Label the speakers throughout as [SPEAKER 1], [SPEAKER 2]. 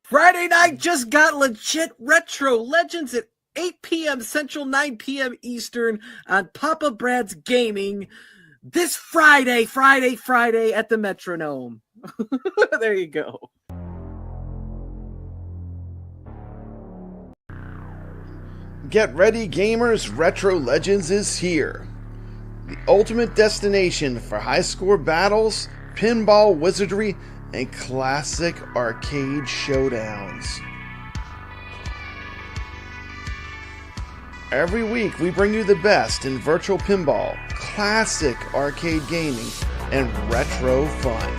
[SPEAKER 1] Friday night just got legit retro legends at 8 p.m. Central, 9 p.m. Eastern on Papa Brad's Gaming this Friday at the Metronome. There you go.
[SPEAKER 2] Get ready, gamers! Retro Legends is here. The ultimate destination for high score battles, pinball wizardry, and classic arcade showdowns. Every week we bring you the best in virtual pinball, classic arcade gaming, and retro fun.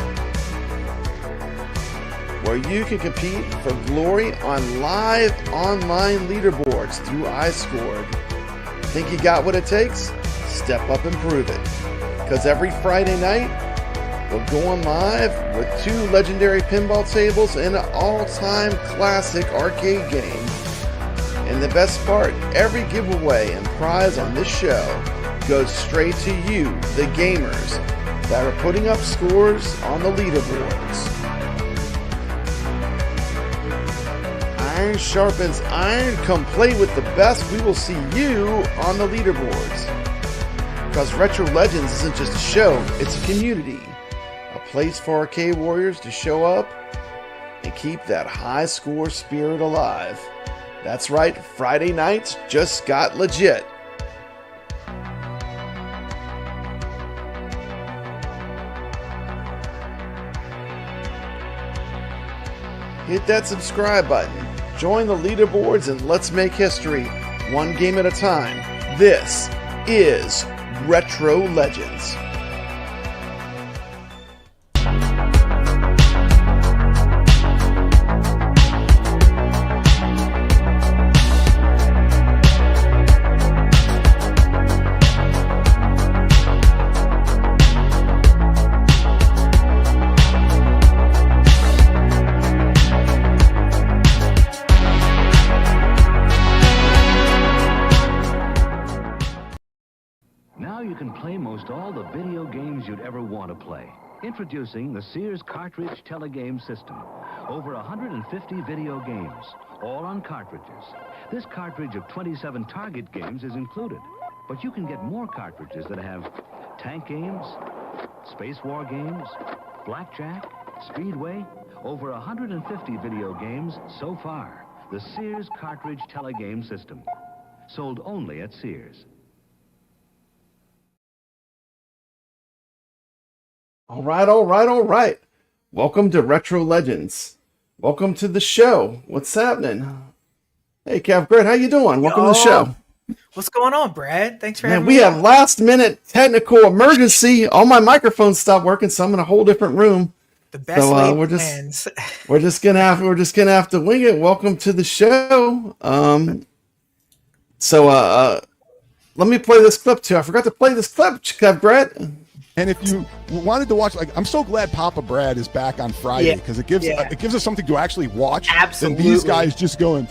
[SPEAKER 2] Where you can compete for glory on live online leaderboards through iScored. Think you got what it takes? Step up and prove it. Because every Friday night, we're going live with 2 legendary pinball tables and an all-time classic arcade game. And the best part, every giveaway and prize on this show goes straight to you, the gamers, that are putting up scores on the leaderboards. Iron sharpens iron. Come play with the best. We will see you on the leaderboards. Because Retro Legends isn't just a show, it's a community. A place for arcade warriors to show up and keep that high score spirit alive. That's right, Friday nights just got legit. Hit that subscribe button, join the leaderboards, and let's make history, one game at a time. This is Retro Legends.
[SPEAKER 3] Introducing the SEARS cartridge TELEGAMES system. Over 150 video games, all on cartridges. This cartridge of 27 target games is included, but you can get more cartridges that have tank games, space war games, blackjack, speedway, over 150 video games so far. The SEARS cartridge TELEGAMES system, sold only at SEARS.
[SPEAKER 2] All right. Welcome to Retro Legends. Welcome to the show. What's happening? Hey, kevgret, how you doing? Welcome to the show.
[SPEAKER 1] What's going on, Brad? Thanks for having me.
[SPEAKER 2] We had last minute technical emergency. All my microphones stopped working, so I'm in a whole different room.
[SPEAKER 1] The best plans.
[SPEAKER 2] we're just gonna have to wing it. Welcome to the show. Let me play this clip too. I forgot to play this clip, kevgret.
[SPEAKER 4] And if you wanted to watch, I'm so glad Papa Brad is back on Friday because it gives us something to actually watch.
[SPEAKER 1] Absolutely.
[SPEAKER 4] Than these guys just going,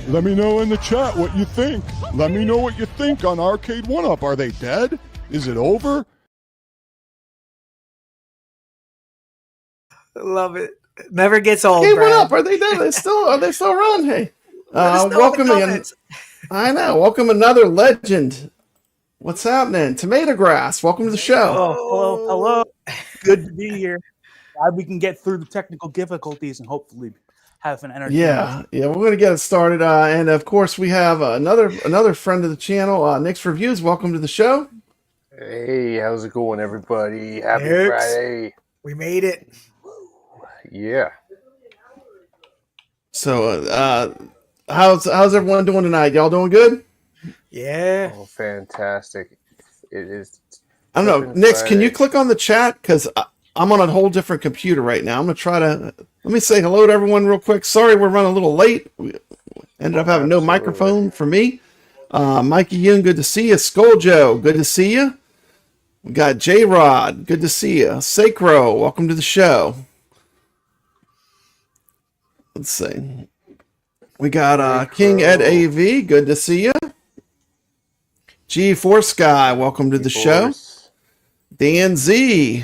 [SPEAKER 4] let me know in the chat what you think. Let me know what you think on Arcade 1-Up. Are they dead? Is it over?
[SPEAKER 1] Love it. Never gets old.
[SPEAKER 2] Arcade
[SPEAKER 1] Brad.
[SPEAKER 2] 1-Up. Are they dead? Are they still around? Hey, welcome again. I know. Welcome another legend. What's happening? TomatoGrass, welcome to the show.
[SPEAKER 5] Oh, hello. Good to be here. Glad we can get through the technical difficulties and hopefully have an entertainment.
[SPEAKER 2] Yeah, we're going to get it started. And of course, we have another friend of the channel, NixReviews. Welcome to the show.
[SPEAKER 6] Hey, how's it going, everybody? Happy Friday.
[SPEAKER 1] We made it.
[SPEAKER 6] Yeah.
[SPEAKER 2] So, how's everyone doing tonight? Y'all doing good?
[SPEAKER 1] Yeah.
[SPEAKER 6] Oh, fantastic. It is.
[SPEAKER 2] I don't know. Nix, can you click on the chat? Because I'm on a whole different computer right now. I'm going to try to... Let me say hello to everyone real quick. Sorry we're running a little late. We ended up having no microphone for me. Mikey Yoon, good to see you. Skull Joe, good to see you. We got J-Rod, good to see you. Sacro, welcome to the show. Let's see. We got King Ed AV, good to see you. G4 Guy, welcome to the show. Dan Z.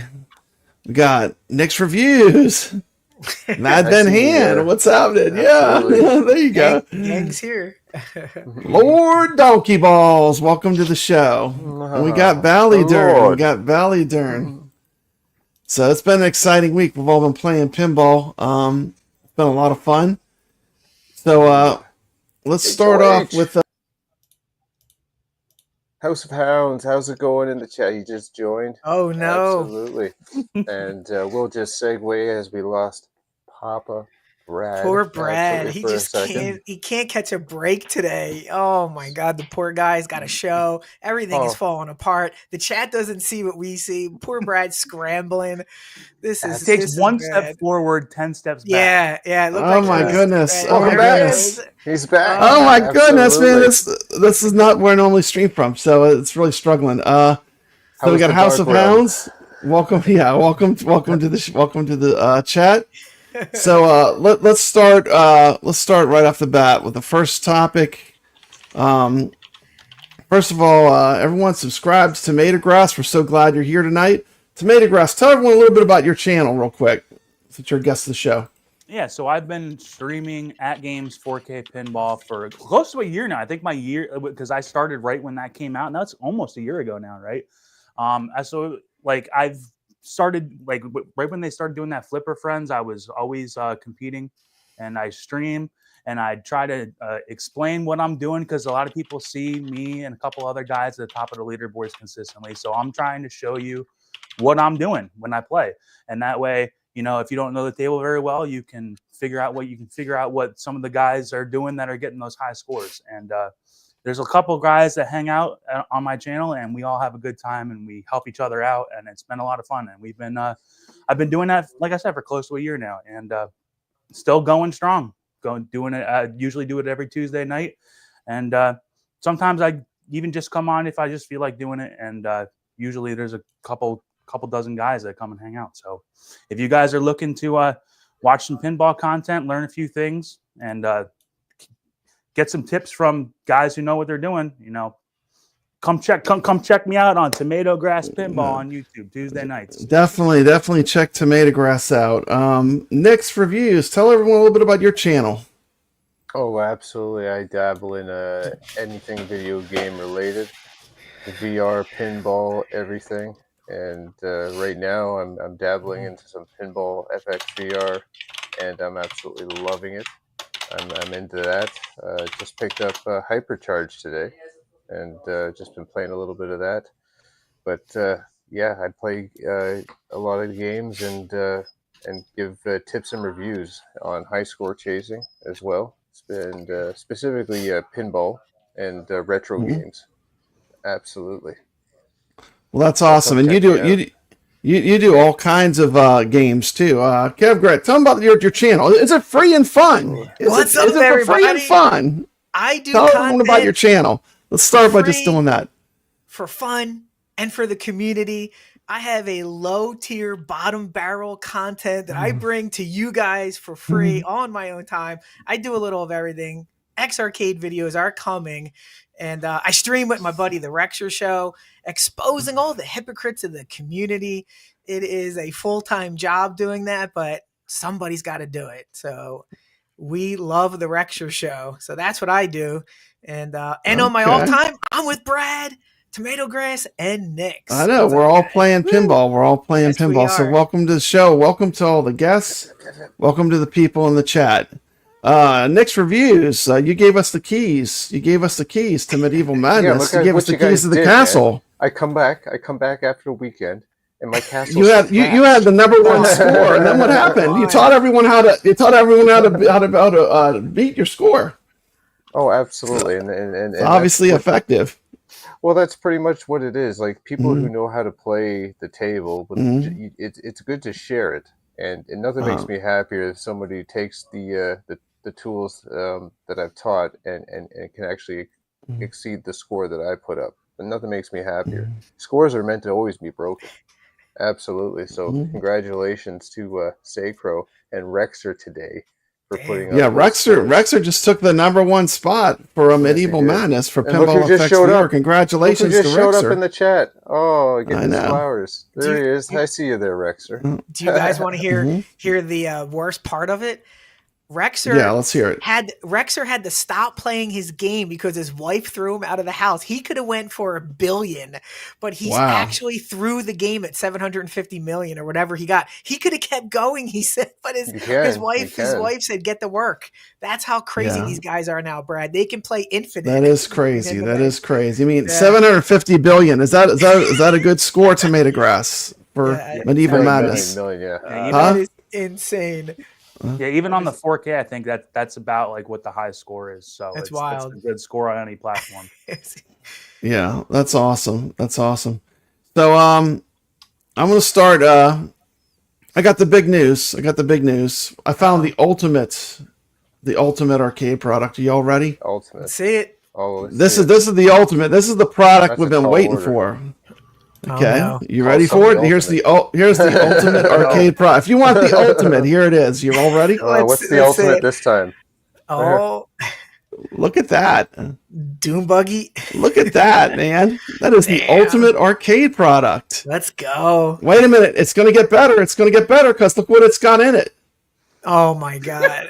[SPEAKER 2] We got NixReviews. Mad Ben Hand, what's happening?
[SPEAKER 6] Absolutely.
[SPEAKER 2] Yeah, there you go.
[SPEAKER 7] Gang's here.
[SPEAKER 2] Lord Donkey Balls, welcome to the show. We got Ballydurn. We got Ballydurn. So it's been an exciting week. We've all been playing pinball. It's been a lot of fun. So let's start off with
[SPEAKER 6] House of Hounds. How's it going in the chat? You just joined?
[SPEAKER 7] Oh no.
[SPEAKER 6] Absolutely. And we'll just segue as we lost Papa Brad.
[SPEAKER 7] Poor Brad. He
[SPEAKER 6] for a
[SPEAKER 7] just
[SPEAKER 6] second.
[SPEAKER 7] can't catch a break today. Oh my god, the poor guy's got a show. Everything is falling apart. The chat doesn't see what we see. Poor Brad's scrambling. This is
[SPEAKER 5] takes one step forward, 10 steps back.
[SPEAKER 7] Yeah. It looked
[SPEAKER 2] oh
[SPEAKER 7] like
[SPEAKER 2] my goodness.
[SPEAKER 6] Welcome
[SPEAKER 2] my
[SPEAKER 6] back.
[SPEAKER 2] goodness.
[SPEAKER 6] He's back.
[SPEAKER 2] Oh my goodness, man.
[SPEAKER 6] Absolutely.
[SPEAKER 2] This is not where I normally stream from, so it's really struggling. So we got House of Hounds. Welcome to the chat. So let's start right off the bat with the first topic. First of all, everyone subscribe to TomatoGrass. We're so glad you're here tonight. TomatoGrass, tell everyone a little bit about your channel real quick, since you're a guest of the show.
[SPEAKER 5] Yeah, so I've been streaming AtGames 4K Pinball for close to a year now. I think my year, because I started right when that came out, and that's almost a year ago now, right? So like I've started like right when they started doing that Flipper Friends, I was always competing, and I stream and I try to explain what I'm doing, because a lot of people see me and a couple other guys at the top of the leaderboards consistently. So I'm trying to show you what I'm doing when I play, and that way, you know, if you don't know the table very well, you can figure out what some of the guys are doing that are getting those high scores. And there's a couple guys that hang out on my channel, and we all have a good time, and we help each other out, and it's been a lot of fun. And we've been, I've been doing that, like I said, for close to a year now, and still going strong. Doing it. I usually do it every Tuesday night, and sometimes I even just come on if I just feel like doing it. And usually there's a couple dozen guys that come and hang out. So if you guys are looking to watch some pinball content, learn a few things, and get some tips from guys who know what they're doing, you know, come check me out on TomatoGrass Pinball on YouTube Tuesday nights.
[SPEAKER 2] Definitely check TomatoGrass out. NixReviews, tell everyone a little bit about your channel.
[SPEAKER 6] Oh, absolutely. I dabble in anything video game related, VR, pinball, everything. And right now I'm dabbling into some Pinball FX VR, and I'm absolutely loving it. I'm into that. Just picked up Hypercharge today, and just been playing a little bit of that. But yeah, I play a lot of games and give tips and reviews on high score chasing as well, and specifically pinball and retro games. Absolutely.
[SPEAKER 2] Well, that's awesome, and you do all kinds of games too. Kevgret, tell them about your channel. Is it free and fun?
[SPEAKER 7] What's up, everybody?
[SPEAKER 2] Free and fun.
[SPEAKER 7] I do
[SPEAKER 2] tell everyone about your channel. Let's start by just doing that.
[SPEAKER 7] For fun and for the community. I have a low tier bottom barrel content that I bring to you guys for free on my own time. I do a little of everything. Arcade videos are coming. And I stream with my buddy, The Rexer Show, exposing all the hypocrites of the community. It is a full-time job doing that, but somebody's got to do it. So we love The Rexer Show. So that's what I do. And on my all-time, I'm with Brad, TomatoGrass, and Nix.
[SPEAKER 2] I know. We're all playing pinball. We're all playing pinball. So welcome to the show. Welcome to all the guests. Welcome to the people in the chat. NixReviews, you gave us the keys. You gave us the keys to Medieval Madness. You gave us the keys to the castle.
[SPEAKER 6] Man. I come back after the weekend, and my castle.
[SPEAKER 2] You had the number one score, and then what happened? You taught everyone how to beat your score.
[SPEAKER 6] Oh, absolutely, and
[SPEAKER 2] obviously effective.
[SPEAKER 6] Well, that's pretty much what it is. Like people who know how to play the table, but it's good to share it, and nothing makes me happier if somebody takes the tools that I've taught and can actually exceed the score that I put up. But nothing makes me happier. Scores are meant to always be broken. Absolutely. So congratulations to Sacro and Rexer today for putting
[SPEAKER 7] Damn.
[SPEAKER 6] up.
[SPEAKER 2] Yeah,
[SPEAKER 6] those scores.
[SPEAKER 2] Rexer just took the #1 spot for a Medieval
[SPEAKER 6] did.
[SPEAKER 2] Madness for
[SPEAKER 6] And look
[SPEAKER 2] Pinball
[SPEAKER 6] who just
[SPEAKER 2] FX
[SPEAKER 6] showed
[SPEAKER 2] VR.
[SPEAKER 6] up.
[SPEAKER 2] Congratulations
[SPEAKER 6] Look who just
[SPEAKER 2] to
[SPEAKER 6] showed up in
[SPEAKER 2] Rexer.
[SPEAKER 6] the chat. Oh, get
[SPEAKER 2] I
[SPEAKER 6] his
[SPEAKER 2] know.
[SPEAKER 6] flowers. There he is. I see you there, Rexer.
[SPEAKER 7] Do you guys want to
[SPEAKER 2] Mhm.
[SPEAKER 7] hear the worst part of it? Rexer
[SPEAKER 2] Yeah, let's hear it.
[SPEAKER 7] Rexer had to stop playing his game because his wife threw him out of the house. He could have went for $1 billion, but he's
[SPEAKER 2] Wow.
[SPEAKER 7] actually threw the game at 750 million or whatever he got. He could have kept going, he said, but his wife said, get to work. That's how crazy
[SPEAKER 2] Yeah.
[SPEAKER 7] these guys are now, Brad. They can play infinite.
[SPEAKER 2] That is crazy. That is crazy. I mean,
[SPEAKER 7] Yeah.
[SPEAKER 2] 750 billion. Is that a good score, TomatoGrass, for Medieval Madness?
[SPEAKER 6] Yeah.
[SPEAKER 7] That is insane.
[SPEAKER 5] Yeah, even on the 4K, I think that's about like what the high score is. So
[SPEAKER 7] That's
[SPEAKER 5] it's
[SPEAKER 7] wild.
[SPEAKER 5] a good score on any platform.
[SPEAKER 2] Yeah, that's awesome. That's awesome. So I'm gonna start. I got the big news. I found the ultimate arcade product. Are y'all ready?
[SPEAKER 6] Ultimate.
[SPEAKER 7] Let's see it.
[SPEAKER 6] Oh,
[SPEAKER 2] This is the ultimate. This is the product
[SPEAKER 6] That's
[SPEAKER 2] we've
[SPEAKER 6] a
[SPEAKER 2] been
[SPEAKER 6] tall
[SPEAKER 2] waiting
[SPEAKER 6] order.
[SPEAKER 2] for.
[SPEAKER 7] Oh,
[SPEAKER 2] Okay,
[SPEAKER 7] no.
[SPEAKER 2] you ready
[SPEAKER 6] Call
[SPEAKER 2] for it?
[SPEAKER 6] something
[SPEAKER 2] Here's the ultimate arcade product. If you want the ultimate, here it is. You all ready?
[SPEAKER 6] What's the
[SPEAKER 7] let's see
[SPEAKER 6] ultimate
[SPEAKER 7] it.
[SPEAKER 6] this time?
[SPEAKER 7] Oh,
[SPEAKER 2] Look at that.
[SPEAKER 7] Doom Buggy.
[SPEAKER 2] Look at that, man. That is the
[SPEAKER 7] Damn.
[SPEAKER 2] ultimate arcade product.
[SPEAKER 7] Let's go.
[SPEAKER 2] Wait a minute. It's going to get better. It's going to get better because look what it's got in it.
[SPEAKER 7] Oh my god.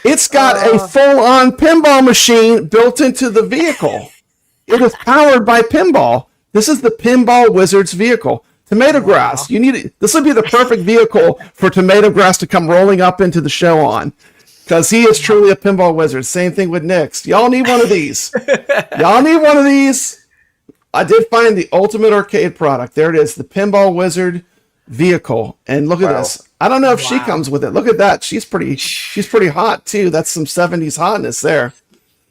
[SPEAKER 2] It's got a full-on pinball machine built into the vehicle. It is powered by pinball. This is the Pinball Wizard's vehicle. TomatoGrass, you need it. This would be the perfect vehicle for TomatoGrass to come rolling up into the show on, because he is truly a pinball wizard. Same thing with Nix. Y'all need one of these. I did find the ultimate arcade product. There it is, the Pinball Wizard vehicle. And look at this. I don't know if she comes with it. Look at that. She's pretty hot too. That's some 70s hotness there.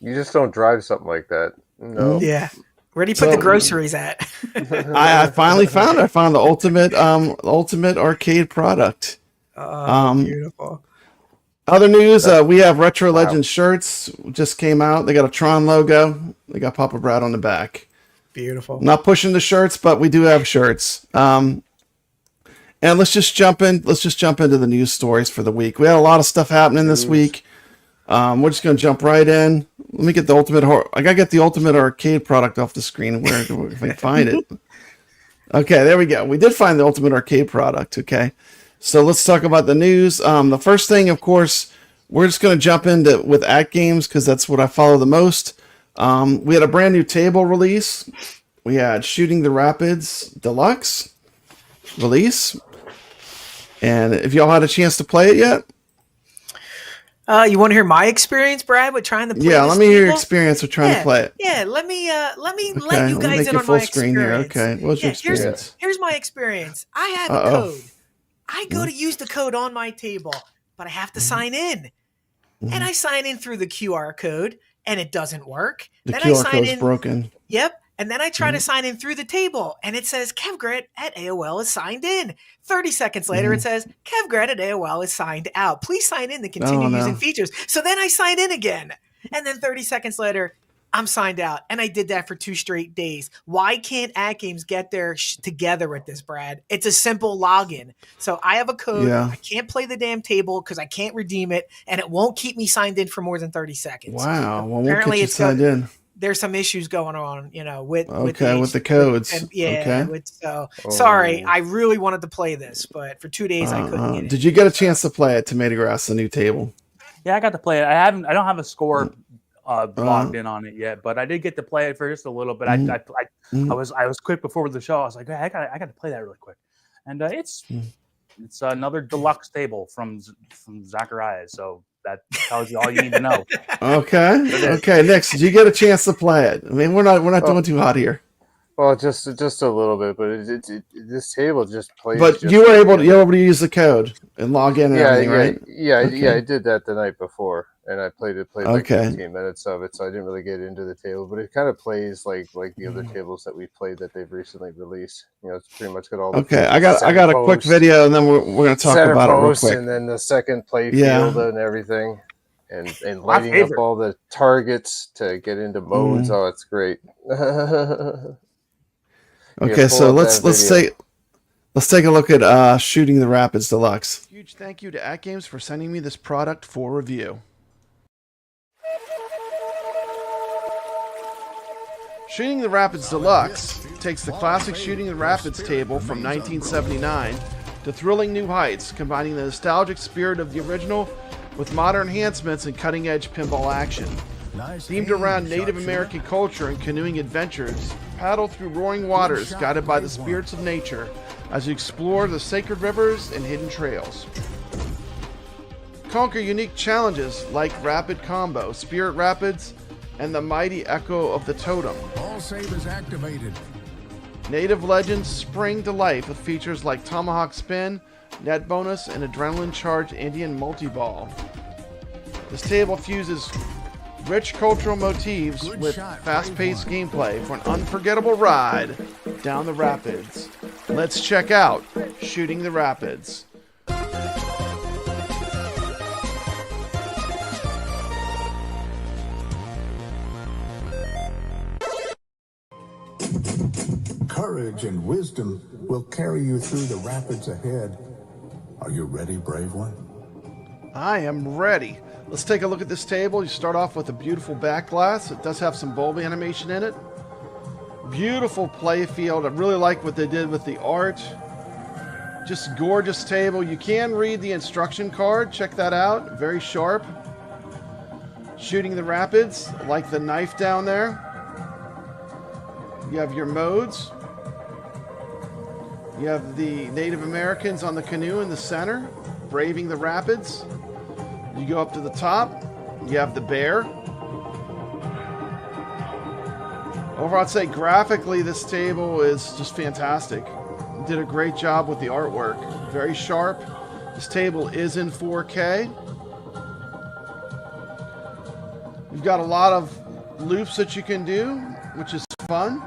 [SPEAKER 6] You just don't drive something like that. No.
[SPEAKER 7] Yeah. Where do you put the groceries at?
[SPEAKER 2] I finally found it. I found the ultimate arcade product.
[SPEAKER 7] Beautiful.
[SPEAKER 2] Other news, we have Retro Legends shirts just came out. They got a Tron logo. They got Papa Brad on the back.
[SPEAKER 7] Beautiful.
[SPEAKER 2] Not pushing the shirts, but we do have shirts. And let's just jump into the news stories for the week. We had a lot of stuff happening this week. We're just gonna jump right in. Let me get the ultimate. I gotta get the ultimate arcade product off the screen. Where if I can find it? Okay, there we go. We did find the ultimate arcade product. Okay, so let's talk about the news. The first thing, of course, we're just gonna jump into with AtGames because that's what I follow the most. We had a brand new table release. We had Shooting the Rapids Deluxe release. And if y'all had a chance to play it yet?
[SPEAKER 7] You want to hear my experience, Brad, with trying to play
[SPEAKER 2] Yeah,
[SPEAKER 7] this
[SPEAKER 2] let me hear your
[SPEAKER 7] table?
[SPEAKER 2] experience with trying to play it.
[SPEAKER 7] Yeah, let me
[SPEAKER 2] Okay,
[SPEAKER 7] let you
[SPEAKER 2] let me
[SPEAKER 7] guys
[SPEAKER 2] make
[SPEAKER 7] in
[SPEAKER 2] it
[SPEAKER 7] on
[SPEAKER 2] full
[SPEAKER 7] my
[SPEAKER 2] screen here.
[SPEAKER 7] experience.
[SPEAKER 2] Okay, what's your experience?
[SPEAKER 7] Here's my experience. I have a code. I go to use the code on my table, but I have to sign in. And I sign in through the QR code, and it doesn't work.
[SPEAKER 2] The
[SPEAKER 7] then
[SPEAKER 2] QR
[SPEAKER 7] I sign
[SPEAKER 2] code's
[SPEAKER 7] in.
[SPEAKER 2] broken.
[SPEAKER 7] Yep. And then I try to sign in through the table, and it says kevgret at AOL is signed in. 30 seconds later, it says kevgret at AOL is signed out. Please sign in to continue using features. So then I sign in again. And then 30 seconds later, I'm signed out. And I did that for 2 straight days. Why can't AtGames get their together with this, Brad? It's a simple login. So I have a code.
[SPEAKER 2] Yeah.
[SPEAKER 7] I can't play the damn table because I can't redeem it, and it won't keep me signed in for more than 30 seconds.
[SPEAKER 2] Wow. Well, we'll
[SPEAKER 7] Apparently
[SPEAKER 2] get you
[SPEAKER 7] it's
[SPEAKER 2] signed in.
[SPEAKER 7] There's some issues going on, with
[SPEAKER 2] With
[SPEAKER 7] the
[SPEAKER 2] the codes.
[SPEAKER 7] and, yeah.
[SPEAKER 2] Okay.
[SPEAKER 7] Sorry, I really wanted to play this, but for 2 days I couldn't get it.
[SPEAKER 2] Did you get a chance to play it, TomatoGrass, the new table?
[SPEAKER 5] Yeah, I got to play it. I don't have a score logged in on it yet, but I did get to play it for just a little bit. I was quick before the show. I was like, hey, I got to play that really quick, and it's another deluxe table from Zacharias. So that tells you all you need to know.
[SPEAKER 2] Okay. Nix, did you get a chance to play it? I mean, we're not doing too hot here.
[SPEAKER 6] Well, just a little bit, but this table just plays.
[SPEAKER 2] But you were able to use the code and log in and everything, right?
[SPEAKER 6] Yeah, I did that the night before, and I played like
[SPEAKER 2] Okay.
[SPEAKER 6] 15 minutes of it, so I didn't really get into the table. But it kind of plays like the other tables that we played that they've recently released. It's pretty much got all.
[SPEAKER 2] Okay, I got a quick video, and then we're going to talk about it real quick.
[SPEAKER 6] And then the second play field and everything, and lighting up all the targets to get into modes. Oh, it's great.
[SPEAKER 2] Okay, so let's Let's take a look at Shooting the Rapids Deluxe. Huge thank you to AtGames for sending me this product for review. Shooting the Rapids Deluxe takes the classic Shooting the Rapids table from 1979 to thrilling new heights, combining the nostalgic spirit of the original with modern enhancements and cutting-edge pinball action. Themed around Native American culture and canoeing adventures, paddle through roaring waters guided by the spirits of nature as you explore the sacred rivers and hidden trails. Conquer unique challenges like Rapid Combo, Spirit Rapids, and the mighty Echo of the Totem.
[SPEAKER 8] All savers activated.
[SPEAKER 2] Native Legends spring to life with features like Tomahawk Spin, Net Bonus, and Adrenaline-charged Indian Multi-Ball. This table fuses rich cultural motifs with fast-paced gameplay for an unforgettable ride down the rapids. Let's check out Shooting the Rapids.
[SPEAKER 8] Courage and wisdom will carry you through the rapids ahead. Are you ready, brave one?
[SPEAKER 2] I am ready. Let's take a look at this table. You start off with a beautiful back glass. It does have some bulb animation in it. Beautiful play field. I really like what they did with the art. Just gorgeous table. You can read the instruction card. Check that out. Very sharp. Shooting the Rapids. I like the knife down there. You have your modes. You have the Native Americans on the canoe in the center, braving the rapids. You go up to the top, you have the bear. Overall, I'd say graphically, this table is just fantastic. You did a great job with the artwork. Very sharp. This table is in 4K. You've got a lot of loops that you can do, which is fun.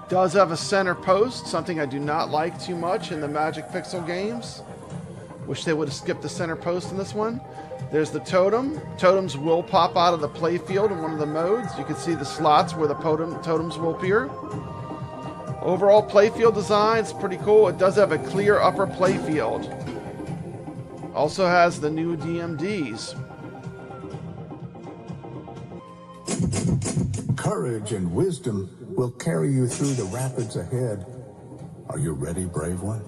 [SPEAKER 2] Does have a center post, something I do not like too much in the Magic Pixel games. Wish they would have skipped the center post in this one. There's the totem. Totems will pop out of the play field in one of the modes. You can see the slots where the totems will appear. Overall play field design is pretty cool. It does have a clear upper play field. Also has the new DMDs.
[SPEAKER 8] Courage and wisdom will carry you through the rapids ahead. Are you ready, brave one?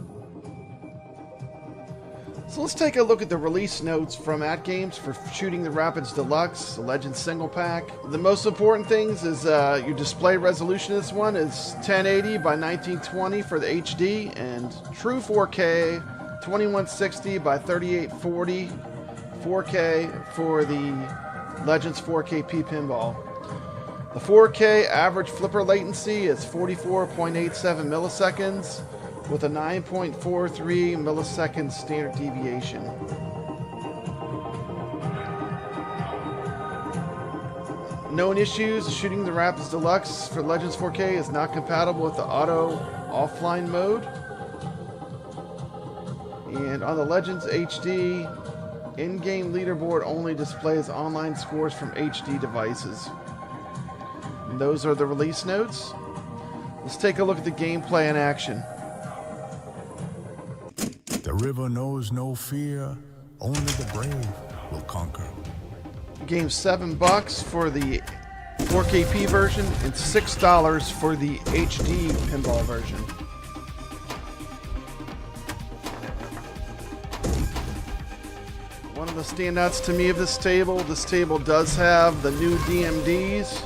[SPEAKER 2] So let's take a look at the release notes from AtGames for Shooting the Rapids Deluxe, the Legend Single Pack. The most important things is your display resolution. This one is 1080 by 1920 for the HD and true 4K, 2160 by 3840, 4K for the Legends 4KP Pinball. The 4K average flipper latency is 44.87 milliseconds with a 9.43 millisecond standard deviation. Known issues: Shooting the Rapids Deluxe for Legends 4K is not compatible with the auto offline mode. And on the Legends HD, in-game leaderboard only displays online scores from HD devices. And those are the release notes. Let's take a look at the gameplay in action.
[SPEAKER 8] The river knows no fear. Only the brave will conquer.
[SPEAKER 2] The game's $7 for the 4KP version and $6 for the HD pinball version. One of the standouts to me of this table does have the new DMDs,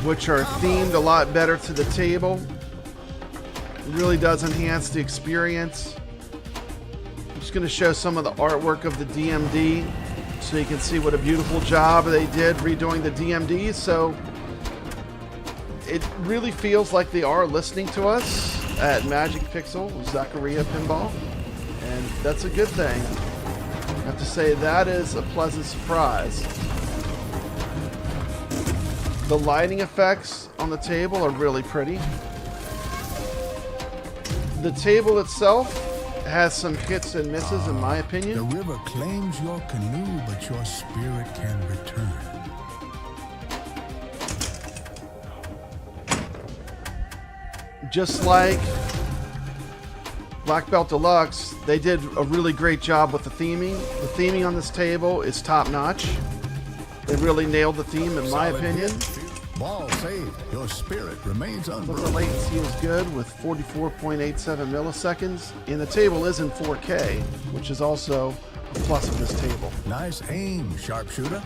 [SPEAKER 2] which are themed a lot better to the table. It really does enhance the experience. I'm just going to show some of the artwork of the DMD so you can see what a beautiful job they did redoing the DMDs. So it really feels like they are listening to us at Magic Pixel, Zachariah Pinball, and that's a good thing. I have to say that is a pleasant surprise. The lighting effects on the table are really pretty. The table itself has some hits and misses in my opinion.
[SPEAKER 8] The river claims your canoe, but your spirit can return.
[SPEAKER 2] just like Black Belt Deluxe, they did a really great job with the theming. The theming on this table is top notch. They really nailed the theme, in my opinion.
[SPEAKER 8] Ball saved. Your spirit remains
[SPEAKER 2] But
[SPEAKER 8] unbroken.
[SPEAKER 2] the latency is good with 44.87 milliseconds, and the table is in 4K, which is also a plus of this table.
[SPEAKER 8] Nice aim, sharpshooter.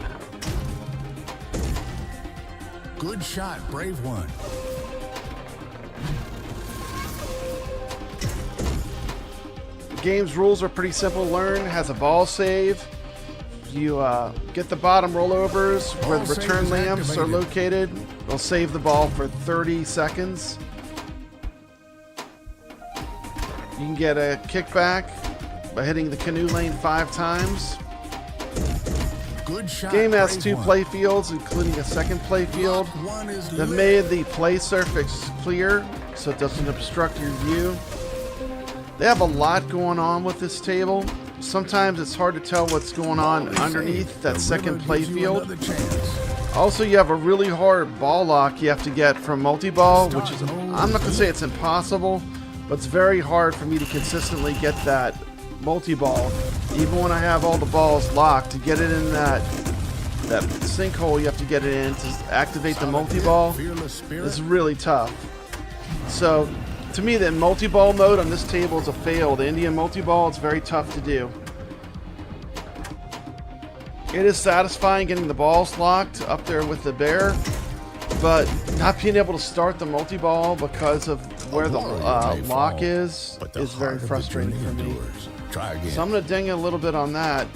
[SPEAKER 8] Good shot, brave one.
[SPEAKER 2] The game's rules are pretty simple to learn. It has a ball save. You get the bottom rollovers where the
[SPEAKER 8] Ball save
[SPEAKER 2] return
[SPEAKER 8] is
[SPEAKER 2] lamps are
[SPEAKER 8] activated.
[SPEAKER 2] located. They'll save the ball for 30 seconds. You can get a kickback by hitting the canoe lane 5 times.
[SPEAKER 8] Good shot.
[SPEAKER 2] Game has
[SPEAKER 8] brave
[SPEAKER 2] 2
[SPEAKER 8] one.
[SPEAKER 2] play fields, including a second play field.
[SPEAKER 8] One is
[SPEAKER 2] They've
[SPEAKER 8] lit.
[SPEAKER 2] made the play surface clear so it doesn't obstruct your view. They have a lot going on with this table. Sometimes it's hard to tell what's going on
[SPEAKER 8] Ball is
[SPEAKER 2] underneath
[SPEAKER 8] saved.
[SPEAKER 2] that
[SPEAKER 8] The
[SPEAKER 2] second
[SPEAKER 8] river
[SPEAKER 2] play
[SPEAKER 8] gives you
[SPEAKER 2] field.
[SPEAKER 8] another chance.
[SPEAKER 2] Also, you have a really hard ball lock you have to get from multi-ball, which is, I'm not going to say it's impossible, but it's very hard for me to consistently get that multi-ball. Even when I have all the balls locked, to get it in that sinkhole you have to get it in to activate the
[SPEAKER 8] Solid
[SPEAKER 2] multi-ball
[SPEAKER 8] hit, fearless spirit.
[SPEAKER 2] is really tough. So, to me, the multi-ball mode on this table is a fail. The Indian multi-ball, it's very tough to do. It is satisfying getting the balls locked up there with the bear, but not being able to start the multi-ball because of where the
[SPEAKER 8] warrior may
[SPEAKER 2] lock
[SPEAKER 8] fall,
[SPEAKER 2] is
[SPEAKER 8] but the
[SPEAKER 2] very
[SPEAKER 8] heart of the
[SPEAKER 2] frustrating
[SPEAKER 8] journey
[SPEAKER 2] for me.
[SPEAKER 8] endures. Try again.
[SPEAKER 2] So I'm going to ding a little bit on that.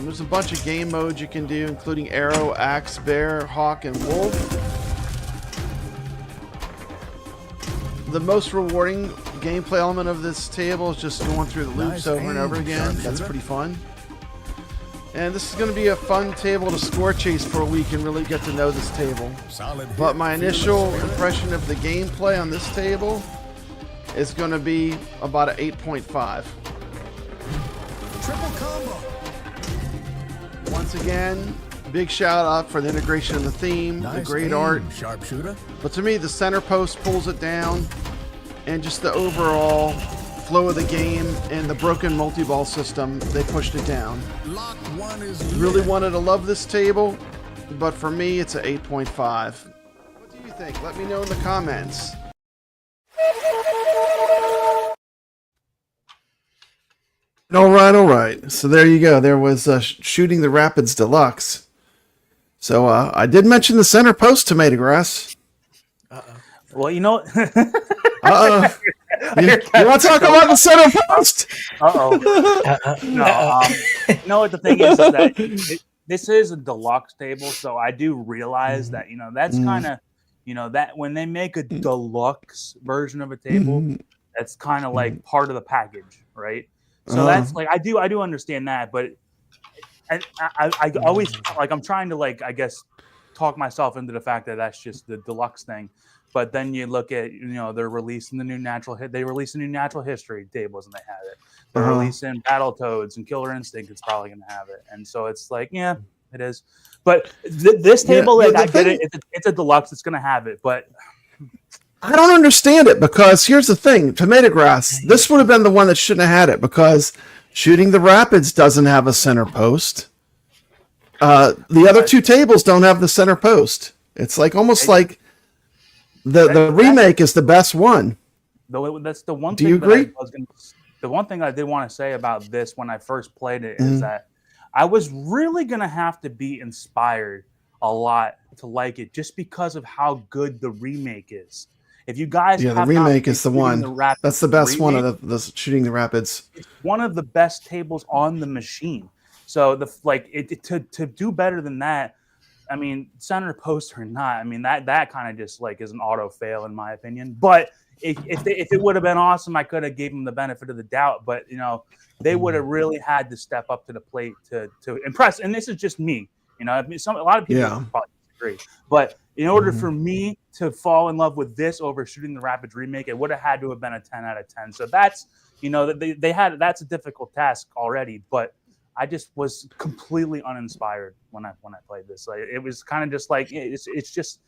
[SPEAKER 2] There's a bunch of game modes you can do, including arrow, axe, bear, hawk, and wolf. The most rewarding gameplay element of this table is just going through the loops
[SPEAKER 8] Nice
[SPEAKER 2] over and over
[SPEAKER 8] aim,
[SPEAKER 2] again. That's
[SPEAKER 8] sharpshooter.
[SPEAKER 2] pretty fun. And this is going to be a fun table to score chase for a week and really get to know this table.
[SPEAKER 8] Solid hit,
[SPEAKER 2] But my
[SPEAKER 8] fearless
[SPEAKER 2] initial
[SPEAKER 8] spirit.
[SPEAKER 2] impression of the gameplay on this table is going to be about an 8.5.
[SPEAKER 8] Triple combo.
[SPEAKER 2] Once again, big shout out for the integration of the theme, the
[SPEAKER 8] Nice
[SPEAKER 2] great
[SPEAKER 8] aim,
[SPEAKER 2] art.
[SPEAKER 8] sharpshooter.
[SPEAKER 2] But to me, the center post pulls it down, and just the overall flow of the game and the broken multi-ball system, they pushed it down.
[SPEAKER 8] Lock one is
[SPEAKER 2] Really
[SPEAKER 8] lit.
[SPEAKER 2] wanted to love this table, but for me, it's an 8.5. What do you think? Let me know in the comments. All right. So there you go. There was Shooting the Rapids Deluxe. So I did mention the center post, TomatoGrass.
[SPEAKER 5] Well, you know,
[SPEAKER 2] Uh-oh. You want to talk about the center post?
[SPEAKER 5] no. You know what the thing is that this is a deluxe table, so I do realize that that's kind of that when they make a deluxe version of a table, that's kind of like part of the package, right? So that's like I do understand that, but I always like I'm trying to I guess talk myself into the fact that that's just the deluxe thing. But then you look at, they're releasing the new they released a new natural history tables and they have it. They're releasing Battletoads and Killer Instinct. It's probably going to have it. And so it's like, yeah, it is. But this table,
[SPEAKER 2] Yeah,
[SPEAKER 5] I get it. It's a deluxe. It's going to have it. But
[SPEAKER 2] I don't understand it because here's the thing. TomatoGrass, this would have been the one that shouldn't have had it because Shooting the Rapids doesn't have a center post. The other two tables don't have the center post. It's like almost like the remake is the best one.
[SPEAKER 5] Though that's the one
[SPEAKER 2] Do
[SPEAKER 5] thing
[SPEAKER 2] you
[SPEAKER 5] that I
[SPEAKER 2] agree?
[SPEAKER 5] was gonna, the one thing I did want to say about this when I first played it is that I was really gonna have to be inspired a lot to like it just because of how good the remake is. If you guys
[SPEAKER 2] Yeah, the
[SPEAKER 5] have not
[SPEAKER 2] remake
[SPEAKER 5] played
[SPEAKER 2] is the
[SPEAKER 5] Shooting
[SPEAKER 2] one.
[SPEAKER 5] the Rapids
[SPEAKER 2] That's the best one
[SPEAKER 5] remake,
[SPEAKER 2] of the Shooting the Rapids.
[SPEAKER 5] it's one of the best tables on the machine. So to do better than that, I mean, center post or not, I mean that kind of just is an auto fail in my opinion. But if it would have been awesome, I could have gave them the benefit of the doubt. But they would have really had to step up to the plate to impress. And this is just me. I mean, a lot of people probably disagree. But in order for me to fall in love with this over Shooting the Rapids remake, it would have had to have been a 10 out of 10. So that's that's a difficult task already. But I just was completely uninspired when I played this. It was kind of just it's just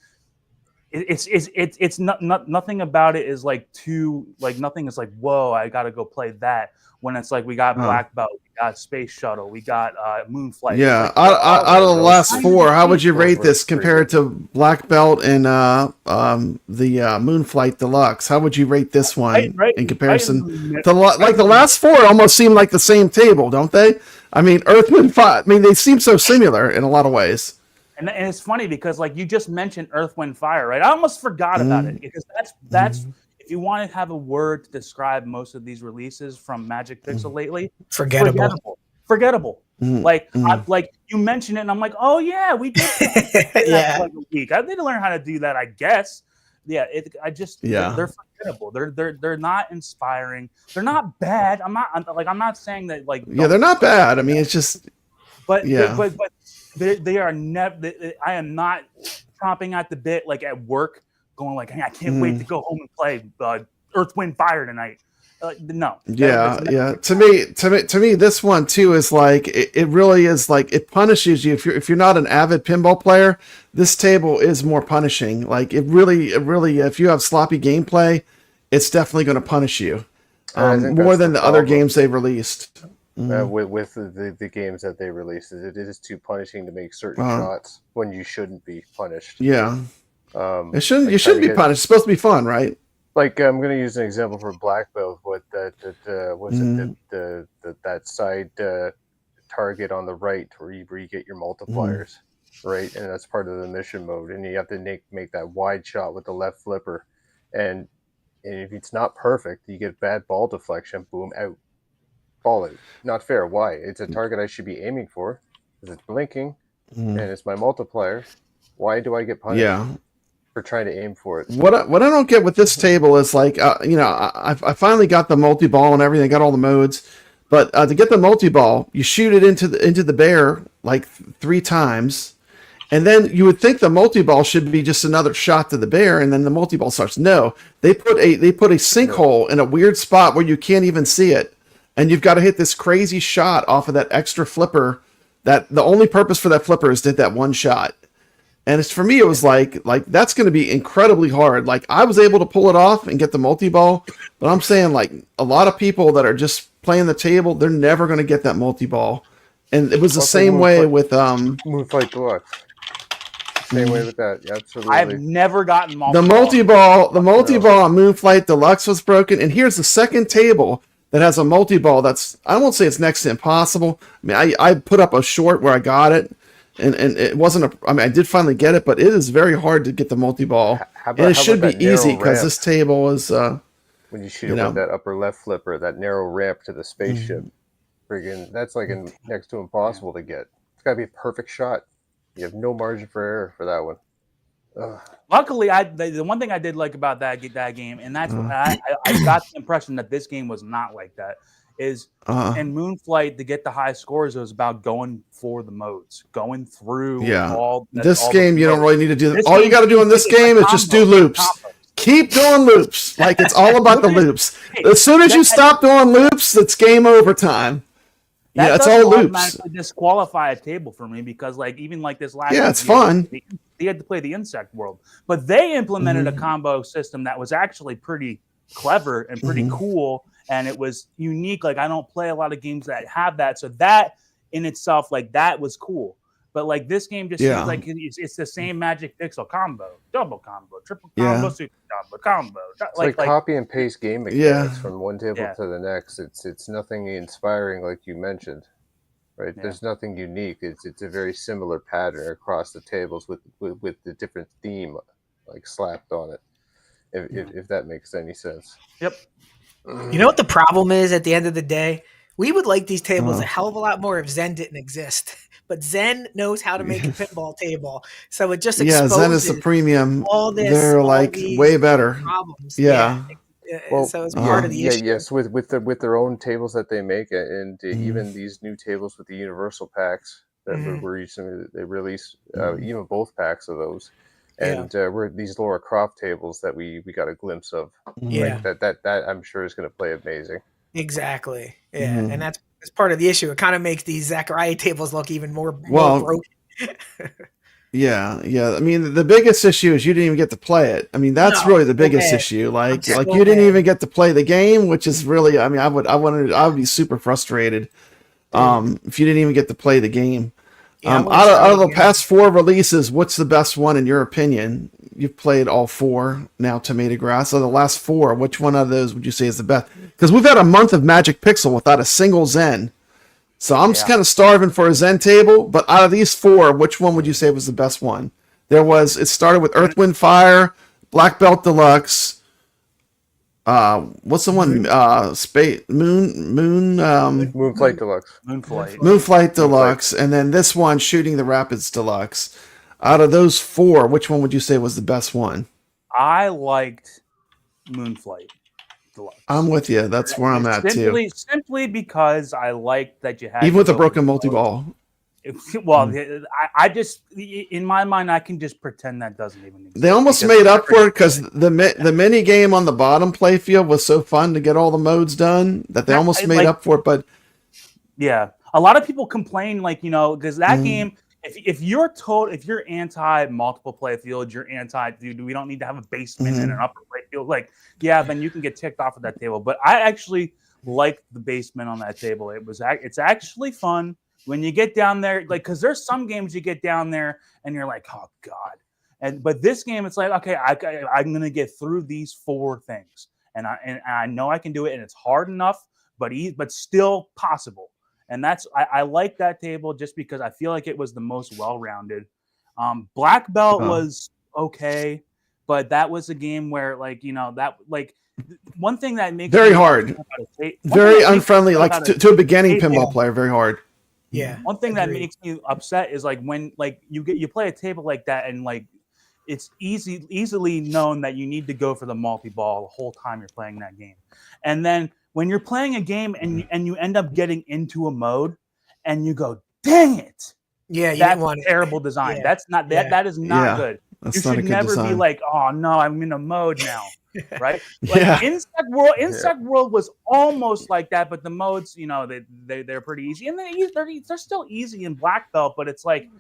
[SPEAKER 5] it's not nothing about it is like too like nothing is like whoa I gotta go play that when it's like we got Black Belt, we got Space Shuttle, we got Moonflight.
[SPEAKER 2] Yeah,
[SPEAKER 5] Like,
[SPEAKER 2] out of the last four, how would you rate this
[SPEAKER 6] pretty
[SPEAKER 2] compared to Black Belt and the Moonflight Deluxe? How would you rate this one in comparison? The last four almost seem like the same table, don't they? I mean, Earthman Fire. I mean, they seem so similar in a lot of ways.
[SPEAKER 5] And it's funny because like you just mentioned Earth, Wind, Fire, right? I almost forgot about it because that's if you want to have a word to describe most of these releases from Magic Pixel lately, forgettable. Like you mentioned it, and I'm like, oh yeah, we did that for like a week. I need to learn how to do that, I guess. Yeah, they're forgettable. They're not inspiring. They're not bad. I'm not saying that like
[SPEAKER 2] they're not bad. I mean, it's just
[SPEAKER 5] but they are never. I am not chomping at the bit like at work, going like, hey, I can't wait to go home and play Earth, Wind, Fire tonight. No.
[SPEAKER 2] Yeah. To me, this one too is like it really is like it punishes you if you're not an avid pinball player. This table is more punishing. Like it really, if you have sloppy gameplay, it's definitely going to punish you more than the other games they've released.
[SPEAKER 6] With the games that they released, it is too punishing to make certain shots when you shouldn't be punished.
[SPEAKER 2] Yeah, you shouldn't be punished. It's supposed to be fun, right?
[SPEAKER 6] Like I'm going to use an example for Black Belt with that side target on the right where you get your multipliers, right? And that's part of the mission mode, and you have to make that wide shot with the left flipper, and if it's not perfect, you get bad ball deflection. Boom, out. Ball out. Not fair. Why? It's a target I should be aiming for because it's blinking and it's my multiplier. Why do I get punished for trying to aim for it?
[SPEAKER 2] What I don't get with this table is like, I finally got the multi-ball and everything, got all the modes, but to get the multi-ball, you shoot it into the bear like 3 times, and then you would think the multi-ball should be just another shot to the bear, and then the multi-ball starts. No, they put a sinkhole in a weird spot where you can't even see it. And you've got to hit this crazy shot off of that extra flipper. That the only purpose for that flipper is to hit that one shot. And for me, it was like that's going to be incredibly hard. Like I was able to pull it off and get the multi-ball, but I'm saying like a lot of people that are just playing the table, they're never going to get that multi-ball. And it was the same way with
[SPEAKER 6] Moonflight Deluxe. Same way with that. Yeah, absolutely.
[SPEAKER 5] I've never gotten
[SPEAKER 2] the multi-ball. The multi-ball on Moonflight Deluxe was broken. And here's the second table that has a multi-ball that's, I won't say it's next to impossible. I mean, I put up a short where I got it, and it wasn't I did finally get it, but it is very hard to get the multi-ball. And it should be easy because this table is...
[SPEAKER 6] when you shoot it with that upper left flipper, that narrow ramp to the spaceship, friggin', that's like next to impossible to get. It's got to be a perfect shot. You have no margin for error for that one.
[SPEAKER 5] Luckily, the one thing I did like about that game, and that's what I got the impression that this game was not like that, is in Moonflight, to get the high scores, it was about going for the modes, going through all.
[SPEAKER 2] This game, you don't really need to do that. All you got to do in this game is just do loops. Keep doing loops. Like it's all about the loops. As soon as you stop doing loops, it's game over time.
[SPEAKER 5] That
[SPEAKER 2] it's all loops.
[SPEAKER 5] Automatically disqualify a table for me because, like, even like this last,
[SPEAKER 2] it's fun.
[SPEAKER 5] They had to play the Insect World, but they implemented a combo system that was actually pretty clever and pretty cool, and it was unique. Like, I don't play a lot of games that have that, so that in itself, like, that was cool. But like this game just seems like it's the same Magic Pixel combo, double combo, triple combo, super combo.
[SPEAKER 6] It's like copy and paste game mechanics from one table to the next. It's nothing inspiring, like you mentioned, right? Yeah. There's nothing unique. It's a very similar pattern across the tables with the different theme like slapped on it. If that makes any sense.
[SPEAKER 5] Yep.
[SPEAKER 7] You know what the problem is at the end of the day? We would like these tables a hell of a lot more if Zen didn't exist. But Zen knows how to make a pinball table. So it just exposes
[SPEAKER 2] Zen is the premium. They're like way better. Problems.
[SPEAKER 6] Well,
[SPEAKER 7] so it's part of the issue.
[SPEAKER 6] Yes, with their own tables that they make, and even these new tables with the universal packs that were recently they released, even both packs of those, and we're these Laura Croft tables that we got a glimpse of.
[SPEAKER 7] Yeah,
[SPEAKER 6] like that I'm sure is going to play amazing.
[SPEAKER 7] Exactly. Yeah, and that's part of the issue. It kind of makes these Zachariah tables look even more broken.
[SPEAKER 2] Yeah. I mean, the biggest issue is you didn't even get to play it. I mean, that's really the biggest issue. Like you didn't even get to play the game, which is really, I mean, I would be super frustrated if you didn't even get to play the game. Out of the past 4 releases, what's the best one in your opinion? You've played all 4 now, TomatoGrass. Of the last 4, which one of those would you say is the best? Because we've had a month of Magic Pixel without a single Zen. So I'm just kind of starving for a Zen table, but out of these 4, which one would you say was the best one? It started with Earth, Wind, Fire, Black Belt Deluxe. What's the one?
[SPEAKER 6] Moonflight Deluxe.
[SPEAKER 2] Moonflight Deluxe, and then this one, Shooting the Rapids Deluxe. Out of those 4, which one would you say was the best one?
[SPEAKER 5] I liked Moonflight Deluxe.
[SPEAKER 2] I'm with you. That's where I'm at too.
[SPEAKER 5] Simply because I liked that you had
[SPEAKER 2] even with the broken multi-ball.
[SPEAKER 5] Well, I just in my mind I can just pretend that doesn't even exist.
[SPEAKER 2] They almost made up for it because the mini game on the bottom playfield was so fun to get all the modes done that they almost made up for it. But
[SPEAKER 5] yeah, a lot of people complain, like, you know, because that game. If you're anti multiple playfield, you're anti, dude, we don't need to have a basement and an upper playfield. Like, yeah, then you can get ticked off of that table. But I actually liked the basement on that table. It's actually fun when you get down there. Like, because there's some games you get down there and you're like, oh god. But this game, it's like, okay, I'm gonna get through these 4 things, and I know I can do it, and it's hard enough, but still possible. And I like that table just because I feel like it was the most well-rounded. Black Belt was okay, but that was a game where, like, you know, that, like, one thing that makes
[SPEAKER 2] very hard, very unfriendly, like to a beginning pinball player, very hard.
[SPEAKER 7] Yeah.
[SPEAKER 5] One thing that makes me upset is, like, when, like, you play a table like that, and, like, it's easily known that you need to go for the multi-ball the whole time you're playing that game, and then when you're playing a game and you end up getting into a mode and you go, dang it.
[SPEAKER 7] Yeah,
[SPEAKER 5] that's terrible design.
[SPEAKER 7] Yeah.
[SPEAKER 5] That is not good. You should never be like, oh no, I'm in a mode now. Right? Like Insect World was almost like that, but the modes, you know, they're pretty easy. And they're still easy in Black Belt, but it's like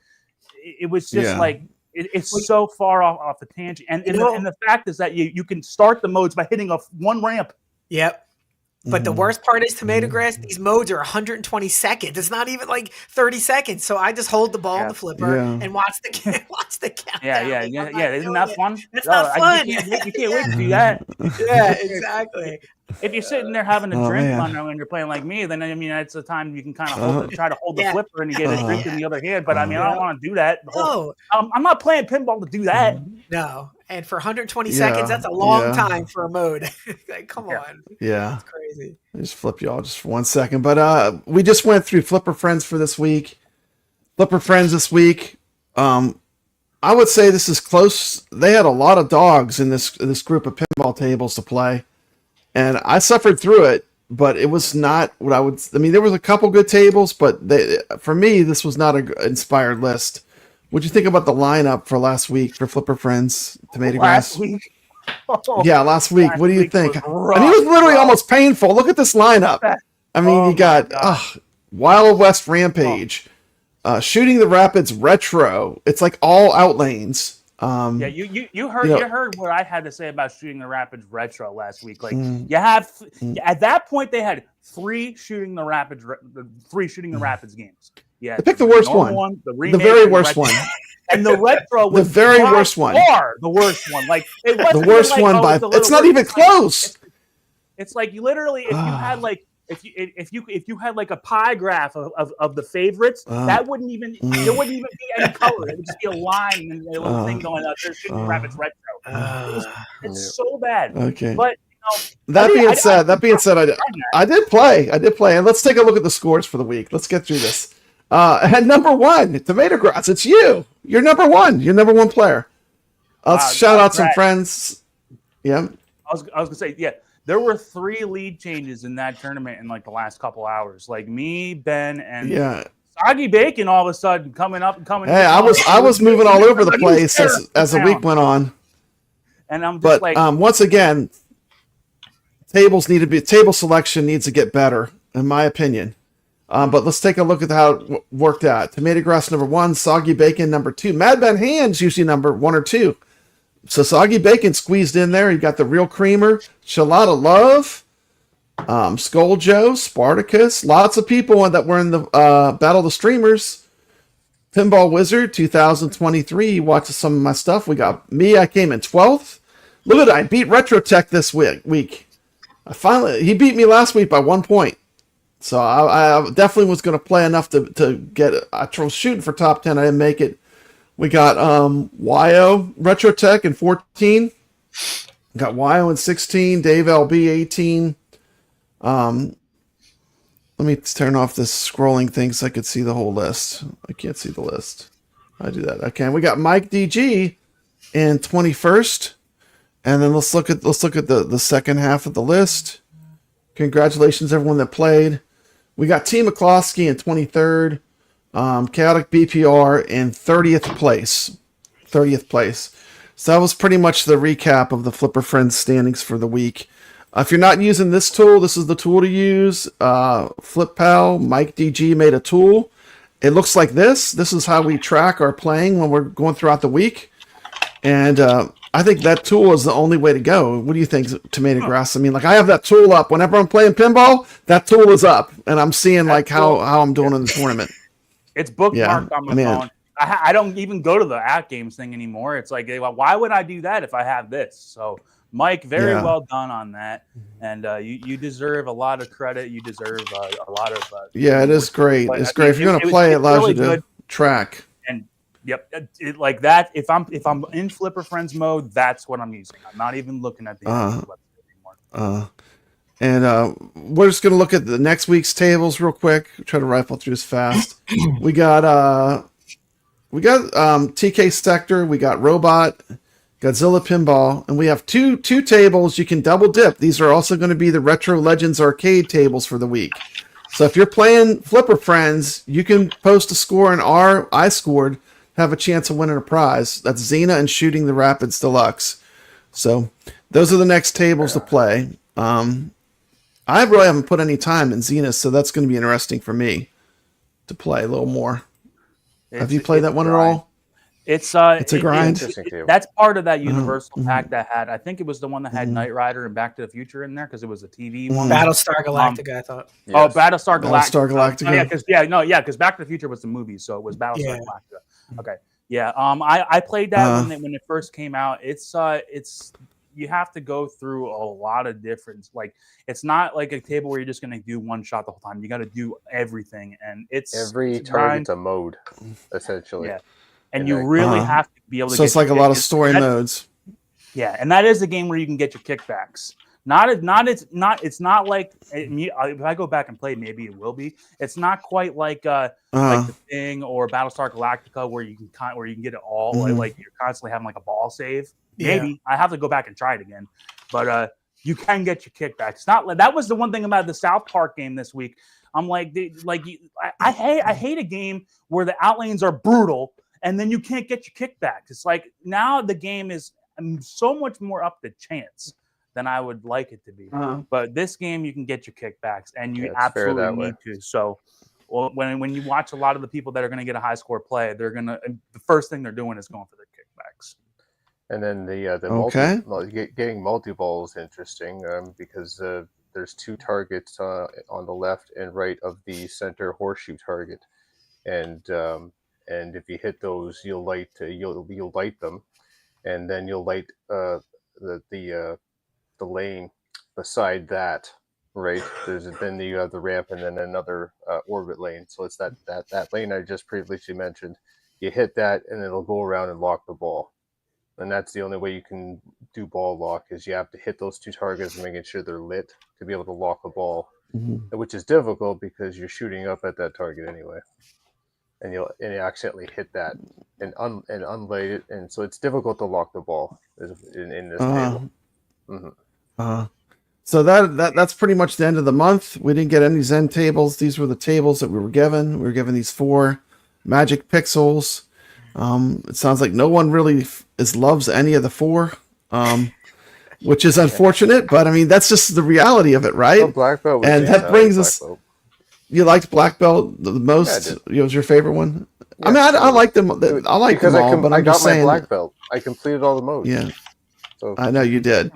[SPEAKER 5] it was just like it's so far off the tangent. And the fact is that you can start the modes by hitting one ramp.
[SPEAKER 7] Yep. But the worst part is TomatoGrass, these modes are 120 seconds. It's not even like 30 seconds. So I just hold the ball on the flipper and watch the countdown.
[SPEAKER 5] Yeah. Isn't that fun?
[SPEAKER 7] That's not fun.
[SPEAKER 5] You can't wait to do that.
[SPEAKER 7] Yeah, exactly.
[SPEAKER 5] If you're sitting there having a drink when you're playing like me, then, I mean, that's the time you can kind of try to hold the flipper and you get a drink in the other hand. But I mean, I don't want to do that. I'm not playing pinball to do that.
[SPEAKER 7] No. And for 120 seconds, that's a long time for a mode. Like, come on.
[SPEAKER 2] Yeah.
[SPEAKER 7] It's crazy.
[SPEAKER 2] I just flip y'all just for 1 second. But we just went through Flipper Friends for this week. Flipper Friends this week. I would say this is close. They had a lot of dogs in this group of pinball tables to play. And I suffered through it, but it was not what I would... I mean, there was a couple good tables, but for me, this was not an inspired list. What'd you think about the lineup for last week for Flipper Friends, TomatoGrass?
[SPEAKER 5] Last week?
[SPEAKER 2] Yeah, last week. What do you think? I mean, it was literally almost painful. Look at this lineup. I mean, you got Wild West Rampage, Shooting the Rapids Retro. It's like all outlanes.
[SPEAKER 5] You heard what I had to say about Shooting the Rapids Retro last week. Like, you have at that point they had 3 Shooting the Rapids games. Yeah,
[SPEAKER 2] I picked the worst one. The very worst one.
[SPEAKER 5] And the retro was
[SPEAKER 2] the very worst one.
[SPEAKER 5] The worst one. Like, it wasn't
[SPEAKER 2] the worst one by it's not even close.
[SPEAKER 5] It's like you literally, if you had like if you had like a pie graph of the favorites, that wouldn't even there wouldn't even be any color. It would just be a line and a little thing going out there. Shooting Rapids Retro. It's so bad.
[SPEAKER 2] Okay.
[SPEAKER 5] But
[SPEAKER 2] that being said, I did play, and let's take a look at the scores for the week. Let's get through this. And number 1, TomatoGrass, it's you. You're number 1. You're number 1 player. Let's shout out some friends. Yeah.
[SPEAKER 5] I was gonna say, there were 3 lead changes in that tournament in like the last couple hours. Like me, Ben, and Soggy Bacon all of a sudden coming up. Hey,
[SPEAKER 2] I was moving all over the place as the week went on.
[SPEAKER 5] And I'm just
[SPEAKER 2] once again, table selection needs to get better, in my opinion. But let's take a look at how it worked out. TomatoGrass number 1, Soggy Bacon number 2. Madman Hands usually number 1 or 2. So Soggy Bacon squeezed in there. You got the Real Creamer, Shalata Love, Skull Joe, Spartacus. Lots of people that were in the Battle of the Streamers. Pinball Wizard 2023. He watches some of my stuff. We got me. I came in 12th. Look at that. I beat RetroTech this week. He beat me last week by 1 point. So I definitely was going to play enough to get it. I was shooting for top 10. I didn't make it. We got YO RetroTech in 14. Got YO in 16. Dave LB 18. Let me turn off this scrolling thing so I could see the whole list. I can't see the list. I do that. Okay. We got Mike DG in 21st. And then let's look at the second half of the list. Congratulations everyone that played. We got T. McCloskey in 23rd. Chaotic BPR in 30th place. 30th place. So that was pretty much the recap of the Flipper Friends standings for the week. If you're not using this tool, this is the tool to use. FlipPal, Mike DG made a tool. It looks like this. This is how we track our playing when we're going throughout the week. And I think that tool is the only way to go. What do you think, TomatoGrass? I mean, like I have that tool up. Whenever I'm playing pinball, that tool is up. And I'm seeing like how I'm doing in the tournament.
[SPEAKER 5] It's bookmarked on my phone. I don't even go to the AtGames thing anymore. It's like, why would I do that if I have this? So, Mike, very well done on that. And you deserve a lot of credit. You deserve a lot of...
[SPEAKER 2] it is great. It's great. If you're going to play, it allows you to track.
[SPEAKER 5] And, like that, if I'm in Flipper Friends mode, that's what I'm using. I'm not even looking at the website anymore.
[SPEAKER 2] And we're just going to look at the next week's tables real quick. Try to rifle through this fast. We got TK Sector. We got Robot, Godzilla Pinball, and we have two tables you can double dip. These are also going to be the Retro Legends arcade tables for the week. So if you're playing Flipper Friends, you can post a score in our I scored, have a chance of winning a prize. That's Xena and Shooting the Rapids Deluxe. So those are the next tables to play. I really haven't put any time in Xena, so that's going to be interesting for me to play a little more. Have you played that one at all?
[SPEAKER 5] It's a
[SPEAKER 2] grind.
[SPEAKER 5] That's part of that Universal pack that had. I think it was the one that had Knight Rider and Back to the Future in there because it was a TV one.
[SPEAKER 7] Battlestar Galactica, I thought.
[SPEAKER 5] Yes. Oh, Battlestar Galactica.
[SPEAKER 2] Battlestar Galactica.
[SPEAKER 5] Because Back to the Future was the movie, so it was Battlestar Galactica. Okay, yeah. I played that when it first came out. It's you have to go through a lot of different. Like it's not like a table where you're just going to do one shot the whole time. You got to do everything, and it's
[SPEAKER 6] every target's a mode, essentially.
[SPEAKER 5] Yeah. And you really have to be able to.
[SPEAKER 2] So it's like a lot of story modes.
[SPEAKER 5] Yeah, and that is a game where you can get your kickbacks. It's not like if I go back and play, maybe it will be. It's not quite like The Thing or Battlestar Galactica where you can get it all. Like you're constantly having like a ball save. Maybe I have to go back and try it again, but you can get your kickbacks. It's not like that was the one thing about the South Park game this week. I'm like, I hate a game where the outlanes are brutal. And then you can't get your kickback. It's like now the game is so much more up to chance than I would like it to be. But this game, you can get your kickbacks, and you absolutely need to. So when you watch a lot of the people that are going to get a high score play, the first thing they're doing is going for their kickbacks.
[SPEAKER 6] And then getting multi-ball is interesting because there's two targets on the left and right of the center horseshoe target, and if you hit those, you'll light them, and then you'll light the lane beside that. Right, then you have the ramp, and then another orbit lane. So it's that lane I just previously mentioned. You hit that, and it'll go around and lock the ball. And that's the only way you can do ball lock is you have to hit those two targets and making sure they're lit to be able to lock a ball, which is difficult because you're shooting up at that target anyway. And you accidentally hit that and unlight it, and so it's difficult to lock the ball in this table.
[SPEAKER 2] So that's pretty much the end of the month. We didn't get any Zen tables. These were the tables that we were given. We were given these 4 Magic Pixels. It sounds like no one really loves any of the 4, which is unfortunate. But I mean, that's just the reality of it, right?
[SPEAKER 6] Black belt,
[SPEAKER 2] and that brings us. You liked Black Belt the most?
[SPEAKER 6] Yeah, I
[SPEAKER 2] It was your favorite one?
[SPEAKER 6] Yeah,
[SPEAKER 2] I mean, I like them. I like
[SPEAKER 6] because
[SPEAKER 2] them all, but
[SPEAKER 6] I
[SPEAKER 2] I'm
[SPEAKER 6] got
[SPEAKER 2] just
[SPEAKER 6] my
[SPEAKER 2] saying.
[SPEAKER 6] black belt. I completed all the modes.
[SPEAKER 2] Yeah,
[SPEAKER 6] So
[SPEAKER 2] I know you did.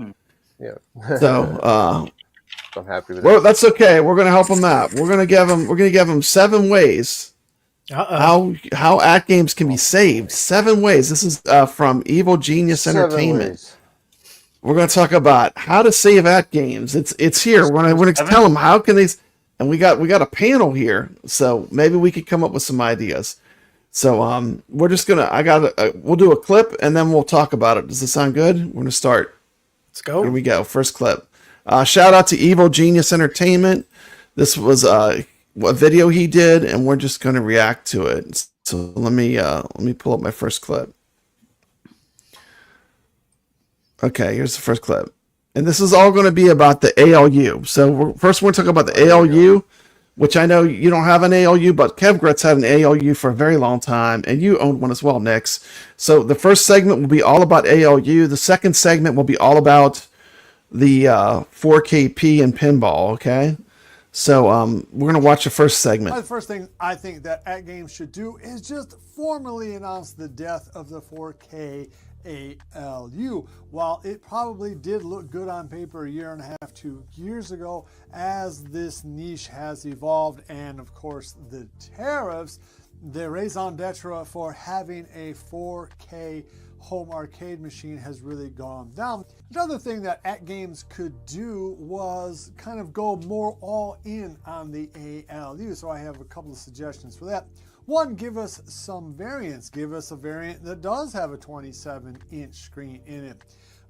[SPEAKER 6] yeah.
[SPEAKER 2] So
[SPEAKER 6] I'm happy with
[SPEAKER 2] well,
[SPEAKER 6] it.
[SPEAKER 2] that's okay. We're gonna help him out. We're gonna give him 7 ways how AtGames can be saved. 7 ways. This is from Evil Genius
[SPEAKER 6] 7
[SPEAKER 2] Entertainment.
[SPEAKER 6] ways.
[SPEAKER 2] We're gonna talk about how to save AtGames. It's here. We're gonna tell them how can they. And we got a panel here, so maybe we could come up with some ideas. So we're just gonna we'll do a clip and then we'll talk about it. Does this sound good? We're gonna start.
[SPEAKER 7] Let's go.
[SPEAKER 2] Here we go. First clip. Shout out to Evil Genius Entertainment. This was a video he did, and we're just gonna react to it. So let me pull up my first clip. Okay, here's the first clip. And this is all going to be about the ALU. So we're going to talk about the ALU, which I know you don't have an ALU, but kevgret's had an ALU for a very long time, and you owned one as well, Nix. So the first segment will be all about ALU. The second segment will be all about the 4KP and pinball, okay? So we're going to watch the first segment.
[SPEAKER 9] The first thing I think that AtGames should do is just formally announce the death of the 4K ALU. While it probably did look good on paper a year and a half, 2 years ago, as this niche has evolved and of course the tariffs, the raison d'etre for having a 4K home arcade machine has really gone down. Another thing that AtGames could do was kind of go more all in on the ALU. So I have a couple of suggestions for that. One, give us some variants. Give us a variant that does have a 27-inch screen in it.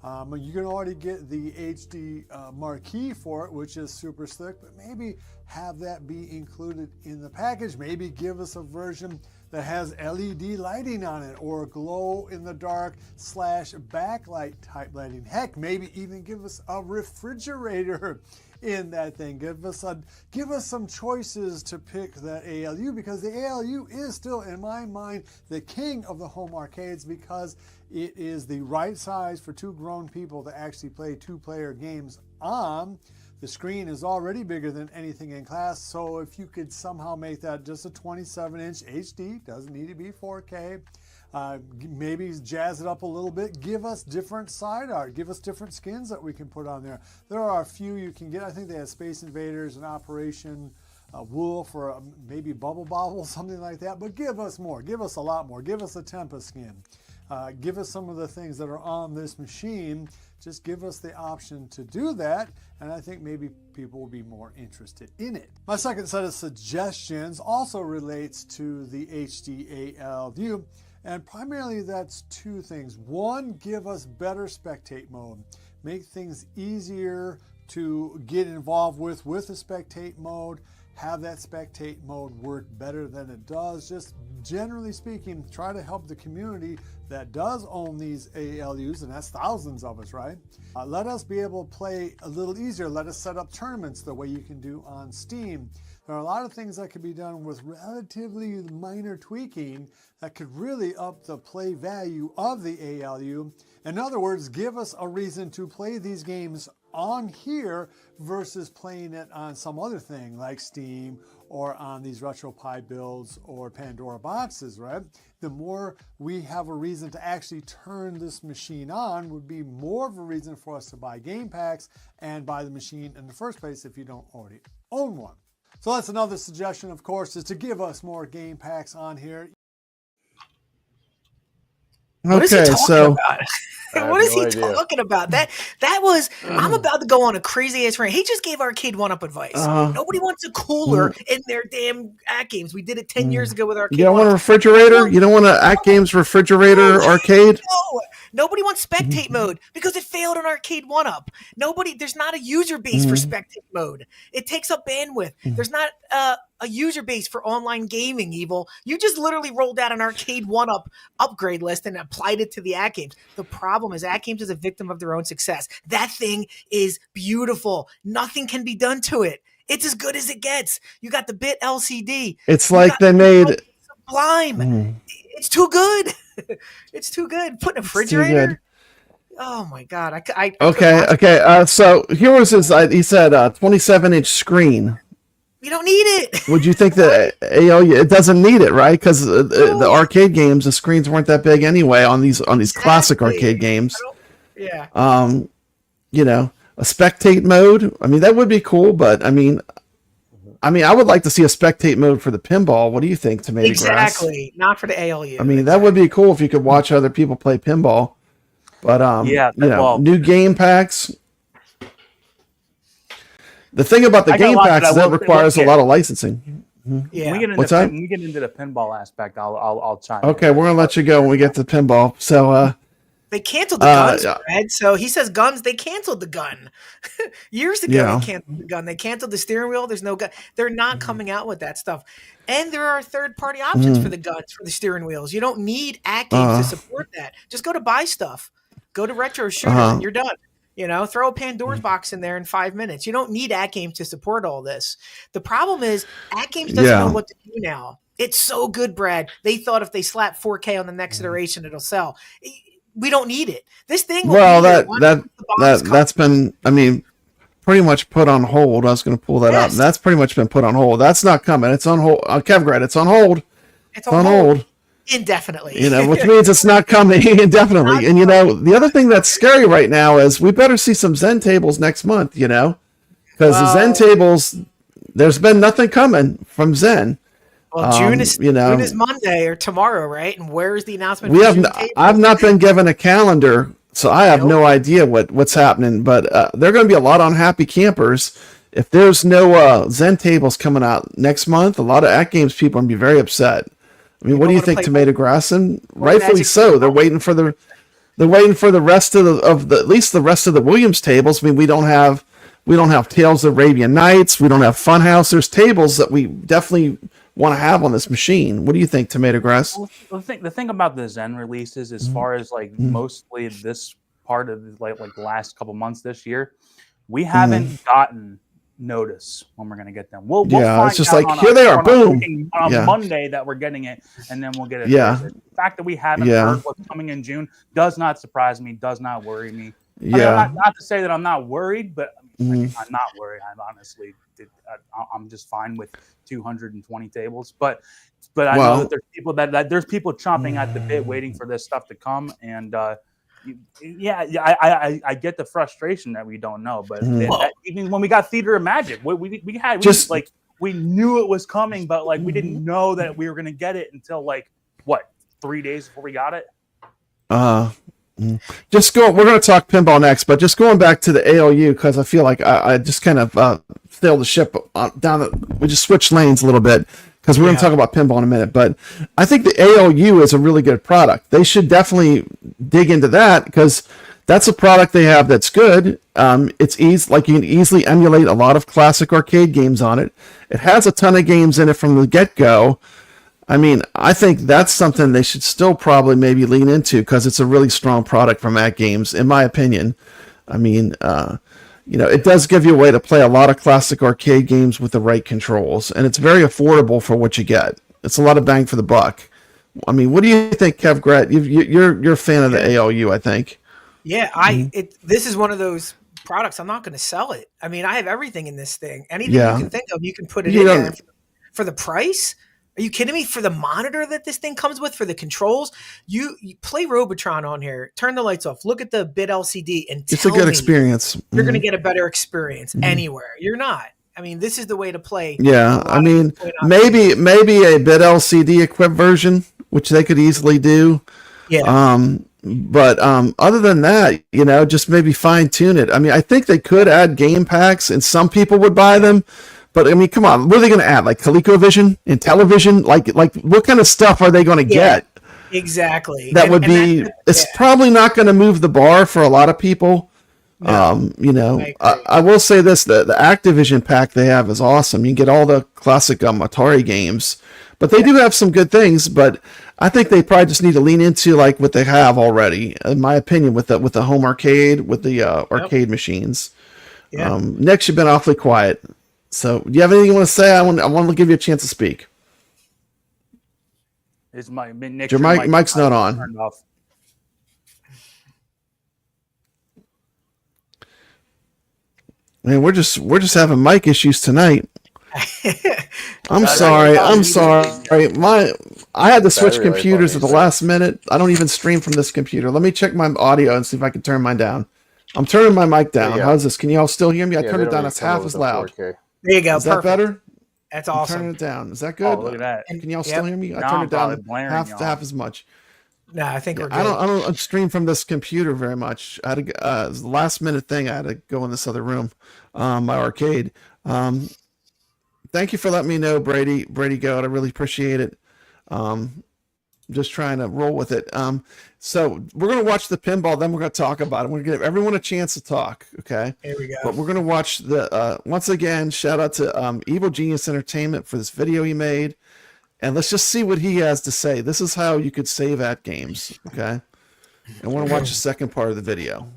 [SPEAKER 9] You can already get the HD marquee for it, which is super slick, but maybe have that be included in the package. Maybe give us a version that has LED lighting on it, or glow in the dark / backlight type lighting. Heck, maybe even give us a refrigerator in that thing. Give us some choices to pick that ALU, because the ALU is still, in my mind, the king of the home arcades, because it is the right size for 2 grown people to actually play 2-player games on. The screen is already bigger than anything in class, so if you could somehow make that just a 27-inch HD, doesn't need to be 4K, maybe jazz it up a little bit, give us different side art, give us different skins that we can put on there. There are a few you can get. I think they have Space Invaders and Operation Wolf, or maybe Bubble Bobble, something like that, but give us more, give us a lot more. Give us a Tempa skin. Give us some of the things that are on this machine. Just give us the option to do that, and I think maybe people will be more interested in it. My second set of suggestions also relates to the HD ALU, and primarily that's 2 things. One, give us better spectate mode. Make things easier to get involved with the spectate mode. Have that spectate mode work better than it does. Just generally speaking, try to help the community that does own these ALUs, and that's thousands of us, right? Let us be able to play a little easier. Let us set up tournaments the way you can do on Steam. There are a lot of things that could be done with relatively minor tweaking that could really up the play value of the ALU. In other words, give us a reason to play these games on here versus playing it on some other thing like Steam or on these RetroPie builds or Pandora boxes, right? The more we have a reason to actually turn this machine on would be more of a reason for us to buy game packs and buy the machine in the first place if you don't already own one. So that's another suggestion, of course, is to give us more game packs on here.
[SPEAKER 7] What is he talking about? What is he
[SPEAKER 6] idea.
[SPEAKER 7] talking about? That was, I'm about to go on a crazy ass rant. He just gave Arcade 1-Up advice. Nobody wants a cooler in their damn AtGames. We did it 10 years ago with Arcade.
[SPEAKER 2] You don't want a refrigerator? You don't want an AtGames refrigerator arcade?
[SPEAKER 7] No. Nobody wants spectate mode because it failed on Arcade 1-Up. There's not a user base for spectate mode. It takes up bandwidth. There's not a user base for online gaming, Evil. You just literally rolled out an Arcade 1-Up upgrade list and applied it to the AtGames. The problem is AtGames is a victim of their own success. That thing is beautiful. Nothing can be done to it. It's as good as it gets. You got the bit LCD.
[SPEAKER 2] It's like they made
[SPEAKER 7] Sublime. It's too good. It's too good. Put in a refrigerator. Oh my god! Okay.
[SPEAKER 2] So here was his. He said 27-inch screen.
[SPEAKER 7] You don't need it.
[SPEAKER 2] Would you think that ALU it doesn't need it, right? Because the arcade games, the screens weren't that big anyway on these classic arcade games.
[SPEAKER 7] Yeah.
[SPEAKER 2] You know, a spectate mode. I mean, that would be cool, but I mean, I would like to see a spectate mode for the pinball. What do you think, TomatoGrass?
[SPEAKER 7] Exactly. Not for the ALU.
[SPEAKER 2] I mean, that would be cool if you could watch other people play pinball. But new game packs. The thing about the game packs is that requires a lot of licensing.
[SPEAKER 7] Yeah.
[SPEAKER 2] What's that?
[SPEAKER 5] When we get into the pinball aspect, I'll chime.
[SPEAKER 2] Okay, we're gonna let you go when we get to pinball. So
[SPEAKER 7] they canceled the guns, Fred. So he says guns. They canceled the gun years ago. They canceled the gun. They canceled the steering wheel. There's no gun. They're not coming out with that stuff. And there are third-party options for the guns, for the steering wheels. You don't need AtGames to support that. Just go to buy stuff. Go to Retro Shooter and you're done. You know, throw a Pandora's box in there in 5 minutes. You don't need AtGames to support all this. The problem is AtGames doesn't know what to do now. It's so good, Brad. They thought if they slap 4K on the next iteration, it'll sell. We don't need it. This thing.
[SPEAKER 2] That's been, I mean, pretty much put on hold. I was going to pull that up. That's pretty much been put on hold. That's not coming. It's on hold. kevgret, it's on hold.
[SPEAKER 7] It's on hold. Indefinitely.
[SPEAKER 2] You know, which means it's not coming indefinitely. And, you know, the other thing that's scary right now is we better see some Zen tables next month, you know, because the Zen tables, there's been nothing coming from Zen.
[SPEAKER 7] Well, June is Monday or tomorrow, right? And where's the announcement?
[SPEAKER 2] I've not been given a calendar, so I have no idea what's happening, but there are going to be a lot of unhappy campers. If there's no Zen tables coming out next month, a lot of AtGames people are going to be very upset. I mean, what do you think, TomatoGrass? And rightfully so. They're waiting for the rest of at least the rest of the Williams tables. I mean, we don't have Tales of Arabian Nights. We don't have Funhouse. There's tables that we definitely want to have on this machine. What do you think, TomatoGrass?
[SPEAKER 5] Well, the thing about the Zen releases, as far as like mostly this part of like the last couple months this year, we haven't gotten notice when we're going to get them. We'll find
[SPEAKER 2] it's just like here they are, boom,
[SPEAKER 5] on Monday that we're getting it, and then we'll get it. The fact that we haven't heard what's coming in June does not surprise me, does not worry me. Not to say that I'm not worried, but I'm not worried. I'm just fine with 220 tables, but I know that there's people chomping at the bit waiting for this stuff to come, and I get the frustration that we don't know, but even when we got Theater of Magic, we knew it was coming, but like we didn't know that we were going to get it until like 3 days before we got it.
[SPEAKER 2] We're going to talk pinball next, but just going back to the ALU, because I feel like I just kind of sailed the ship we just switched lanes a little bit, because we're going to talk about pinball in a minute. But I think the ALU is a really good product. They should definitely dig into that, because that's a product they have that's good. It's easy, like you can easily emulate a lot of classic arcade games on it. It has a ton of games in it from the get-go. I mean, I think that's something they should still probably maybe lean into, because it's a really strong product from AtGames, in my opinion. I mean, it does give you a way to play a lot of classic arcade games with the right controls, and it's very affordable for what you get. It's a lot of bang for the buck. I mean, what do you think, kevgret? You're a fan of the ALU, I think.
[SPEAKER 7] Yeah, this is one of those products. I'm not going to sell it. I mean, I have everything in this thing. Anything you can think of, you can put it in there for the price. Are you kidding me? For the monitor that this thing comes with, for the controls, you play Robotron on here, turn the lights off, look at the bit LCD, and
[SPEAKER 2] it's a good experience.
[SPEAKER 7] You're going to get a better experience anywhere. You're not. I mean, this is the way to play.
[SPEAKER 2] Yeah, I mean, maybe a bit LCD equipped version, which they could easily do.
[SPEAKER 7] Yeah.
[SPEAKER 2] But other than that, just maybe fine tune it. I mean, I think they could add game packs, and some people would buy them. But I mean, come on, what are they going to add? Like ColecoVision and television? Like what kind of stuff are they going to get?
[SPEAKER 7] Exactly.
[SPEAKER 2] It's probably not going to move the bar for a lot of people. No, I will say this: the Activision pack they have is awesome. You can get all the classic Atari games, but they do have some good things. But I think they probably just need to lean into like what they have already, in my opinion, with the home arcade, with the arcade machines. Yeah. Nick, you've been awfully quiet. So, do you have anything you want to say? I want to give you a chance to speak.
[SPEAKER 5] Your
[SPEAKER 2] mic's not on. Man, we're just having mic issues tonight. I'm
[SPEAKER 5] That's
[SPEAKER 2] sorry.
[SPEAKER 5] like-
[SPEAKER 2] I'm sorry. I had to switch
[SPEAKER 6] Battery life
[SPEAKER 2] computers
[SPEAKER 6] on
[SPEAKER 2] at the
[SPEAKER 6] these
[SPEAKER 2] last minute. I don't even stream from this computer. Let me check my audio and see if I can turn mine down. I'm turning my mic down.
[SPEAKER 6] Yeah.
[SPEAKER 2] How's this? Can you all still hear me? I
[SPEAKER 6] Yeah,
[SPEAKER 2] turned
[SPEAKER 6] they
[SPEAKER 2] it
[SPEAKER 6] don't
[SPEAKER 2] down.
[SPEAKER 6] even
[SPEAKER 2] It's
[SPEAKER 6] come
[SPEAKER 2] half
[SPEAKER 6] with
[SPEAKER 2] as
[SPEAKER 6] the
[SPEAKER 2] loud.
[SPEAKER 6] 4K.
[SPEAKER 7] There you go.
[SPEAKER 2] Is that
[SPEAKER 7] Perfect.
[SPEAKER 2] better?
[SPEAKER 7] That's
[SPEAKER 2] I'm turning
[SPEAKER 7] awesome.
[SPEAKER 2] it down. Is that good?
[SPEAKER 5] Oh, look at that.
[SPEAKER 7] And-
[SPEAKER 2] Can y'all
[SPEAKER 7] yep.
[SPEAKER 2] still hear me? I
[SPEAKER 5] Now
[SPEAKER 2] turned
[SPEAKER 5] I'm
[SPEAKER 2] it down
[SPEAKER 5] probably blaring
[SPEAKER 2] half
[SPEAKER 5] y'all.
[SPEAKER 2] half as much.
[SPEAKER 7] No, I think
[SPEAKER 2] Yeah,
[SPEAKER 7] we're good.
[SPEAKER 2] I don't stream from this computer very much. I had to, it was the last minute thing. I had to go in this other room, my arcade. Thank you for letting me know, Brady Goat. I really appreciate it. Just trying to roll with it. So we're gonna watch the pinball, then we're gonna talk about it. We're gonna give everyone a chance to talk. Okay.
[SPEAKER 7] Here we go.
[SPEAKER 2] But we're gonna watch the once again. Shout out to Evil Genius Entertainment for this video he made. And let's just see what he has to say. This is how you could save AtGames, okay? I want to watch the second part of the video.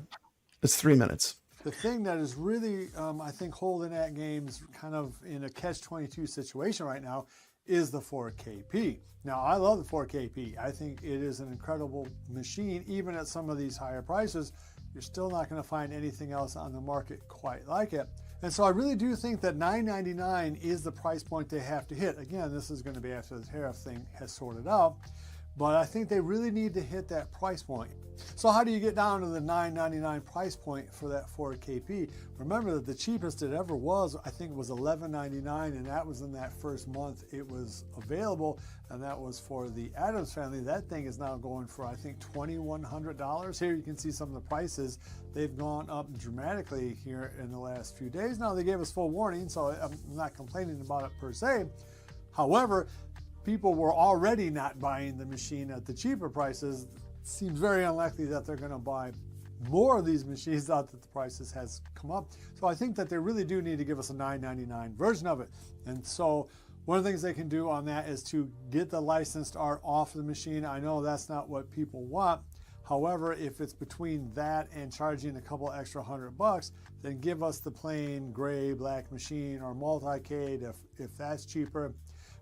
[SPEAKER 2] It's 3 minutes.
[SPEAKER 9] The thing that is really, I think, holding AtGames kind of in a catch-22 situation right now is the 4KP. Now, I love the 4KP. I think it is an incredible machine. Even at some of these higher prices, you're still not going to find anything else on the market quite like it. And so I really do think that $9.99 is the price point they have to hit. Again, this is going to be after the tariff thing has sorted out, but I think they really need to hit that price point. So how do you get down to the $9.99 price point for that 4KP? Remember that the cheapest it ever was, I think, was $11.99, and that was in that first month it was available, and that was for the Addams family. That thing is now going for, I think, $2,100. Here you can see some of the prices. They've gone up dramatically here in the last few days. Now, they gave us full warning, so I'm not complaining about it per se. However, people were already not buying the machine at the cheaper prices. It seems very unlikely that they're going to buy more of these machines out that the prices has come up. So I think that they really do need to give us a $9.99 version of it. And so one of the things they can do on that is to get the licensed art off the machine. I know that's not what people want. However, if it's between that and charging a couple extra $100, then give us the plain gray black machine or multi-cade if that's cheaper.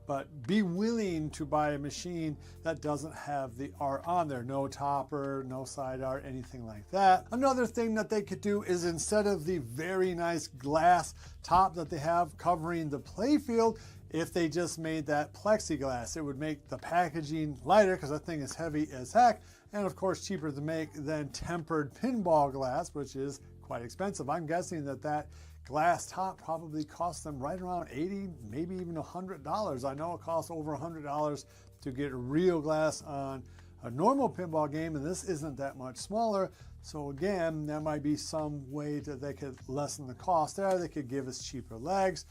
[SPEAKER 9] But be willing to buy a machine that doesn't have the art on there. No topper, no side art, anything like that. Another thing that they could do is, instead of the very nice glass top that they have covering the playfield, if they just made that plexiglass, it would make the packaging lighter, because that thing is heavy as heck, and of course cheaper to make than tempered pinball glass, which is quite expensive. I'm guessing that that glass top probably cost them right around $80, maybe even $100. I know it costs over $100 to get real glass on a normal pinball game, and this isn't that much smaller. So again, that might be some way that they could lessen the cost there. They could give us cheaper legs.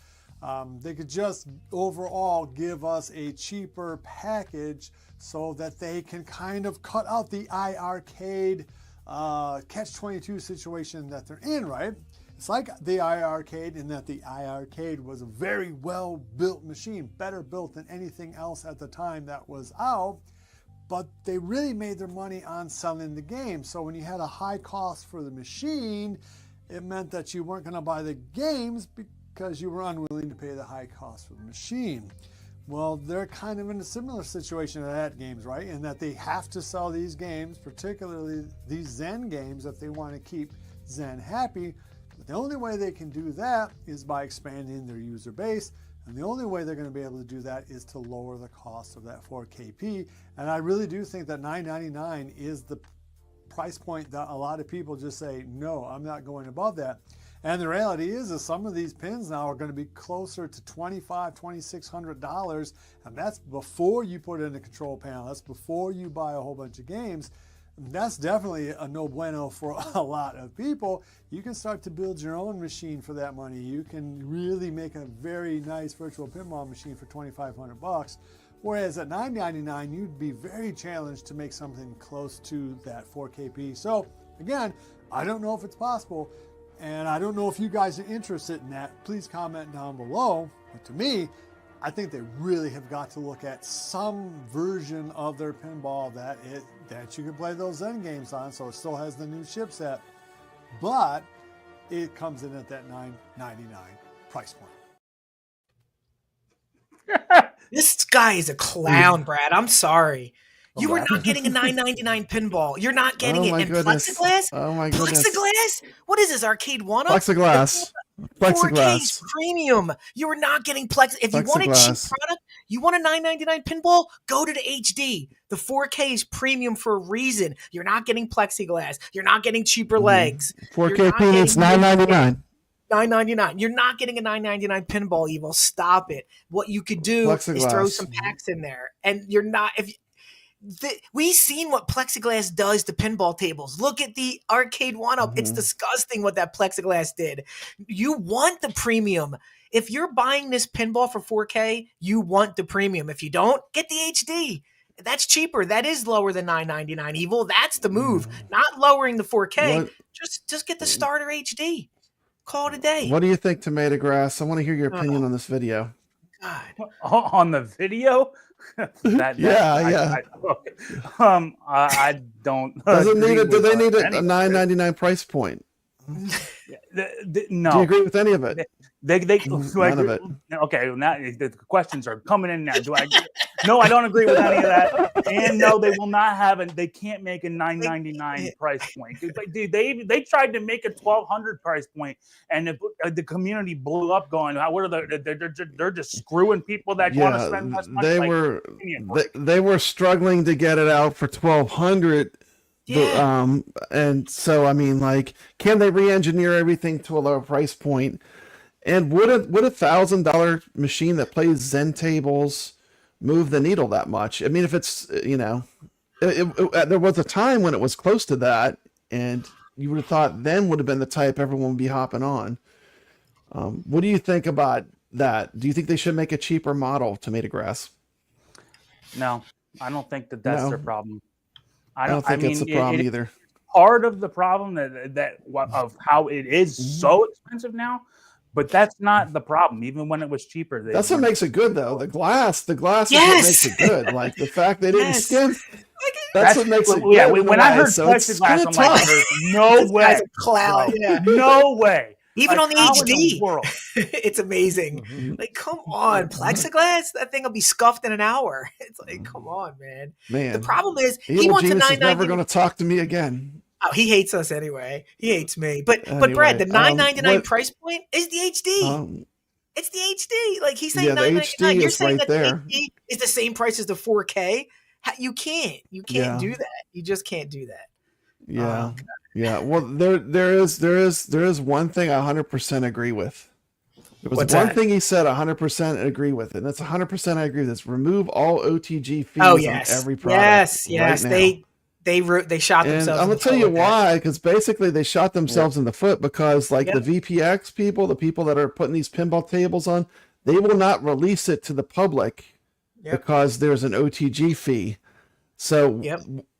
[SPEAKER 9] They could just overall give us a cheaper package so that they can kind of cut out the iArcade catch-22 situation that they're in, right? It's like the iArcade in that the iArcade was a very well-built machine, better built than anything else at the time that was out, but they really made their money on selling the game. So when you had a high cost for the machine, it meant that you weren't going to buy the games because you were unwilling to pay the high cost for the machine. Well, they're kind of in a similar situation at AtGames, right? In that they have to sell these games, particularly these Zen games, if they want to keep Zen happy. But the only way they can do that is by expanding their user base. And the only way they're going to be able to do that is to lower the cost of that 4KP. And I really do think that $9.99 is the price point that a lot of people just say, no, I'm not going above that. And the reality is some of these pins now are going to be closer to $2,500, $2,600, and that's before you put in a control panel. That's before you buy a whole bunch of games. That's definitely a no bueno for a lot of people. You can start to build your own machine for that money. You can really make a very nice virtual pinball machine for $2,500. Whereas at $9.99, you'd be very challenged to make something close to that 4KP. So again, I don't know if it's possible. And I don't know if you guys are interested in that. Please comment down below. But to me, I think they really have got to look at some version of their pinball that you can play those Zen games on, so it still has the new chipset, but it comes in at that $9.99 price point.
[SPEAKER 7] This guy is a clown, Brad. I'm sorry. You were not getting a $9.99 pinball. You're not getting it.
[SPEAKER 2] My
[SPEAKER 7] And
[SPEAKER 2] goodness.
[SPEAKER 7] plexiglass?
[SPEAKER 2] Oh my goodness.
[SPEAKER 7] Plexiglass? What is this, Arcade 1-Up?
[SPEAKER 2] Plexiglass.
[SPEAKER 7] 4K's premium. You are not getting plex. If you want a cheap product, you want a $9.99 pinball, go to the HD. The 4K is premium for a reason. You're not getting plexiglass. You're not getting cheaper legs.
[SPEAKER 2] 4K peanuts, $9.99.
[SPEAKER 7] $9.99. You're not getting a $9.99 pinball, Evil. Stop it. What you could do is throw some packs in there, and you're not. We've seen what plexiglass does to pinball tables. Look at the arcade one-up. It's disgusting what that plexiglass did. You want the premium. If you're buying this pinball for 4K, you want the premium. If you don't, get the HD. That's cheaper. That is lower than $9.99, Evil. That's the move. Not lowering the 4K. Just get the starter HD. Call it a day.
[SPEAKER 2] What do you think, TomatoGrass? I want to hear your opinion on this video.
[SPEAKER 7] God.
[SPEAKER 5] On the video?
[SPEAKER 2] I
[SPEAKER 5] don't.
[SPEAKER 2] Doesn't need it. Do they need a $9.99 price point?
[SPEAKER 5] No.
[SPEAKER 2] Do you agree with any of it?
[SPEAKER 5] None of it. Okay, now the questions are coming in now. Do I? No, I don't agree with any of that. And no, they will not have it. They can't make a $9.99 price point. Dude, they tried to make a $1,200 price point, and the community blew up. Going, what are they're just screwing people that want to spend less money.
[SPEAKER 2] They were struggling to get it out for $1,200.
[SPEAKER 7] Yeah.
[SPEAKER 2] And so I mean, like, can they re-engineer everything to a lower price point? And would a $1,000 machine that plays Zen tables move the needle that much? I mean, if it's, there was a time when it was close to that, and you would have thought then would have been the type everyone would be hopping on. What do you think about that? Do you think they should make a cheaper model, TomatoGrass?
[SPEAKER 5] No, I don't think that's their problem.
[SPEAKER 2] I don't think it's a problem either.
[SPEAKER 5] Part of the problem of how it is so expensive now, but that's not the problem. Even when it was cheaper,
[SPEAKER 2] that's what makes it good, though. The glass is what makes it good. Like the fact they didn't skin. That's what makes it good.
[SPEAKER 5] Yeah, when I heard plexiglass, I'm like, no way,
[SPEAKER 7] cloud.
[SPEAKER 5] No way.
[SPEAKER 7] Even on the HD, it's amazing. Like, come on, plexiglass? That thing will be scuffed in an hour. It's like, come on, man. The problem is he wants a $9.99.
[SPEAKER 2] Never going to talk to me again.
[SPEAKER 7] Oh, he hates us anyway. He hates me. But Brad, the $9.99 price point is the HD. It's the HD. Like, he's saying $9.99. You're saying that the HD is the same price as the 4K. You can't do that. You just can't do that.
[SPEAKER 2] Yeah. Yeah, well, there is one thing I 100% agree with. There was one thing he said 100% agree with, and that's 100% I agree with this. Remove all OTG fees on every product.
[SPEAKER 7] Yes. Right, they shot themselves.
[SPEAKER 2] And I'm gonna tell you why, because basically they shot themselves in the foot because, like, the VPX people, the people that are putting these pinball tables on, they will not release it to the public because there's an OTG fee. So,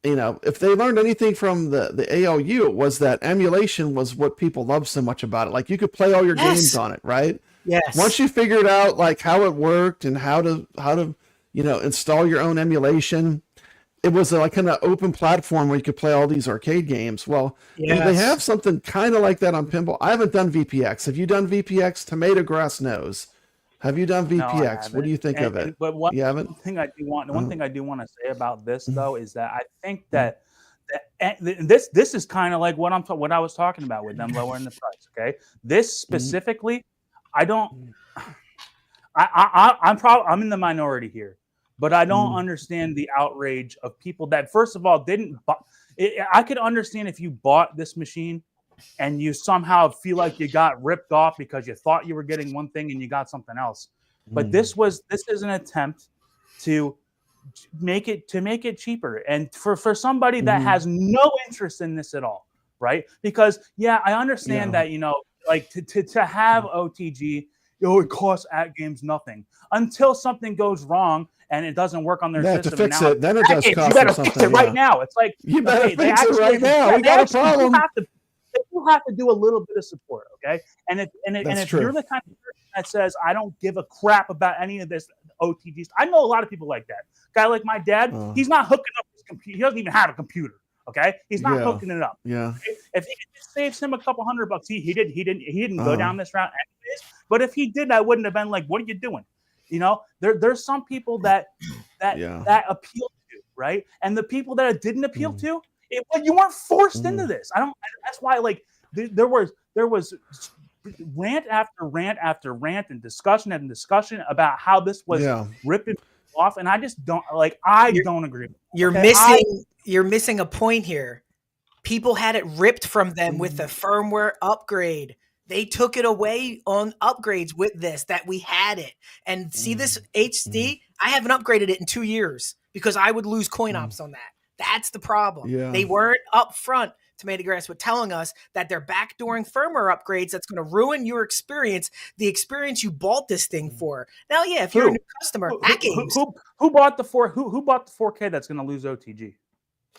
[SPEAKER 2] if they learned anything from the ALU, it was that emulation was what people love so much about it. Like, you could play all your games on it, right?
[SPEAKER 7] Yes.
[SPEAKER 2] Once you figured out like how it worked and how to install your own emulation, it was like kind of open platform where you could play all these arcade games. Well, they have something kind of like that on pinball. I haven't done VPX. Have you done VPX? TomatoGrass knows. Have you done VPX?
[SPEAKER 5] No,
[SPEAKER 2] what do you think of it?
[SPEAKER 5] But one thing I do want to say about this, though, is that I think that this is kind of like what I was talking about with them lowering the price. Okay, this specifically, I'm in the minority here, but I don't understand the outrage of people that, first of all, didn't buy. I could understand if you bought this machine and you somehow feel like you got ripped off because you thought you were getting one thing and you got something else. But this is an attempt to make it cheaper. And for somebody that has no interest in this at all, right? Because I understand that, like to have OTG, it costs AtGames nothing until something goes wrong and it doesn't work on their system.
[SPEAKER 2] To fix it, then it does cost
[SPEAKER 5] you better fix it right now. It's like,
[SPEAKER 2] you better fix it right now. We got a problem.
[SPEAKER 5] You have to do a little bit of support, okay? And if you're the kind of person that says, I don't give a crap about any of this OTGs, I know a lot of people like that. Guy like my dad, he's not hooking up his computer. He doesn't even have a computer, okay? He's not hooking it up.
[SPEAKER 2] Yeah.
[SPEAKER 5] Okay? If it saves him a couple $100, he didn't go down this route anyways. But if he did, I wouldn't have been like, what are you doing? There's some people that appeal to, right? And the people that it didn't appeal to, you weren't forced into this. That's why, like, there was rant after rant after rant and discussion about how this was ripping off, and I just don't like. I don't agree.
[SPEAKER 7] You're missing a point here. People had it ripped from them with the firmware upgrade. They took it away on upgrades with this, that we had it. And see this HD? I haven't upgraded it in 2 years because I would lose coin ops on that. That's the problem.
[SPEAKER 2] Yeah.
[SPEAKER 7] They weren't upfront, TomatoGrass, with telling us that they're backdooring firmware upgrades that's going to ruin your experience, the experience you bought this thing for. Now, yeah, if you're a new customer,
[SPEAKER 5] who bought the 4K that's going to lose OTG?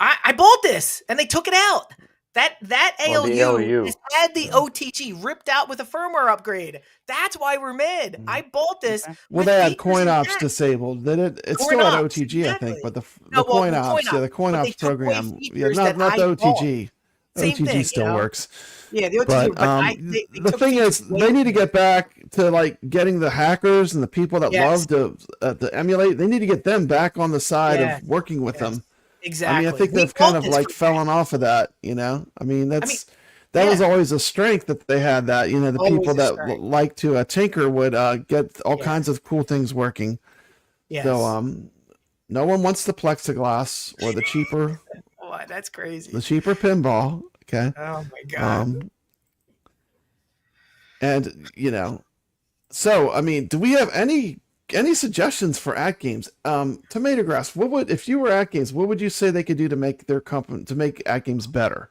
[SPEAKER 7] I bought this and they took it out. That ALU has had the
[SPEAKER 2] Mm.
[SPEAKER 7] OTG ripped out with a firmware upgrade. That's why we're mid. I bought this.
[SPEAKER 2] Well, they had coin ops disabled. It's still at OTG, I think, but the coin ops, the coin ops program, not the OTG. OTG still works.
[SPEAKER 7] Yeah, the OTG.
[SPEAKER 2] But the thing is, they need to get back to like getting the hackers and the people that love to emulate. They need to get them back on the side of working with them.
[SPEAKER 7] Exactly.
[SPEAKER 2] I mean, I think they've kind of like fallen off of that, you know? I mean, that was always a strength that they had, that, you know, the people that like to tinker would get all kinds of cool things working.
[SPEAKER 7] Yes.
[SPEAKER 2] So, no one wants the plexiglass or the cheaper.
[SPEAKER 7] Oh, that's crazy.
[SPEAKER 2] The cheaper pinball. Okay.
[SPEAKER 7] Oh my God.
[SPEAKER 2] And, you know, so, I mean, do we have any suggestions for AtGames? TomatoGrass, if you were AtGames, what would you say they could do to make their company, to make AtGames better?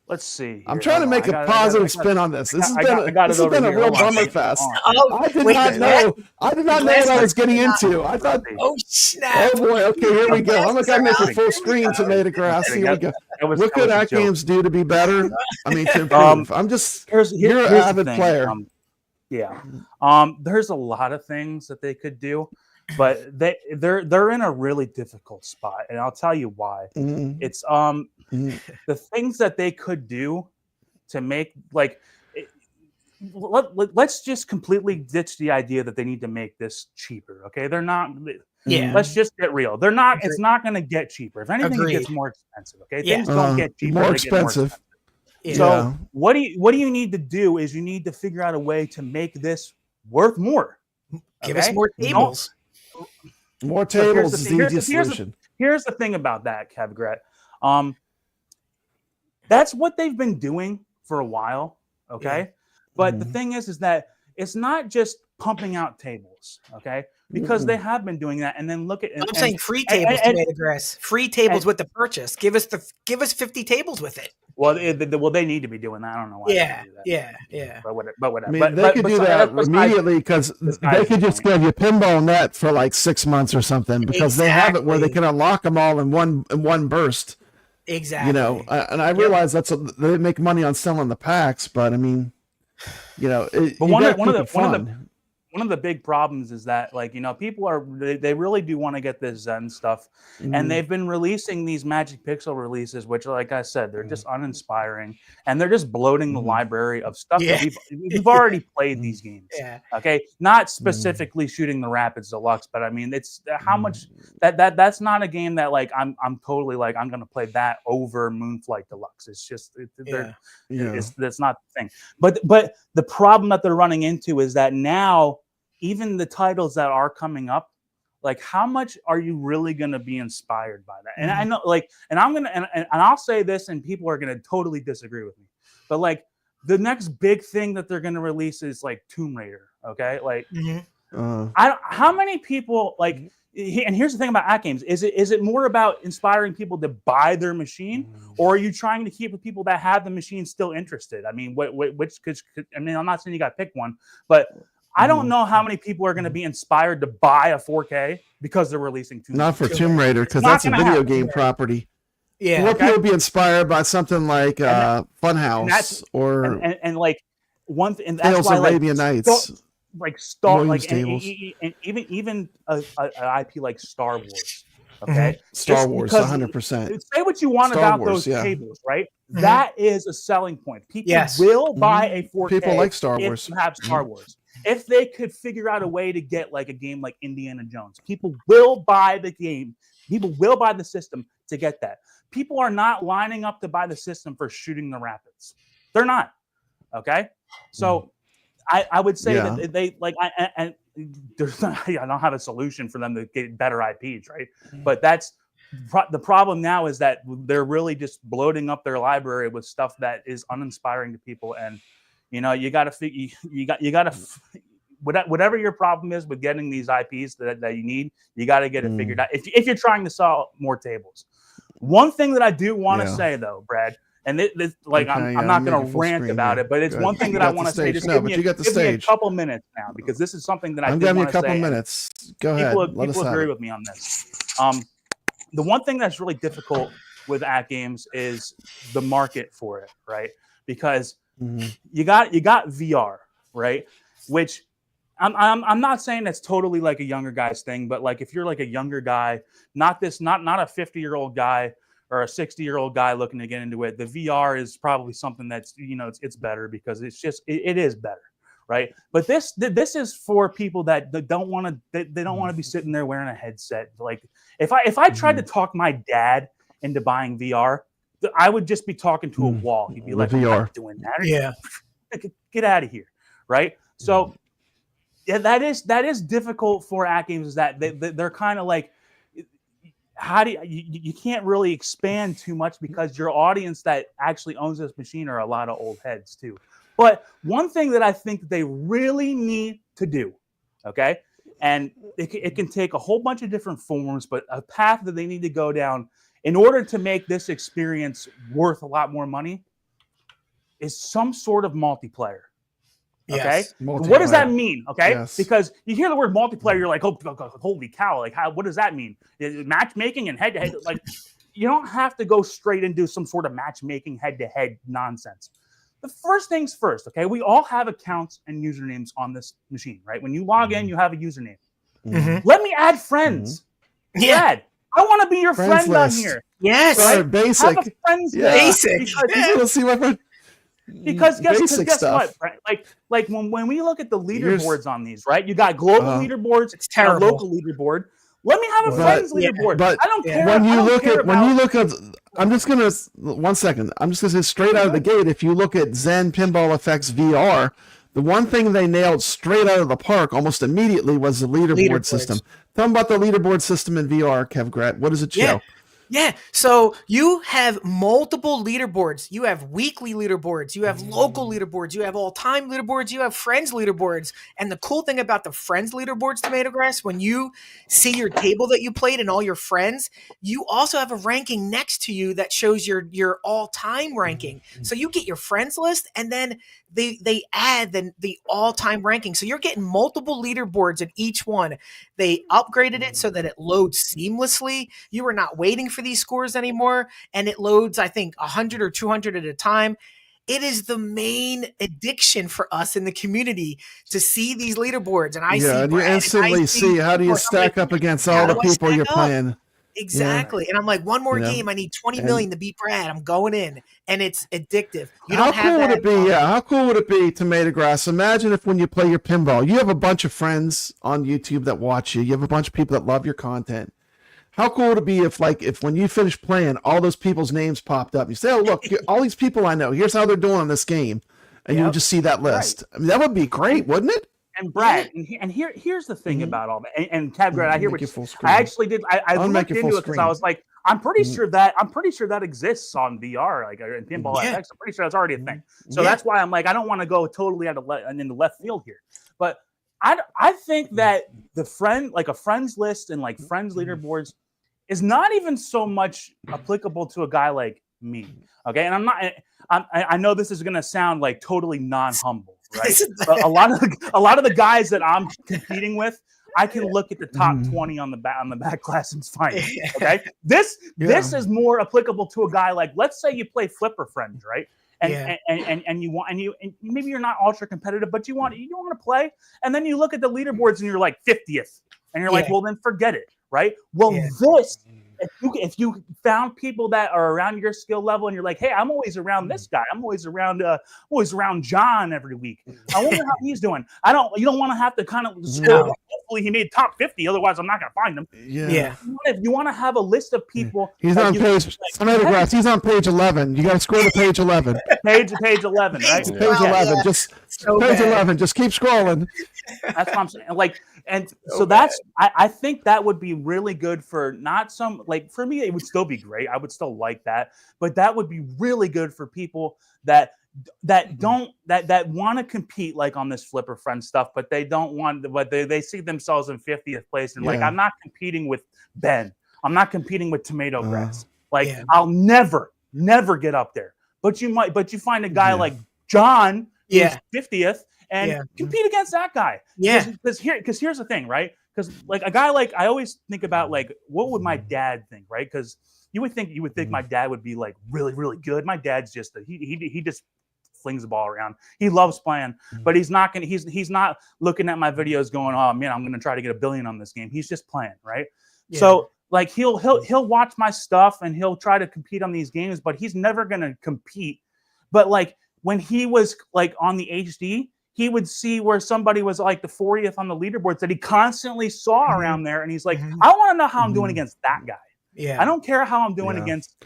[SPEAKER 5] Let's see.
[SPEAKER 2] I'm trying to make a positive spin on this. This has been a real bummer fest. I did not know what I was getting into. I thought,
[SPEAKER 7] oh snap!
[SPEAKER 2] Oh boy, okay, here we go. I'm gonna make a full screen TomatoGrass. Here we go. What could AtGames do to be better? I mean, to improve. I'm just, you're an avid player.
[SPEAKER 5] There's a lot of things that they could do, but they're in a really difficult spot, and I'll tell you why. It's the things that they could do to make, like, let's just completely ditch the idea that they need to make this cheaper. Okay, they're not. Let's just get real. They're not. It's not going to get cheaper. If anything, it gets more expensive. Okay, things don't get cheaper.
[SPEAKER 2] More expensive.
[SPEAKER 5] So what do you need to do is you need to figure out a way to make this worth more.
[SPEAKER 7] Give us more tables.
[SPEAKER 2] More tables is the easiest solution.
[SPEAKER 5] Here's the thing about that, kevgret. That's what they've been doing for a while. Okay. But the thing is that it's not just pumping out tables. Okay. Because they have been doing that, and then look at.
[SPEAKER 7] I'm saying free tables, TomatoGrass. Free tables with the purchase. Give us 50 tables with it.
[SPEAKER 5] Well, they need to be doing that. I don't know why.
[SPEAKER 7] Yeah.
[SPEAKER 5] But whatever.
[SPEAKER 2] I mean, they could do that immediately, because they could just give you Pinball Net for like 6 months or something, because they have it where they can unlock them all in one burst.
[SPEAKER 7] Exactly.
[SPEAKER 2] You know, and I realize they make money on selling the packs, but I mean, you know,
[SPEAKER 5] one of the big problems is that, like, you know, people they really do want to get this Zen stuff, and they've been releasing these Magic Pixel releases, which, like I said, they're just uninspiring, and they're just bloating the library of stuff that we've already played these games. Okay, not specifically Shooting the Rapids Deluxe, but I mean, it's how much that's not a game that, like, I'm totally like, I'm gonna play that over Moonflight Deluxe. It's just that's not the thing. But the problem that they're running into is that now, even the titles that are coming up, like, how much are you really going to be inspired by that? And I know, like, and I'm going to, and I'll say this, and people are going to totally disagree with me, but, like, the next big thing that they're going to release is, like, Tomb Raider. Okay. Like, how many people, like, and here's the thing about AtGames, is it more about inspiring people to buy their machine, or are you trying to keep the people that have the machine still interested? I mean, which could, I mean, I'm not saying you got to pick one, but I don't know how many people are going to be inspired to buy a 4K because they're releasing Tomb Raider.
[SPEAKER 2] Not for Tomb Raider, because that's a video game property.
[SPEAKER 7] Yeah,
[SPEAKER 2] more people be inspired by something like Funhouse
[SPEAKER 5] and like one thing. And
[SPEAKER 2] Tales of Arabian Nights,
[SPEAKER 5] and even an IP like Star Wars. Okay,
[SPEAKER 2] Star Wars, 100%.
[SPEAKER 5] Say what you want about those tables, right? That is a selling point. People will buy a 4K.
[SPEAKER 2] People like Star Wars.
[SPEAKER 5] If you have Star Wars. If they could figure out a way to get, like, a game like Indiana Jones, people will buy the game. People will buy the system to get that. People are not lining up to buy the system for Shooting the Rapids. They're not. Okay? So I would say
[SPEAKER 2] Yeah.
[SPEAKER 5] that they like and there's not, I don't have a solution for them to get better IPs, right? But that's the problem now is that they're really just bloating up their library with stuff that is uninspiring to people, and you know you got to whatever your problem is with getting these IPs that you need, you got to get it figured out if you're trying to sell more tables. One thing that I do want to say though, Brad. And this, like,
[SPEAKER 2] Okay,
[SPEAKER 5] I'm not going to rant about it, but it's one thing that I want to say. Just give me a couple minutes now, because this is something that
[SPEAKER 2] I'm giving you a couple minutes. Go ahead.
[SPEAKER 5] People agree with me on this. The one thing that's really difficult with AtGames is the market for it, right? Because you got VR, right? Which I'm not saying that's totally like a younger guy's thing, but like if you're like a younger guy, not a 50-year-old guy or a 60-year-old guy looking to get into it, the VR is probably something that's, you know, it's better because it's just it is better, right? But this is for people that don't want to they don't want to be sitting there wearing a headset. Like if I tried to talk my dad into buying VR, I would just be talking to a wall. He'd be like, "I'm not doing that."
[SPEAKER 7] Yeah,
[SPEAKER 5] get out of here, right? So yeah, that is difficult for AtGames. Is that they're kind of like, how do you can't really expand too much because your audience that actually owns this machine are a lot of old heads too. But one thing that I think that they really need to do, okay, and it can take a whole bunch of different forms, but a path that they need to go down in order to make this experience worth a lot more money is some sort of multiplayer. Okay,
[SPEAKER 7] yes.
[SPEAKER 5] What does that mean? Okay,
[SPEAKER 2] Yes.
[SPEAKER 5] because you hear the word multiplayer, you're like, oh, holy cow! Like, what does that mean? Matchmaking and head-to-head? Like, you don't have to go straight and do some sort of matchmaking head-to-head nonsense. The first things first. Okay, we all have accounts and usernames on this machine, right? When you log in, you have a username. Let me add friends. Brad, I want to be your friend on here.
[SPEAKER 7] Yes,
[SPEAKER 2] right? Basic.
[SPEAKER 5] Have a friends
[SPEAKER 7] basic.
[SPEAKER 2] Let's see what we're.
[SPEAKER 5] Because guess
[SPEAKER 2] stuff.
[SPEAKER 5] what? Right? Like when we look at the leaderboards on these, right? You got global leaderboards,
[SPEAKER 7] it's terrible.
[SPEAKER 5] A local leaderboard. Let me have a friends leaderboard.
[SPEAKER 2] But
[SPEAKER 5] I don't care.
[SPEAKER 2] When you look at, I'm just gonna 1 second. I'm just gonna say straight out of the gate. If you look at Zen Pinball FX VR, the one thing they nailed straight out of the park almost immediately was the leaderboard system. Tell them about the leaderboard system in VR, kevgret. What does it show?
[SPEAKER 7] Yeah, so you have multiple leaderboards. You have weekly leaderboards. You have local leaderboards. You have all-time leaderboards. You have friends leaderboards. And the cool thing about the friends leaderboards, TomatoGrass, when you see your table that you played and all your friends, you also have a ranking next to you that shows your all-time ranking. So you get your friends list, and then they add the all-time ranking. So you're getting multiple leaderboards in each one. They upgraded it so that it loads seamlessly. You are not waiting for these scores anymore, and it loads, I think, 100 or 200 at a time. It is the main addiction for us in the community to see these leaderboards. And
[SPEAKER 2] you instantly see how do you stack up against all the people you're playing.
[SPEAKER 7] Exactly.
[SPEAKER 2] Yeah.
[SPEAKER 7] And I'm like, one more game, I need 20 million to beat Brad. I'm going in. And it's addictive. How cool
[SPEAKER 2] would it be, TomatoGrass? Imagine if when you play your pinball, you have a bunch of friends on YouTube that watch you. You have a bunch of people that love your content. How cool would it be if when you finish playing, all those people's names popped up? You say, oh, look, all these people I know, here's how they're doing on this game. And you would just see that list. Right. I mean, that would be great, wouldn't it?
[SPEAKER 5] And Brad, and here's the thing about all that. And kevgret, I hear what I actually did. I looked into it because I was like, I'm pretty sure that exists on VR, like in Pinball FX. I'm pretty sure that's already a thing. So that's why I'm like, I don't want to go totally out of in the left field here. But I think that a friends list and like friends leaderboards is not even so much applicable to a guy like me. Okay, and I know this is going to sound like totally non-humble. Right, but a lot of the guys that I'm competing with, I can look at the top 20 on the back class and find it. Okay, this is more applicable to a guy like, let's say you play Flipper Friends, right? And maybe you're not ultra competitive, but you want to play, and then you look at the leaderboards and you're like 50th, and you're like, well, then forget it, right? Well, if you found people that are around your skill level and you're like, hey, I'm always around this guy. I'm always around John every week. I wonder how he's doing. You don't want to have to kind of scroll down. Hopefully he made top 50. Otherwise, I'm not going to find him.
[SPEAKER 7] Yeah.
[SPEAKER 5] If you want to have a list of people.
[SPEAKER 10] He's on page, TomatoGrass, he's on page 11. You got to scroll to page 11.
[SPEAKER 5] Page 11, right?
[SPEAKER 10] Page 11. Just so page 11. Just keep scrolling.
[SPEAKER 5] That's what I'm saying. Like, and so that's, I think that would be really good for not some, like for me, it would still be great. I would still like that, but that would be really good for people that want to compete like on this Flipper Friend stuff, but they don't want, but they see themselves in 50th place and like, I'm not competing with Ben. I'm not competing with TomatoGrass. I'll never get up there. But you find a guy like John, who's 50th, and compete against that guy. Because here's the thing, right? Because like a guy like, I always think about like, what would my dad think, right? Because you would think my dad would be like really, really good. My dad's just he just flings the ball around. He loves playing, but he's not looking at my videos going, oh man, I'm gonna try to get $1 billion on this game. He's just playing, right? So like he'll watch my stuff and he'll try to compete on these games, but he's never gonna compete. But like when he was like on the HD, he would see where somebody was like the 40th on the leaderboards that he constantly saw around there. And he's like, I want to know how I'm doing against that guy. I don't care how I'm doing against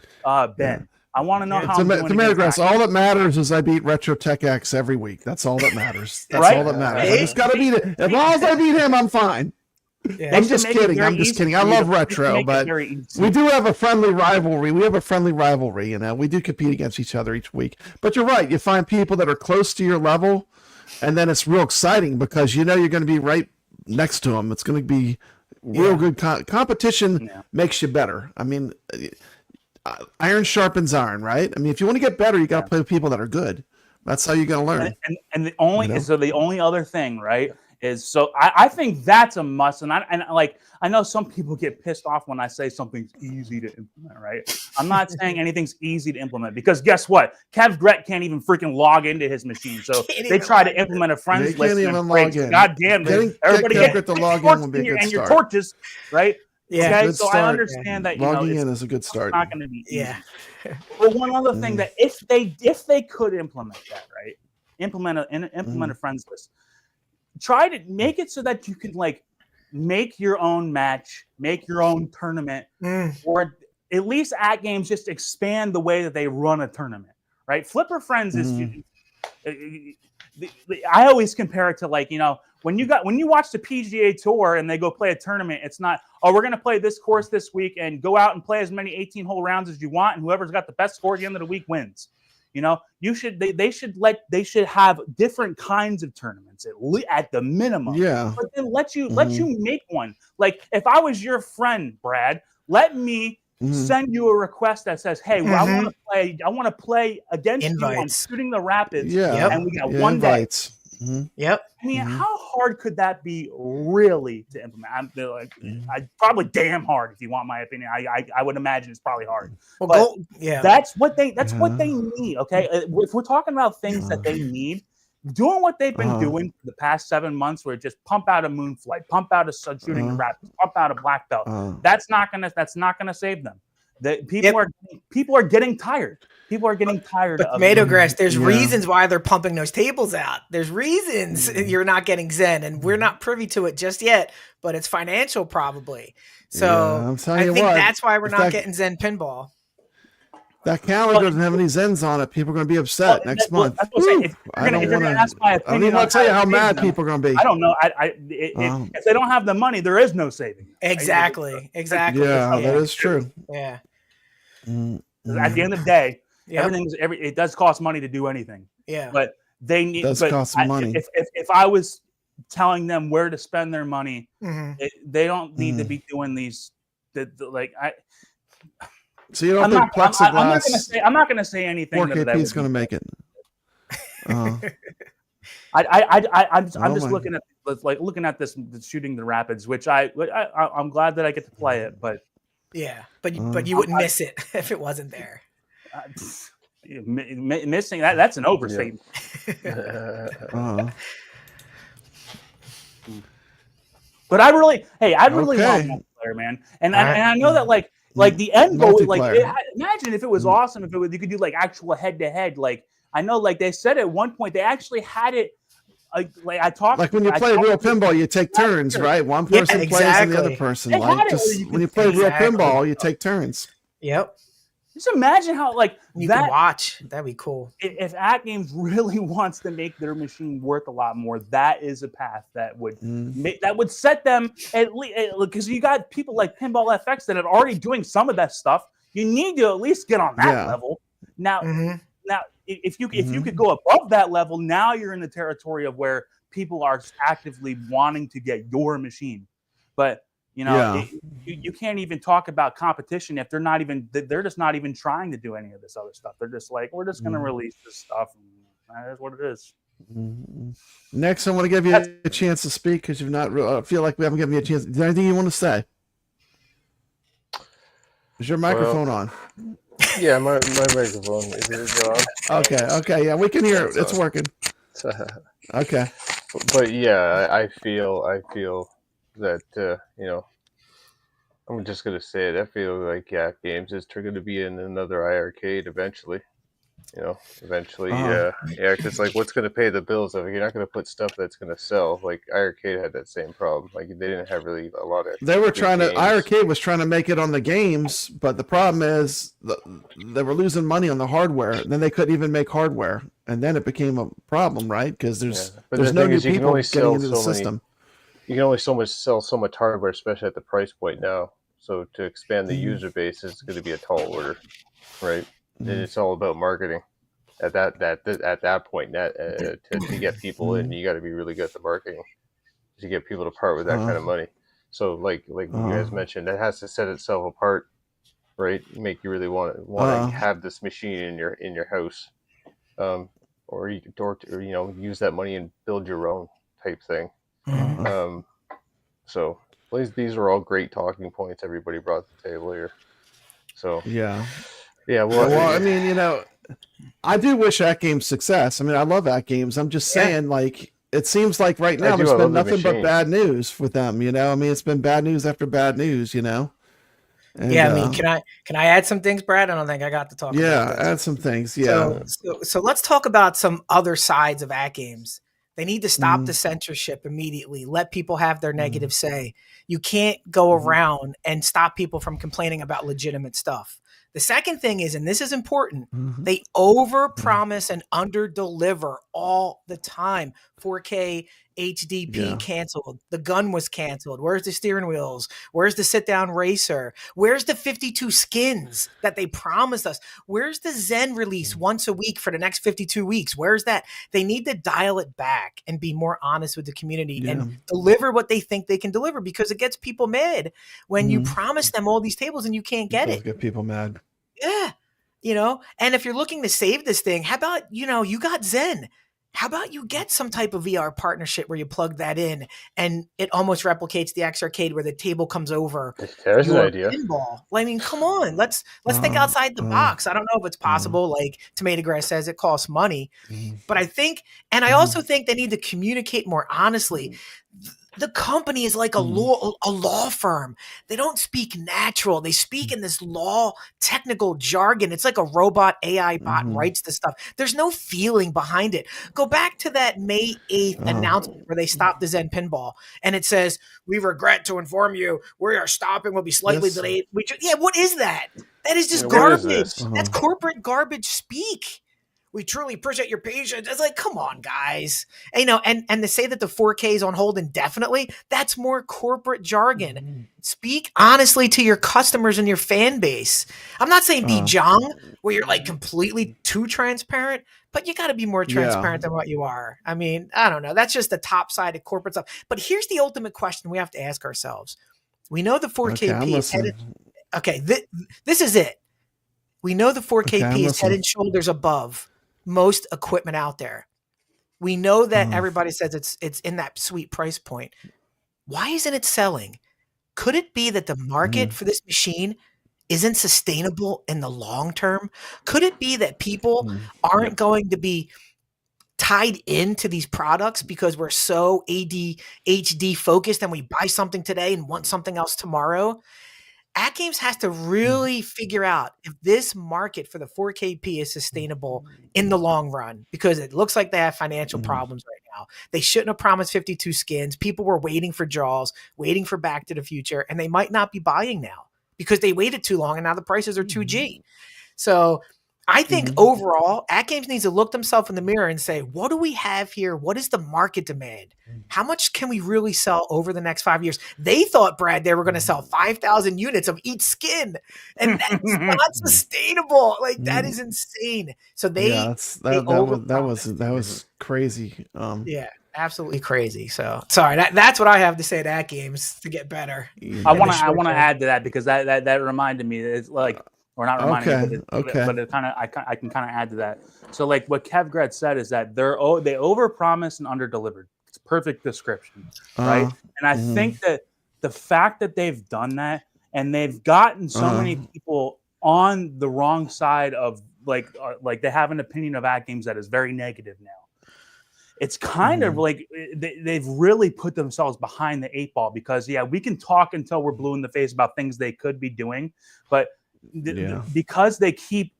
[SPEAKER 5] Ben. I want to know how I'm doing against
[SPEAKER 10] all that matters is I beat Retro Tech X every week. That's all that matters. That's all that matters. I just got to beat it. As long as I beat him, I'm fine. I'm just kidding. I love Retro, but we do have a friendly rivalry. We do compete against each other each week. But you're right. You find people that are close to your level, and then it's real exciting because you know you're going to be right next to them. It's going to be real good competition. Makes you better. I mean, iron sharpens iron, right? I mean, if you want to get better, you got to play with people that are good. That's how you're going to learn.
[SPEAKER 5] And the only other thing, right, is so I think that's a must. And I know some people get pissed off when I say something's easy to implement, right? I'm not saying anything's easy to implement because guess what? kevgret can't even freaking log into his machine. So they try to implement a friends list. God damn it. Everybody get the log in will be a good start. And your torches, right?
[SPEAKER 10] Yeah.
[SPEAKER 5] Okay, so I understand that
[SPEAKER 10] logging in is a good start.
[SPEAKER 5] It's not going to be easy. But one other thing that if they could implement that, right? Implement a friends list. Try to make it so that you can like make your own match, make your own tournament, or at least AtGames just expand the way that they run a tournament, right? Flipper Friends is. I always compare it to like, you know, when you watch the PGA Tour and they go play a tournament, it's not, oh, we're going to play this course this week and go out and play as many 18-hole rounds as you want, and whoever's got the best score at the end of the week wins. You know, they should have different kinds of tournaments at the minimum.
[SPEAKER 10] Yeah.
[SPEAKER 5] But then let you make one. Like if I was your friend, Brad, let me send you a request that says, hey, well, I want to play against you on Shooting the Rapids.
[SPEAKER 10] Yeah.
[SPEAKER 5] And we got one day.
[SPEAKER 7] Yep.
[SPEAKER 5] I mean, how hard could that be really to implement? I probably damn hard if you want my opinion. I would imagine it's probably hard.
[SPEAKER 7] Well,
[SPEAKER 5] but that's what they need. Okay, if we're talking about things that they need, doing what they've been doing for the past 7 months, where just pump out a Moonflight, pump out a Shooting the Rapids, pump out a Black Belt. That's not gonna save them. People are getting tired. People are getting tired of
[SPEAKER 7] TomatoGrass. There's reasons why they're pumping those tables out. There's reasons you're not getting Zen, and we're not privy to it just yet, but it's financial probably. So I think that's why we're not getting Zen Pinball.
[SPEAKER 10] That calendar doesn't have any Zens on it. People are going to be upset next month. I don't even want to tell you how mad people are going to be.
[SPEAKER 5] I don't know. If they don't have the money, there is no saving.
[SPEAKER 7] Exactly.
[SPEAKER 10] Yeah, that is true.
[SPEAKER 7] Yeah.
[SPEAKER 5] At the end of the day, it does cost money to do anything.
[SPEAKER 7] Yeah.
[SPEAKER 5] But they need.
[SPEAKER 10] It does cost some money.
[SPEAKER 5] If I was telling them where to spend their money, they don't need to be doing these.
[SPEAKER 10] So you don't think plexiglass?
[SPEAKER 5] I'm not going to say anything.
[SPEAKER 10] 4KP is going to make it.
[SPEAKER 5] I'm just looking at this Shooting the Rapids, which I'm glad that I get to play it, but
[SPEAKER 7] but you wouldn't miss it if it wasn't there.
[SPEAKER 5] Missing that's an overstatement. But I really want one player, man, and I know that like. like the end goal,
[SPEAKER 10] Multiplayer.
[SPEAKER 5] imagine if it was awesome, if it was, you could do like actual head-to-head. Like I know, like they said at one point, they actually had it. Like I talked,
[SPEAKER 10] like when you play real pinball, you take turns, right? One person plays and the other person. Like just when you play real pinball, you take turns.
[SPEAKER 7] Yep.
[SPEAKER 5] Just imagine how
[SPEAKER 7] you can watch. That'd be cool.
[SPEAKER 5] If AtGames really wants to make their machine worth a lot more, that is a path that would set them at least, because you got people like Pinball FX that are already doing some of that stuff. You need to at least get on that level. Now, if you could go above that level, now you're in the territory of where people are actively wanting to get your machine. But you can't even talk about competition if they're just not even trying to do any of this other stuff. They're just like, we're just going to release this stuff. And that is what it is.
[SPEAKER 10] Next, I want to give you a chance to speak because you've not. I feel like we haven't given you a chance. Is there anything you want to say? Is your microphone on?
[SPEAKER 6] Yeah, my microphone is on.
[SPEAKER 10] Okay, yeah, we can hear it. It's working. Okay.
[SPEAKER 6] But yeah, I feel that I'm just gonna say it. I feel like AtGames is going to be in another iArcade eventually. Because like, what's going to pay the bills? If you're not going to put stuff that's going to sell, like iArcade had that same problem. Like they didn't have really a lot of.
[SPEAKER 10] They were trying to. iArcade was trying to make it on the games, but the problem is they were losing money on the hardware. And then they couldn't even make hardware, and then it became a problem, right? Because there's no new people getting into the system.
[SPEAKER 6] You can only sell so much hardware, especially at the price point now. So to expand the user base is going to be a tall order, right? And it's all about marketing at that point. To get people in, you got to be really good at the marketing to get people to part with that kind of money. So like you guys mentioned, that has to set itself apart, right? Make you really want to have this machine in your house, or use that money and build your own type thing. So these are all great talking points everybody brought to the table here. So
[SPEAKER 10] yeah.
[SPEAKER 6] Well,
[SPEAKER 10] I mean, I do wish AtGames success. I mean, I love AtGames. I'm just saying, like, it seems like right now there's been nothing but bad news with them. I mean, it's been bad news after bad news. And,
[SPEAKER 7] I mean, can I add some things, Brad? I don't think I got to talk.
[SPEAKER 10] Yeah, add some things. Yeah.
[SPEAKER 7] So let's talk about some other sides of AtGames. They need to stop the censorship immediately. Let people have their negative say. You can't go around and stop people from complaining about legitimate stuff. The second thing is, and this is important, they overpromise and underdeliver all the time. 4K HDP canceled. The gun was canceled. Where's the steering wheels? Where's the sit-down racer? Where's the 52 skins that they promised us? Where's the Zen release once a week for the next 52 weeks? Where's that? They need to dial it back and be more honest with the community and deliver what they think they can deliver, because it gets people mad when you promise them all these tables and you can't get it.
[SPEAKER 10] Get people mad.
[SPEAKER 7] Yeah. And if you're looking to save this thing, how about, you got Zen. How about you get some type of VR partnership where you plug that in and it almost replicates the XArcade where the table comes over.
[SPEAKER 6] There's an idea.
[SPEAKER 7] Pinball. I mean, come on, let's think outside the box. I don't know if it's possible. Like TomatoGrass says, it costs money, but I think, and I also think they need to communicate more honestly. The company is like a law firm. They don't speak natural. They speak in this law technical jargon. It's like a robot AI bot writes the stuff. There's no feeling behind it. Go back to that May 8th announcement where they stopped the Zen Pinball. And it says, "We regret to inform you, we are stopping, will be slightly delayed." What is that? That is just garbage. That's corporate garbage speak. "We truly appreciate your patience." It's like, come on, guys. And to say that the 4K is on hold indefinitely, that's more corporate jargon. Speak honestly to your customers and your fan base. I'm not saying be Jung, where you're like completely too transparent, but you got to be more transparent than what you are. I mean, I don't know. That's just the top side of corporate stuff. But here's the ultimate question we have to ask ourselves. We know the 4KP is headed. Okay, this is it. We know the 4KP is head and shoulders above most equipment out there. We know that everybody says it's in that sweet price point. Why isn't it selling? Could it be that the market for this machine isn't sustainable in the long term? Could it be that people aren't going to be tied into these products because we're so ADHD focused and we buy something today and want something else tomorrow? AtGames has to really figure out if this market for the 4KP is sustainable in the long run, because it looks like they have financial problems right now. They shouldn't have promised 52 skins. People were waiting for Jaws, waiting for Back to the Future, and they might not be buying now because they waited too long and now the prices are 2G. So I think overall, AtGames needs to look themselves in the mirror and say, what do we have here? What is the market demand? How much can we really sell over the next 5 years? They thought, Brad, they were going to sell 5,000 units of each skin, and that's not sustainable. Like, that is insane. So that
[SPEAKER 10] was crazy.
[SPEAKER 7] Yeah, absolutely crazy. So sorry, that's what I have to say to AtGames to get better.
[SPEAKER 5] I want to add to that because that reminded me. It's like. Or not reminding me, but it kind of I can kind of add to that. So like what kevgret said is that they overpromised and underdelivered. It's a perfect description, right? And I think that the fact that they've done that and they've gotten so many people on the wrong side of like they have an opinion of AtGames that is very negative now. It's kind of like they've really put themselves behind the 8 ball because we can talk until we're blue in the face about things they could be doing, but because they keep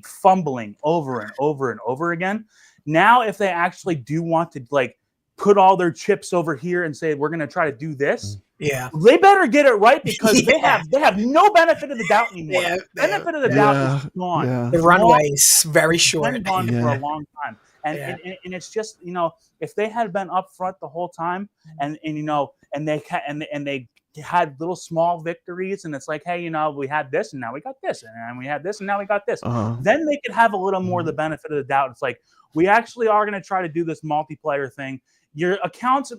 [SPEAKER 5] fumbling over and over and over again. Now, if they actually do want to like put all their chips over here and say we're going to try to do this, they better get it right because they have no benefit of the doubt anymore. Benefit of the doubt is gone.
[SPEAKER 7] The runway is very short.
[SPEAKER 5] It's been gone for a long time. And it's just, if they had been upfront the whole time and they had little small victories and it's like, hey, we had this and now we got this and we had this and now we got this, then they could have a little more of the benefit of the doubt. It's like, we actually are going to try to do this multiplayer thing. Your accounts,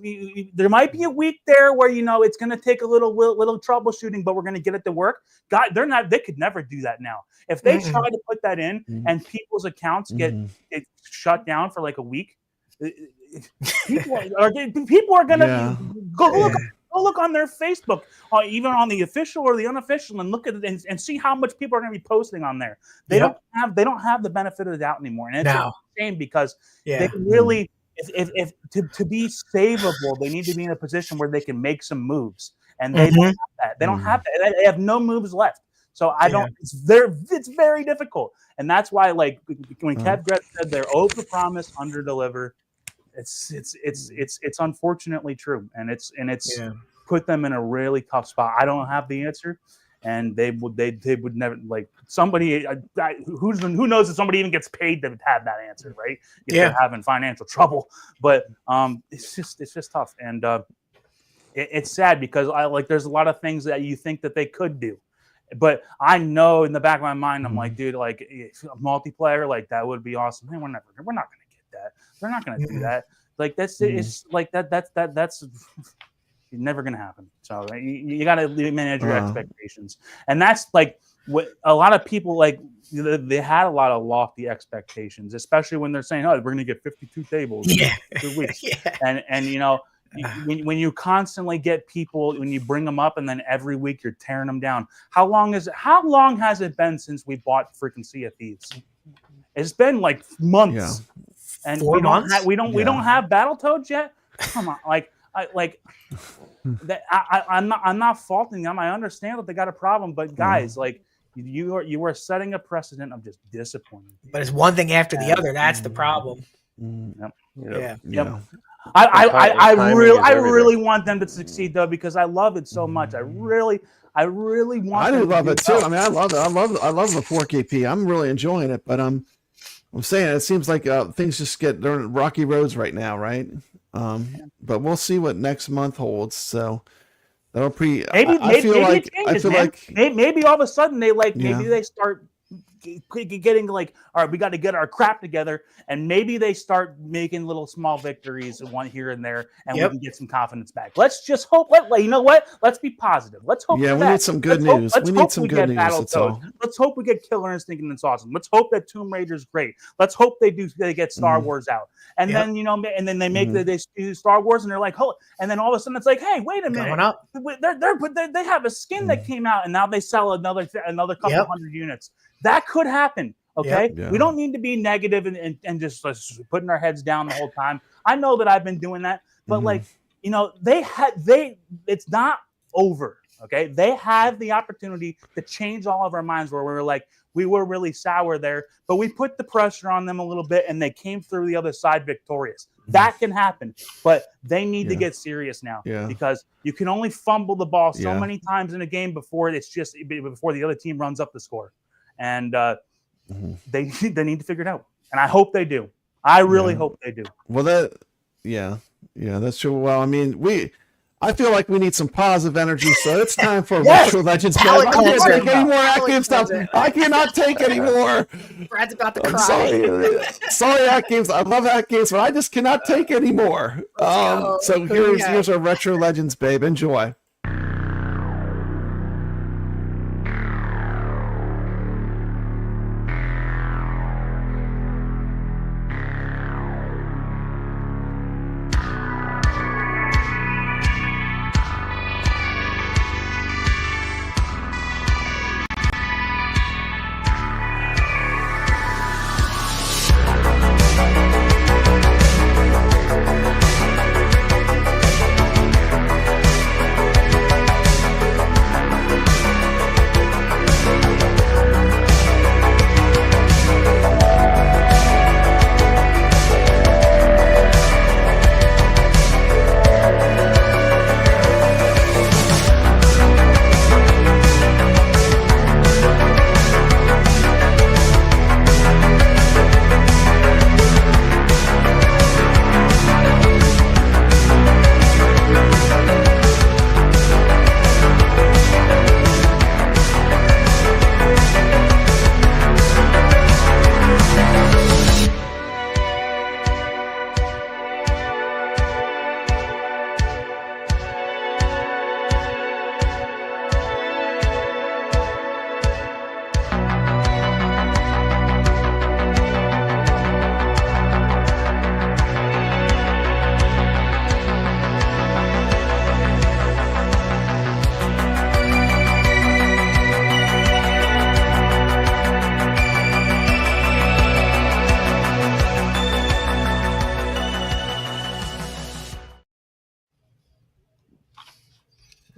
[SPEAKER 5] there might be a week there where it's going to take a little troubleshooting, but we're going to get it to work. God, they could never do that now. If they try to put that in and people's accounts get shut down for like a week, people are going to go look on their Facebook, even on the official or the unofficial, and look at it and see how much people are going to be posting on there. They don't have the benefit of the doubt anymore, and it's a shame because they really, if to be savable, they need to be in a position where they can make some moves, and they don't have that. They don't have that. They have no moves left. So it's very difficult, and that's why like when kevgret said they're overpromise, underdeliver. It's unfortunately true, and it's put them in a really tough spot. I don't have the answer, and they would never like somebody who knows if somebody even gets paid to have that answer, right? If they're having financial trouble, but it's just tough, and it's sad because there's a lot of things that you think that they could do. But I know in the back of my mind, I'm like, dude, like a multiplayer, like that would be awesome. Man, we're not going to get that. They're not going to do that. Like that's it's like that's never going to happen. So you got to manage your expectations, and that's like what a lot of people like. They had a lot of lofty expectations, especially when they're saying, "Oh, we're going to get 52 tables in 2 weeks," and when you constantly get people, when you bring them up and then every week you're tearing them down. How long has it been since we bought freaking Sea of Thieves? It's been like months, and
[SPEAKER 7] 4 months.
[SPEAKER 5] We don't have Battletoads yet. Come on, I'm not faulting them. I understand that they got a problem, but guys, like you are setting a precedent of just disappointing.
[SPEAKER 7] But it's one thing after the other. That's the problem.
[SPEAKER 5] Yep. I really want them to succeed though because I love it so much. I really want.
[SPEAKER 10] I do love it too. I mean, I love it. I love the 4KP. I'm really enjoying it, but I'm saying it seems like things just they're in rocky roads right now, right? But we'll see what next month holds. So that'll maybe
[SPEAKER 5] all of a sudden they start getting like, all right, we got to get our crap together, and maybe they start making little small victories, one here and there, and we can get some confidence back. Let's just hope. You know what? Let's be positive. Let's hope.
[SPEAKER 10] Yeah, we need some good news. We need some good news. That's all.
[SPEAKER 5] Let's hope we get Killer Instinct and it's awesome. Let's hope that Tomb Raider's great. Let's hope they get Star Wars out, and then and then they make they do Star Wars, and they're like, oh, and then all of a sudden it's like, hey, wait a minute, they have a skin that came out, and now they sell another couple hundred units. That could happen. Okay. We don't need to be negative and just putting our heads down the whole time. I know that I've been doing that, but it's not over. Okay, they have the opportunity to change all of our minds where we were like, we were really sour there, but we put the pressure on them a little bit and they came through the other side victorious. That can happen, but they need to get serious now because you can only fumble the ball so many times in a game before the other team runs up the score. And they need to figure it out. And I hope they do. I really hope they do.
[SPEAKER 10] Well, that's true. Well, I mean, I feel like we need some positive energy, so it's time for Retro Legends. I can't take any more AtGames stuff. I cannot take anymore.
[SPEAKER 7] Brad's about to cry.
[SPEAKER 10] Sorry, AtGames. I love AtGames, but I just cannot take anymore. So here's our Retro Legends, babe. Enjoy.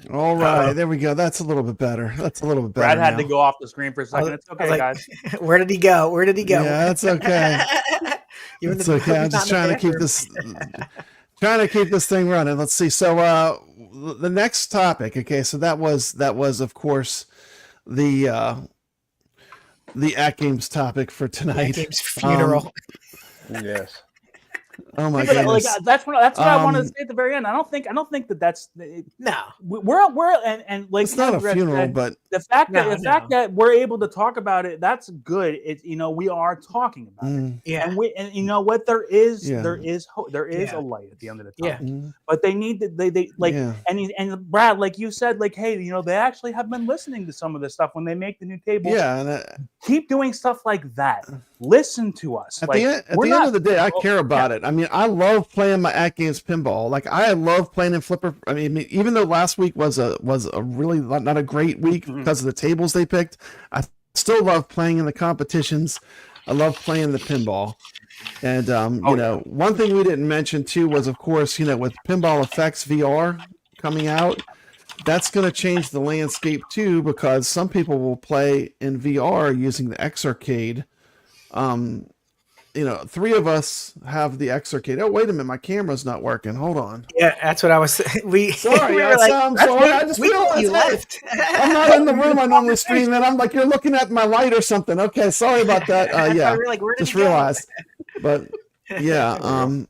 [SPEAKER 10] All right, there we go. That's a little bit better.
[SPEAKER 5] Brad had to go off the screen for a second. It's okay, guys.
[SPEAKER 7] Where did he go?
[SPEAKER 10] Yeah, that's okay. It's okay. I'm just trying to keep this thing running. Let's see. So the next topic. Okay, so that was of course the AtGames topic for tonight.
[SPEAKER 7] AtGames funeral.
[SPEAKER 6] Yes.
[SPEAKER 10] Oh my goodness.
[SPEAKER 5] Like, that's what I wanted to say at the very end. I don't think that's
[SPEAKER 7] no.
[SPEAKER 5] We're and like
[SPEAKER 10] it's not a funeral,
[SPEAKER 5] said,
[SPEAKER 10] but
[SPEAKER 5] the fact that we're able to talk about it, that's good. It's we are talking about it.
[SPEAKER 7] Yeah.
[SPEAKER 5] And you know what, there is hope. There is a light at the end of the tunnel.
[SPEAKER 10] Yeah.
[SPEAKER 5] But they need to they like and Brad, like you said, like, hey, they actually have been listening to some of this stuff when they make the new tables.
[SPEAKER 10] Yeah,
[SPEAKER 5] keep doing stuff like that. Listen to us.
[SPEAKER 10] At the end of the day, I care about it. I mean, I love playing my AtGames Pinball. Like, I love playing in Flipper. I mean, even though last week was a really not a great week because of the tables they picked, I still love playing in the competitions. I love playing the pinball. And one thing we didn't mention too was, of course, with Pinball FX VR coming out, that's going to change the landscape too, because some people will play in VR using the Evercade. Three of us have the Evercade. Oh, wait a minute, my camera's not working. Hold on.
[SPEAKER 7] Yeah, that's what I was saying.
[SPEAKER 10] Sorry, I'm sorry. I just realized you left. I'm not in the room I normally stream, and I'm like, you're looking at my light or something. Okay, sorry about that. Yeah, just realized. But yeah, I'm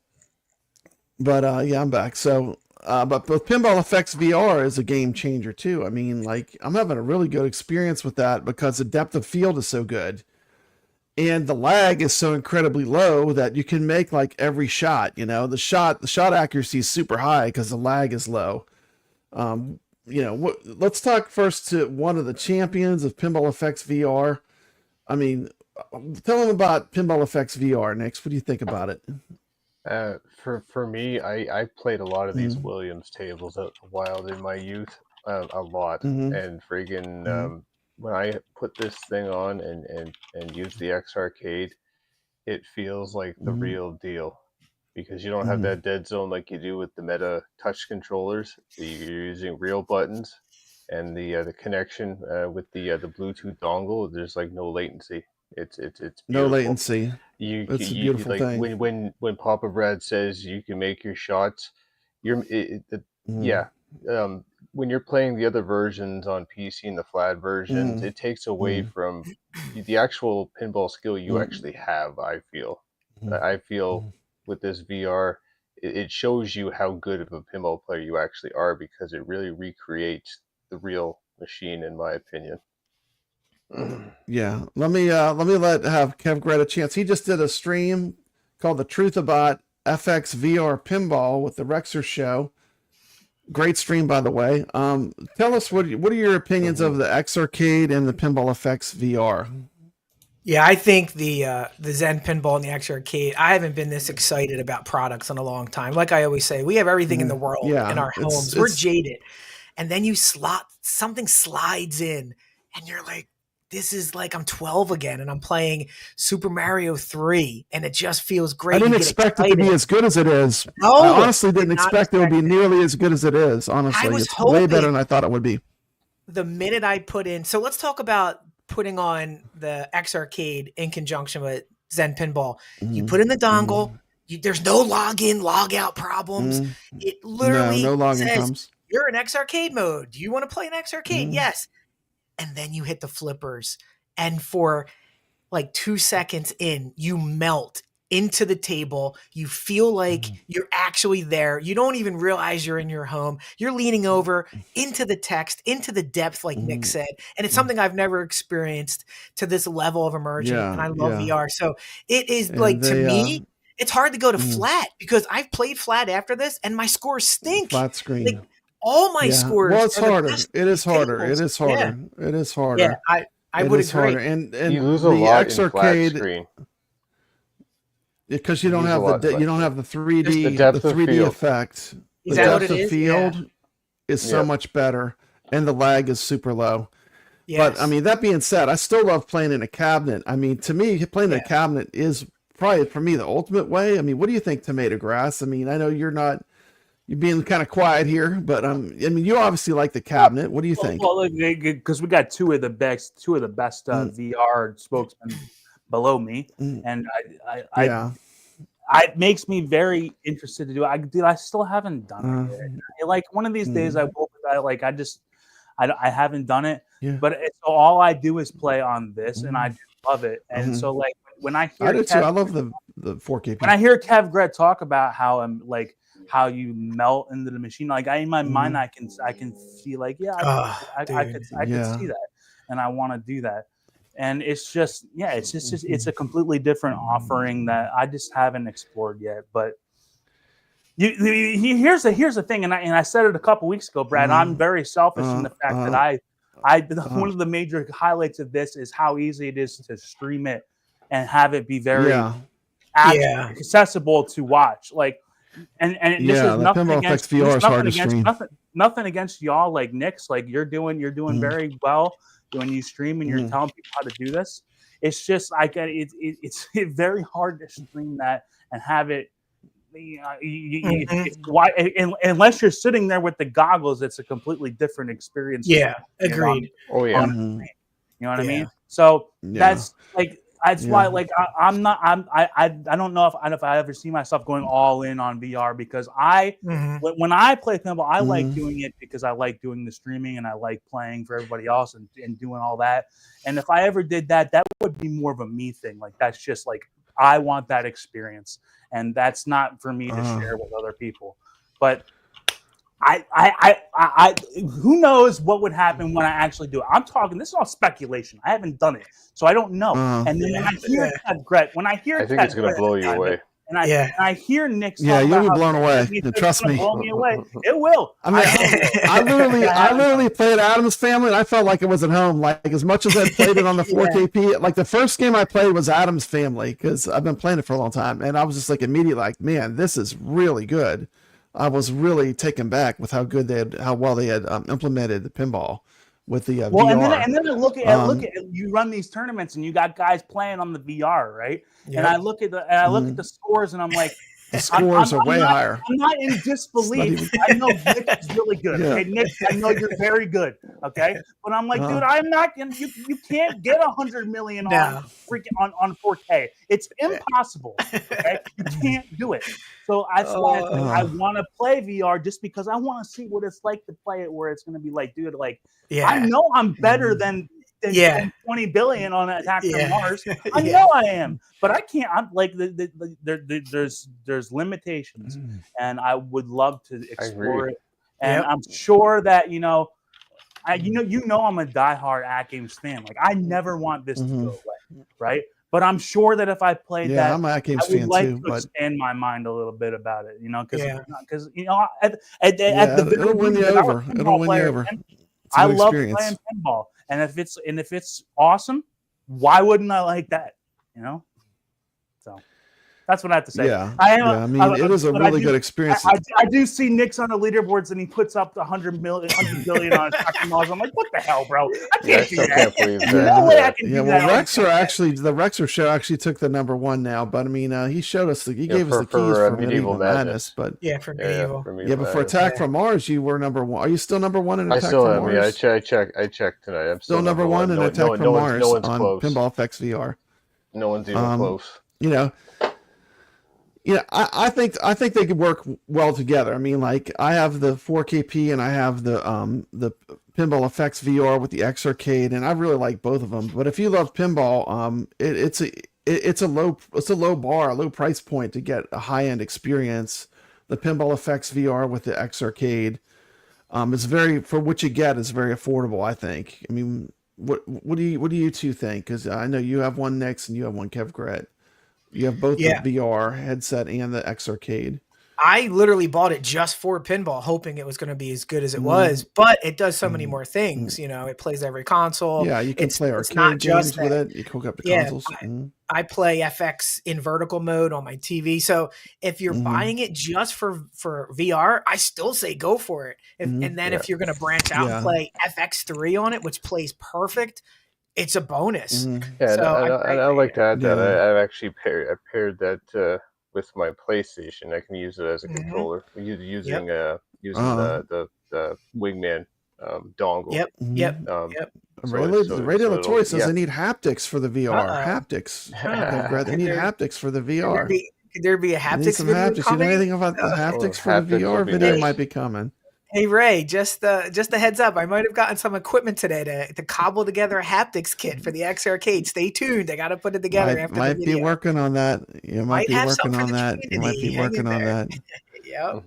[SPEAKER 10] back. So, but Pinball FX VR is a game changer too. I mean, like, I'm having a really good experience with that because the depth of field is so good. And the lag is so incredibly low that you can make like every shot. The shot accuracy is super high because the lag is low. Let's talk first to one of the champions of Pinball FX VR. I mean, tell them about Pinball FX VR, Nix. What do you think about it?
[SPEAKER 6] For me, I played a lot of these Williams tables a while in my youth, a lot, and friggin'. When I put this thing on and use the Evercade, it feels like the real deal. because you don't have that dead zone like you do with the Meta touch controllers. You're using real buttons, and the connection with the Bluetooth dongle. There's like no latency. It's beautiful.
[SPEAKER 10] No latency.
[SPEAKER 6] It's
[SPEAKER 10] a beautiful
[SPEAKER 6] like
[SPEAKER 10] thing.
[SPEAKER 6] When Papa Brad says you can make your shots, when you're playing the other versions on PC and the flat versions, it takes away from the actual pinball skill you actually have. I feel with this VR, it shows you how good of a pinball player you actually are, because it really recreates the real machine, in my opinion.
[SPEAKER 10] Yeah, let me have kevgret a chance. He just did a stream called The Truth About FX VR Pinball with the Rexer Show. Great stream, by the way. Tell us what are your opinions of the Xarcade and the Pinball FX VR?
[SPEAKER 7] Yeah, I think the Zen Pinball and the Xarcade, I haven't been this excited about products in a long time. Like I always say, we have everything in the world in our homes. We're jaded. And then something slides in and you're like, this is like I'm 12 again and I'm playing Super Mario 3 and it just feels great.
[SPEAKER 10] I didn't expect it to be as good as it is.
[SPEAKER 7] No,
[SPEAKER 10] I honestly didn't expect it would be nearly as good as it is. Honestly, it's way better than I thought it would be.
[SPEAKER 7] The minute I put in, so let's talk about putting on the Xarcade in conjunction with Zen Pinball. You put in the dongle. There's no login, log out problems. It literally
[SPEAKER 10] no login
[SPEAKER 7] says,
[SPEAKER 10] problems.
[SPEAKER 7] You're in Xarcade mode. Do you want to play an Xarcade? Yes. And then you hit the flippers. And for like 2 seconds in, you melt into the table. You feel like you're actually there. You don't even realize you're in your home. You're leaning over into the text, into the depth, like Nick said. And it's something I've never experienced to this level of immersion. And I love VR. So it is to me, it's hard to go to flat because I've played flat after this and my scores stink.
[SPEAKER 10] Flat screen.
[SPEAKER 7] Like, all my scores.
[SPEAKER 10] Well, it's harder. It is harder. It is harder. It is harder.
[SPEAKER 7] Yeah, I would agree.
[SPEAKER 10] And
[SPEAKER 6] you lose a lot in flat screen
[SPEAKER 10] because you don't have the 3D
[SPEAKER 6] the
[SPEAKER 10] 3D effect.
[SPEAKER 7] Is
[SPEAKER 10] the
[SPEAKER 7] that what
[SPEAKER 10] depth
[SPEAKER 7] it
[SPEAKER 10] of
[SPEAKER 7] is?
[SPEAKER 10] field is so much better, and the lag is super low.
[SPEAKER 7] Yes.
[SPEAKER 10] But I mean, that being said, I still love playing in a cabinet. I mean, to me, playing in a cabinet is probably for me the ultimate way. I mean, what do you think, TomatoGrass? I mean, I know you're being kind of quiet here, but I mean, you obviously like the cabinet. What do you think?
[SPEAKER 5] Well, because we got two of the best VR spokesmen below me, and it makes me very interested to do it. I still haven't done it yet. Like one of these days, I haven't done it, but so all I do is play on this, and I love it. And so, like when I hear,
[SPEAKER 10] I love the 4K.
[SPEAKER 5] When I hear kevgret talk about how you melt into the machine, like in my mind, I can see like, I could see that, and I want to do that. And it's just it's a completely different offering that I just haven't explored yet. But here's the thing, and I said it a couple weeks ago, Brad. I'm very selfish in the fact that one of the major highlights of this is how easy it is to stream it and have it be very accessible to watch. Like, and this is nothing against
[SPEAKER 10] VR is hard to stream.
[SPEAKER 5] Nothing against y'all, like Nick's. Like you're doing very well when you stream and you're telling people how to do this. It's just it's very hard to stream that and have it. Unless you're sitting there with the goggles, it's a completely different experience.
[SPEAKER 7] Yeah, agreed.
[SPEAKER 5] You know what I mean? So that's like. That's why, like, I don't know if I ever see myself going all in on VR, because when I play pinball, I like doing it because I like doing the streaming and I like playing for everybody else and doing all that. And if I ever did that, that would be more of a me thing. Like, that's just like, I want that experience, and that's not for me to share with other people. But I who knows what would happen when I actually do it. I'm talking, this is all speculation. I haven't done it, so I don't know. And then when I hear kevgret,
[SPEAKER 6] I think it's going to blow you away.
[SPEAKER 5] And I hear Nick.
[SPEAKER 10] You'll be blown away. Trust me.
[SPEAKER 5] Blow me away. It will.
[SPEAKER 10] I mean, I literally played Adam's Family, and I felt like it was at home. Like, as much as I played it on the 4KP, like the first game I played was Adam's Family, because I've been playing it for a long time, and I was just like immediately like, man, this is really good. I was really taken back with how well they had implemented the pinball with the VR.
[SPEAKER 5] And then I look at you run these tournaments and you got guys playing on the VR, right? Yep. And I look at the scores and I'm like,
[SPEAKER 10] The scores are way higher.
[SPEAKER 5] I'm not in disbelief. I know Nick is really good.
[SPEAKER 10] Yeah.
[SPEAKER 5] Okay, Nick, I know you're very good. Okay, but I'm like, dude, I'm not gonna. You can't get 100 million on freaking on 4K. It's impossible. Okay, you can't do it. So that's why I want to play VR, just because I want to see what it's like to play it, where it's gonna be like, dude, like I know I'm better than 20 billion on Attack from Mars. I know I am, but I can't. I'm like there's limitations, and I would love to explore it. And I'm sure that you know I'm a diehard AtGames fan. Like I never want this to go away, right? But I'm sure that if I played that,
[SPEAKER 10] I'm an AtGames
[SPEAKER 5] I would
[SPEAKER 10] fan
[SPEAKER 5] like
[SPEAKER 10] too.
[SPEAKER 5] to
[SPEAKER 10] But
[SPEAKER 5] expand my mind a little bit about it, you know, because you know at the
[SPEAKER 10] it'll win you over. It'll win you over.
[SPEAKER 5] I love playing pinball, and if it's awesome, why wouldn't I like that? You know, so that's what I have to say.
[SPEAKER 10] I mean, it is a really good experience.
[SPEAKER 5] I do see Nick's on the leaderboards, and he puts up the 100 billion on Attack Mars. I'm like, what the hell, bro? I can't do that.
[SPEAKER 6] Can't believe that.
[SPEAKER 5] No way I can do that.
[SPEAKER 10] The Rexer show actually took the #1 now, but I mean, he showed us he gave us the keys for Medieval Madness. But
[SPEAKER 7] for Medieval.
[SPEAKER 10] But for Attack from Mars, you were #1. Are you still #1 in Attack
[SPEAKER 6] I still
[SPEAKER 10] from
[SPEAKER 6] am.
[SPEAKER 10] Mars?
[SPEAKER 6] Yeah, I checked tonight. I'm
[SPEAKER 10] still #1 in Attack from Mars on
[SPEAKER 6] close.
[SPEAKER 10] Pinball FX VR.
[SPEAKER 6] No one's even close.
[SPEAKER 10] You know. Yeah, I think they could work well together. I mean, like I have the 4KP and I have the Pinball FX VR with the Arcade, and I really like both of them. But if you love pinball, it's a low bar, a low price point to get a high end experience. The Pinball FX VR with the Arcade, is very, for what you get, is very affordable. I think. I mean, what do you two think? Because I know you have one Nix and you have one kevgret. You have both the VR headset and the Arcade.
[SPEAKER 7] I literally bought it just for pinball, hoping it was going to be as good as it was, but it does so many more things. You know, it plays every console.
[SPEAKER 10] Yeah, you can play arcade games with it. You can hook up the consoles.
[SPEAKER 7] I play FX in vertical mode on my TV. So if you're buying it just for VR, I still say go for it. And then if you're going to branch out and play FX3 on it, which plays perfect, it's a bonus.
[SPEAKER 6] Yeah,
[SPEAKER 7] so
[SPEAKER 6] I like that. I've actually paired that with my PlayStation. I can use it as a controller using the Wingman dongle.
[SPEAKER 10] The Radio Toy says they need haptics for the VR. Haptics. They need haptics for the VR.
[SPEAKER 7] Could there be a haptics video
[SPEAKER 10] haptics.
[SPEAKER 7] coming?
[SPEAKER 10] You know anything about the haptics for the VR video? Might be coming.
[SPEAKER 7] Hey Ray, just a heads up. I might have gotten some equipment today to cobble together a haptics kit for the Arcade. Stay tuned. I got to put it together after the video.
[SPEAKER 10] Might be working on that. You might be working on that. You might be working on that.
[SPEAKER 7] Yep.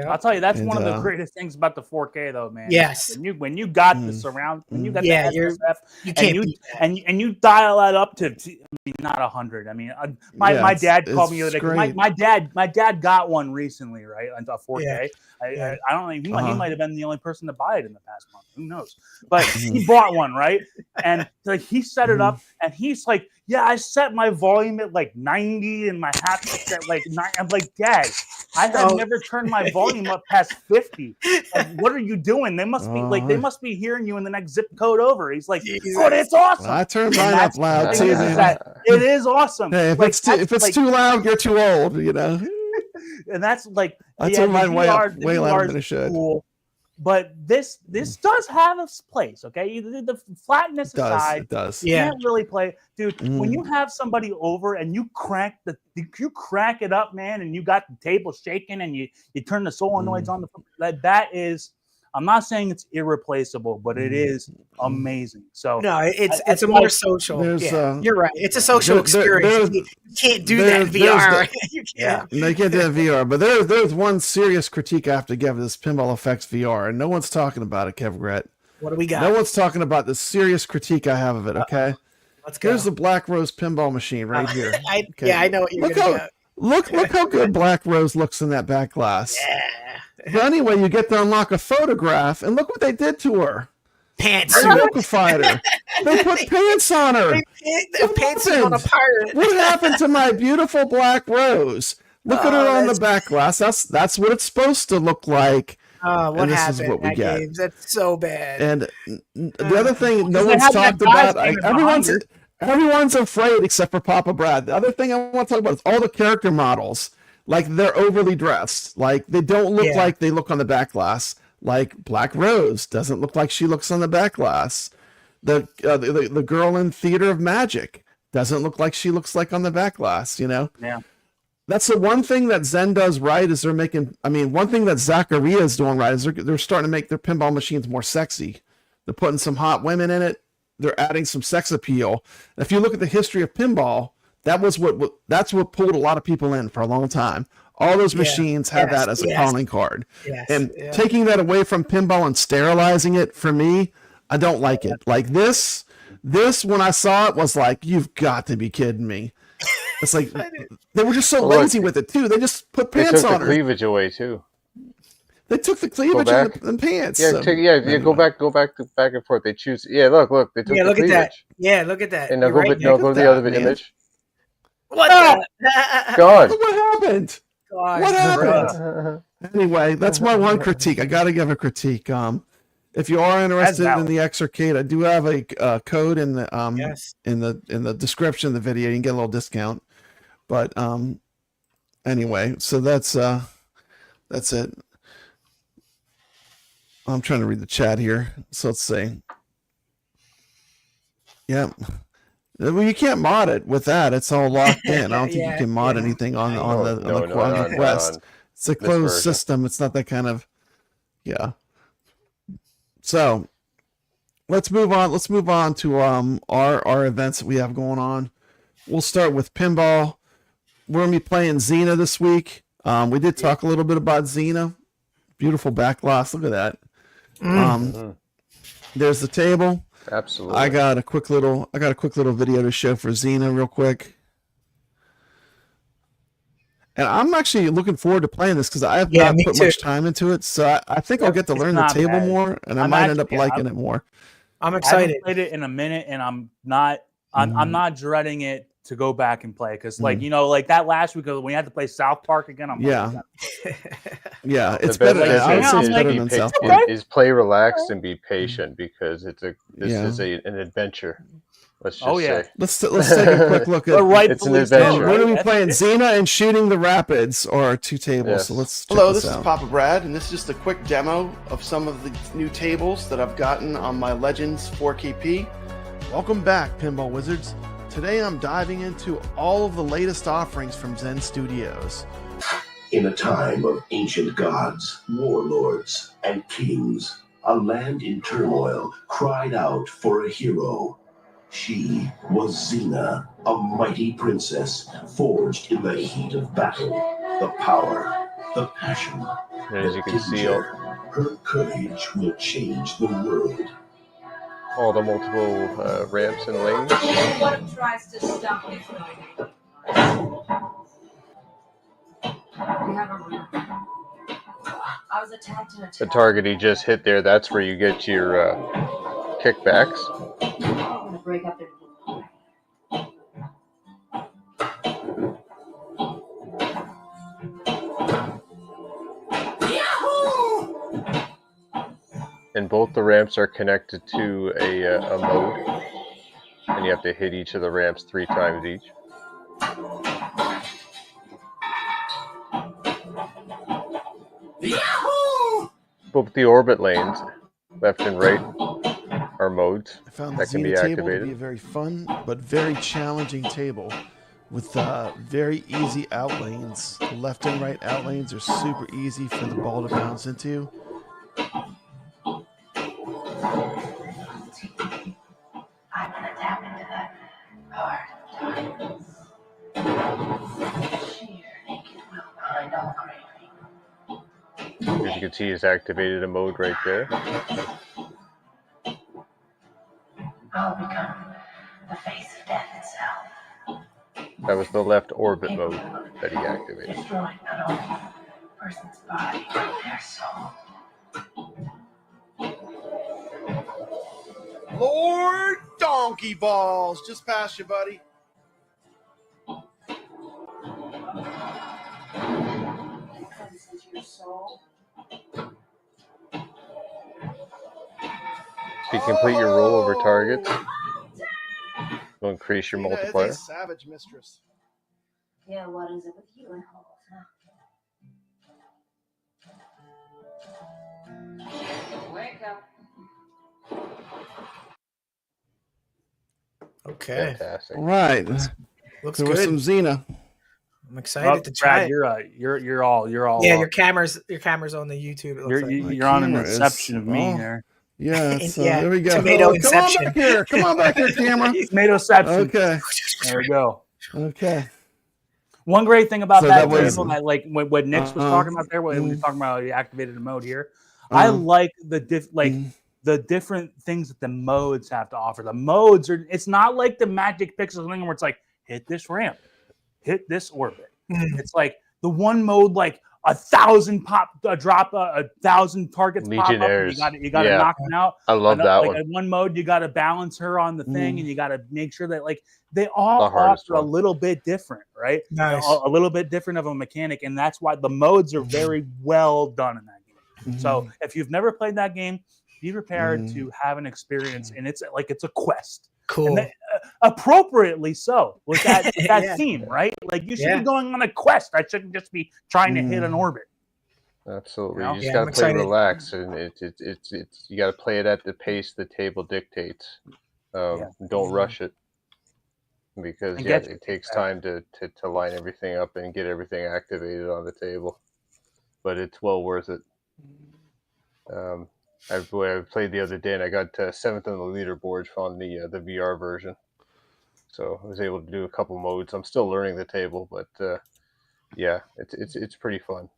[SPEAKER 5] I'll tell you, that's one of the greatest things about the 4K, though, man.
[SPEAKER 7] Yes.
[SPEAKER 5] When you got the surround, when you got the SSF,
[SPEAKER 7] you can't
[SPEAKER 5] and you dial that up to, not 100. I mean, my dad called me the other day. My dad got one recently, right? A 4K.
[SPEAKER 7] Yeah.
[SPEAKER 5] I don't know. He might have been the only person to buy it in the past month. Who knows? But he bought one, right? And like he set it up, and he's like, "Yeah, I set my volume at like 90 and my haptics at like 9." I'm like, "Dad, I have never turned my volume up past 50. Like, what are you doing? They must be hearing you in the next zip code over." He's like, "Oh, it's awesome."
[SPEAKER 10] I turned mine up loud too, man.
[SPEAKER 5] It is awesome.
[SPEAKER 10] Hey, if it's too loud, you're too old, you know.
[SPEAKER 5] And that's like
[SPEAKER 10] I turned mine way louder than it should.
[SPEAKER 5] Cool, but this does have a place, okay? The flatness aside,
[SPEAKER 10] it does.
[SPEAKER 5] You can't really play, dude. When you have somebody over and you crank it up, man, and you got the table shaking and you turn the solenoids on, that is. I'm not saying it's irreplaceable, but it is amazing. So
[SPEAKER 7] no, it's a more social. You're right. It's a social experience. You can't do that in VR. You can't.
[SPEAKER 10] No, you can't do that in VR. But there's one serious critique I have to give this Pinball FX VR, and no one's talking about it, kevgret.
[SPEAKER 7] What do we got?
[SPEAKER 10] No one's talking about the serious critique I have of it. Okay,
[SPEAKER 7] let's go.
[SPEAKER 10] Here's the Black Rose pinball machine right here.
[SPEAKER 7] I know what you're going to
[SPEAKER 10] Look how good Black Rose looks in that back glass.
[SPEAKER 7] Yeah.
[SPEAKER 10] But anyway, you get to unlock a photograph, and look what they did to her.
[SPEAKER 7] Pants.
[SPEAKER 10] Smokified her. They put pants on her.
[SPEAKER 7] Pants on a pirate.
[SPEAKER 10] What happened to my beautiful Black Rose? Look at her on the back glass. That's what it's supposed to look like.
[SPEAKER 7] What
[SPEAKER 10] this
[SPEAKER 7] happened?
[SPEAKER 10] Is what we get.
[SPEAKER 7] That's so bad.
[SPEAKER 10] And the other thing no one's talked about, everyone's afraid except for Papa Brad. The other thing I want to talk about is all the character models. like they're overly dressed. Like they don't look like they look on the back glass. Like Black Rose doesn't look like she looks on the back glass. The girl in Theater of Magic doesn't look like she looks like on the back glass, you know?
[SPEAKER 5] Yeah.
[SPEAKER 10] That's the one thing that Zen does right is they're making, I mean, one thing that Zaccaria is doing right is they're starting to make their pinball machines more sexy. They're putting some hot women in it. They're adding some sex appeal. And if you look at the history of pinball, that's what pulled a lot of people in for a long time. All those machines have that as a calling card. And taking that away from pinball and sterilizing it, for me, I don't like it. Like this when I saw it was like, you've got to be kidding me. It's like they were just so lazy with it too. They just put pants on her.
[SPEAKER 6] They took the cleavage away too.
[SPEAKER 10] They took the cleavage and the pants.
[SPEAKER 6] Yeah, anyway. Go back and forth. They choose. Yeah, look. They took the
[SPEAKER 7] look
[SPEAKER 6] cleavage.
[SPEAKER 7] at that. Yeah, look at that.
[SPEAKER 6] And now go to the other image.
[SPEAKER 7] What?
[SPEAKER 6] God.
[SPEAKER 10] What happened?
[SPEAKER 7] God.
[SPEAKER 10] What happened? Anyway, that's my one critique. I got to give a critique. If you are interested in the Xarcade, I do have a code in the description of the video. You can get a little discount. But anyway, so that's it. I'm trying to read the chat here. So let's see. Yeah. Well, you can't mod it with that. It's all locked in. I don't think you can mod anything on the Quest. It's a closed system. It's not that kind of So let's move on. Let's move on to our events that we have going on. We'll start with pinball. We're gonna be playing Xena this week. We did talk a little bit about Xena. Beautiful back glass. Look at that. There's the table.
[SPEAKER 6] Absolutely.
[SPEAKER 10] I got a quick little video to show for Xena real quick. And I'm actually looking forward to playing this because I have not put much time into it. So I think I'll get to learn the table more, and I might end up liking it more.
[SPEAKER 7] I'm excited.
[SPEAKER 5] I haven't played it in a minute, and I'm not dreading it to go back and play because, like, you know, like that last week when we had to play South Park again. I'm
[SPEAKER 10] yeah, it's better. I would say it's better than South Park.
[SPEAKER 6] Is play relaxed and be patient because this is an adventure. Let's just say.
[SPEAKER 10] Let's take a quick look at
[SPEAKER 6] it's an adventure.
[SPEAKER 10] We're going to be playing Xena and Shooting the Rapids, or our two tables.
[SPEAKER 6] Yes.
[SPEAKER 10] So let's check
[SPEAKER 2] Hello, this is
[SPEAKER 10] out.
[SPEAKER 2] Papa Brad, and this is just a quick demo of some of the new tables that I've gotten on my Legends 4KP. Welcome back, Pinball Wizards. Today I'm diving into all of the latest offerings from Zen Studios.
[SPEAKER 11] In a time of ancient gods, warlords, and kings, a land in turmoil cried out for a hero. She was Xena, a mighty princess forged in the heat of battle. The power, the passion,
[SPEAKER 6] as you can see,
[SPEAKER 11] her courage will change the world.
[SPEAKER 6] All the multiple ramps and lanes.
[SPEAKER 12] What tries to stop it? We have a room. I was attacked in a
[SPEAKER 6] The target he just hit there, that's where you get your kickbacks.
[SPEAKER 12] I'm gonna break up their
[SPEAKER 6] And both the ramps are connected to a mode, and you have to hit each of the ramps 3 times each. Both the orbit lanes, left and right, are modes
[SPEAKER 2] I found
[SPEAKER 6] that
[SPEAKER 2] the
[SPEAKER 6] can be
[SPEAKER 2] Xena table to
[SPEAKER 6] activated.
[SPEAKER 2] be a very fun but very challenging table with very easy out lanes. The left and right out lanes are super easy for the ball to bounce into.
[SPEAKER 12] I'm gonna tap into that hard times. Sheer naked will behind all craving.
[SPEAKER 6] As you can see, he's activated a mode right there.
[SPEAKER 12] I'll become the face of death itself.
[SPEAKER 6] That was the left orbit mode that he activated.
[SPEAKER 12] Destroying not only a person's body, but their soul.
[SPEAKER 2] Lord Donkey Balls! Just past you, buddy.
[SPEAKER 12] Your soul.
[SPEAKER 6] If you complete your roll over targets, you'll increase your multiplier.
[SPEAKER 2] Is a savage mistress.
[SPEAKER 12] Yeah, what is it with you and holes, huh? Wake up.
[SPEAKER 7] Okay.
[SPEAKER 6] Fantastic.
[SPEAKER 10] All right.
[SPEAKER 7] Looks
[SPEAKER 10] there
[SPEAKER 7] good.
[SPEAKER 10] was some Xena.
[SPEAKER 7] I'm excited to try
[SPEAKER 5] Brad,
[SPEAKER 7] it.
[SPEAKER 5] you're all.
[SPEAKER 7] Yeah, your camera's on the YouTube. It looks
[SPEAKER 5] You're on an inception of me there.
[SPEAKER 10] Yeah,
[SPEAKER 7] yeah,
[SPEAKER 10] there we go.
[SPEAKER 7] tomato
[SPEAKER 10] Come on
[SPEAKER 7] inception.
[SPEAKER 10] back here. Come on back here, camera.
[SPEAKER 5] Tomatoception.
[SPEAKER 10] Okay.
[SPEAKER 5] There we go.
[SPEAKER 10] Okay.
[SPEAKER 5] One great thing about that
[SPEAKER 10] was,
[SPEAKER 5] table, like what Nix was talking about there, when we were talking about the activated mode here, I like the different things that the modes have to offer. The modes it's not like the Magic Pixels thing where it's like hit this ramp, hit this orbit. It's like the one mode, like 1,000 drop 1,000 targets
[SPEAKER 6] Legionnaires.
[SPEAKER 5] pop up. You got to knock them out.
[SPEAKER 6] I love that one.
[SPEAKER 5] In one mode, you got to balance her on the thing, and you got to make sure that they all offer a little bit different, right?
[SPEAKER 7] Nice.
[SPEAKER 5] A little bit different of a mechanic, and that's why the modes are very well done in that game. So if you've never played that game, be prepared to have an experience, and it's a quest.
[SPEAKER 7] Cool.
[SPEAKER 5] And appropriately so with that theme, right? Like you should be going on a quest. I shouldn't just be trying to hit an orbit.
[SPEAKER 6] Absolutely.
[SPEAKER 5] You know?
[SPEAKER 6] You just got to play relax, and it's you got to play it at the pace the table dictates. Don't rush it, because it takes time to line everything up and get everything activated on the table. But it's well worth it. I played the other day, and I got 7th on the leaderboard on the VR version. So I was able to do a couple modes. I'm still learning the table, but it's pretty fun.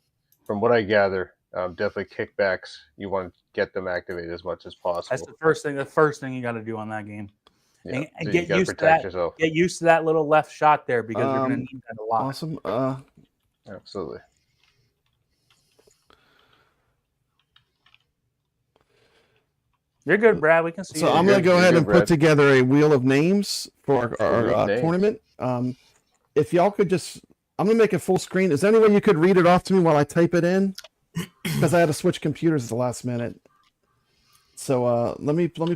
[SPEAKER 6] From what I gather, definitely kickbacks. You want to get them activated as much as possible.
[SPEAKER 5] That's the first thing. The first thing you got to do on that game.
[SPEAKER 6] Yeah.
[SPEAKER 5] And
[SPEAKER 6] So
[SPEAKER 5] get used to that.
[SPEAKER 6] Yourself.
[SPEAKER 5] Get used to that little left shot there, because you're going to need that a lot.
[SPEAKER 10] Awesome.
[SPEAKER 6] Absolutely.
[SPEAKER 5] You're good, Brad. We can see.
[SPEAKER 10] So
[SPEAKER 5] you.
[SPEAKER 10] I'm going to go ahead and
[SPEAKER 6] Brad.
[SPEAKER 10] put together a wheel of names for our
[SPEAKER 6] names.
[SPEAKER 10] tournament. If y'all could I'm going to make it full screen. Is there any way you could read it off to me while I type it in? Because I had to switch computers at the last minute. So let me pull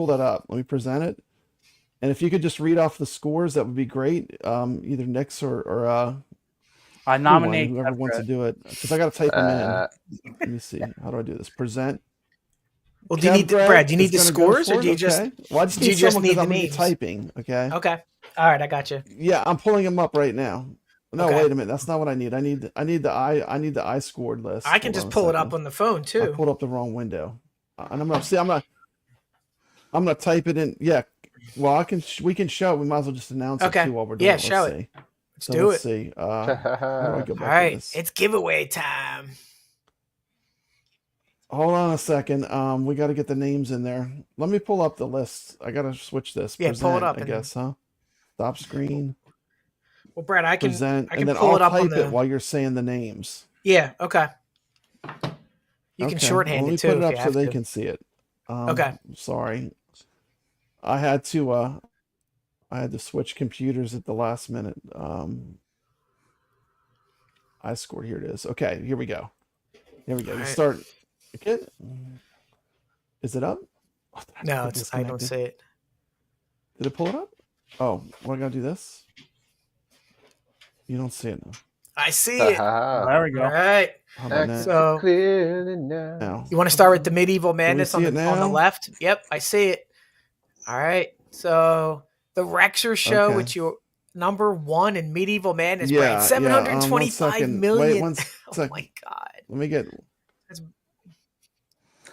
[SPEAKER 10] that up. Let me present it. And if you could just read off the scores, that would be great. Either Nix or
[SPEAKER 5] I nominate
[SPEAKER 10] whoever wants to do it, because I got to type them in. Let me see. How do I do this? Present.
[SPEAKER 7] Well, do you need Brad? Do you need the scores, or do you just?
[SPEAKER 10] Well, I just
[SPEAKER 7] do you
[SPEAKER 10] need
[SPEAKER 7] just
[SPEAKER 10] someone
[SPEAKER 7] need
[SPEAKER 10] because
[SPEAKER 7] the
[SPEAKER 10] I'm
[SPEAKER 7] names?
[SPEAKER 10] typing. Okay.
[SPEAKER 7] Okay. All right, I got you.
[SPEAKER 10] Yeah, I'm pulling them up right now. No,
[SPEAKER 7] Okay.
[SPEAKER 10] wait a minute. That's not what I need. I need the I scored list.
[SPEAKER 7] I can just pull it up on the phone
[SPEAKER 10] I
[SPEAKER 7] too.
[SPEAKER 10] pulled up the wrong window, and I'm gonna type it in. Yeah. Well, we can show it. We might as well just announce it
[SPEAKER 7] Okay.
[SPEAKER 10] too while we're doing
[SPEAKER 7] Yeah,
[SPEAKER 10] it.
[SPEAKER 7] show it. Let's do
[SPEAKER 10] let's
[SPEAKER 7] it.
[SPEAKER 10] see. How do I go back
[SPEAKER 7] All
[SPEAKER 10] to
[SPEAKER 7] right,
[SPEAKER 10] this?
[SPEAKER 7] it's giveaway time.
[SPEAKER 10] Hold on a second. We got to get the names in there. Let me pull up the list. I got to switch this.
[SPEAKER 7] Yeah, pull it up
[SPEAKER 10] I
[SPEAKER 7] and-
[SPEAKER 10] guess, huh? Stop screen.
[SPEAKER 7] Well, Brad, I can
[SPEAKER 10] Present,
[SPEAKER 7] I
[SPEAKER 10] and
[SPEAKER 7] can
[SPEAKER 10] then
[SPEAKER 7] pull
[SPEAKER 10] I'll
[SPEAKER 7] it up on
[SPEAKER 10] type
[SPEAKER 7] the.
[SPEAKER 10] it while you're saying the names.
[SPEAKER 7] Yeah. Okay. You can
[SPEAKER 10] Okay,
[SPEAKER 7] shorthand
[SPEAKER 10] let me
[SPEAKER 7] it too
[SPEAKER 10] put it
[SPEAKER 7] if
[SPEAKER 10] up
[SPEAKER 7] you
[SPEAKER 10] so
[SPEAKER 7] have
[SPEAKER 10] they
[SPEAKER 7] to.
[SPEAKER 10] can see it.
[SPEAKER 7] Okay.
[SPEAKER 10] Sorry. I had to switch computers at the last minute. I scored. Here it is. Okay, here we go. Here we go.
[SPEAKER 7] All
[SPEAKER 10] You
[SPEAKER 7] right.
[SPEAKER 10] start. Okay. Is it up? Oh, did I
[SPEAKER 7] No,
[SPEAKER 10] get
[SPEAKER 7] I don't
[SPEAKER 10] disconnected?
[SPEAKER 7] see it.
[SPEAKER 10] Did it pull it up? Oh, what I gotta do this? You don't see it now.
[SPEAKER 7] I see it.
[SPEAKER 5] There we go.
[SPEAKER 7] All right.
[SPEAKER 10] How about now?
[SPEAKER 7] So
[SPEAKER 6] Clearly now.
[SPEAKER 10] Now.
[SPEAKER 7] you want to start with the medieval madness
[SPEAKER 10] see
[SPEAKER 7] on
[SPEAKER 10] it
[SPEAKER 7] the
[SPEAKER 10] now?
[SPEAKER 7] left? Yep, I see it. All right. So the Rexer show,
[SPEAKER 10] Okay.
[SPEAKER 7] which you're number 1 in medieval madness,
[SPEAKER 10] Yeah,
[SPEAKER 7] Brad,
[SPEAKER 10] yeah,
[SPEAKER 7] 725
[SPEAKER 10] second.
[SPEAKER 7] million.
[SPEAKER 10] Wait, one
[SPEAKER 7] Oh
[SPEAKER 10] sec.
[SPEAKER 7] my god.
[SPEAKER 10] Let me get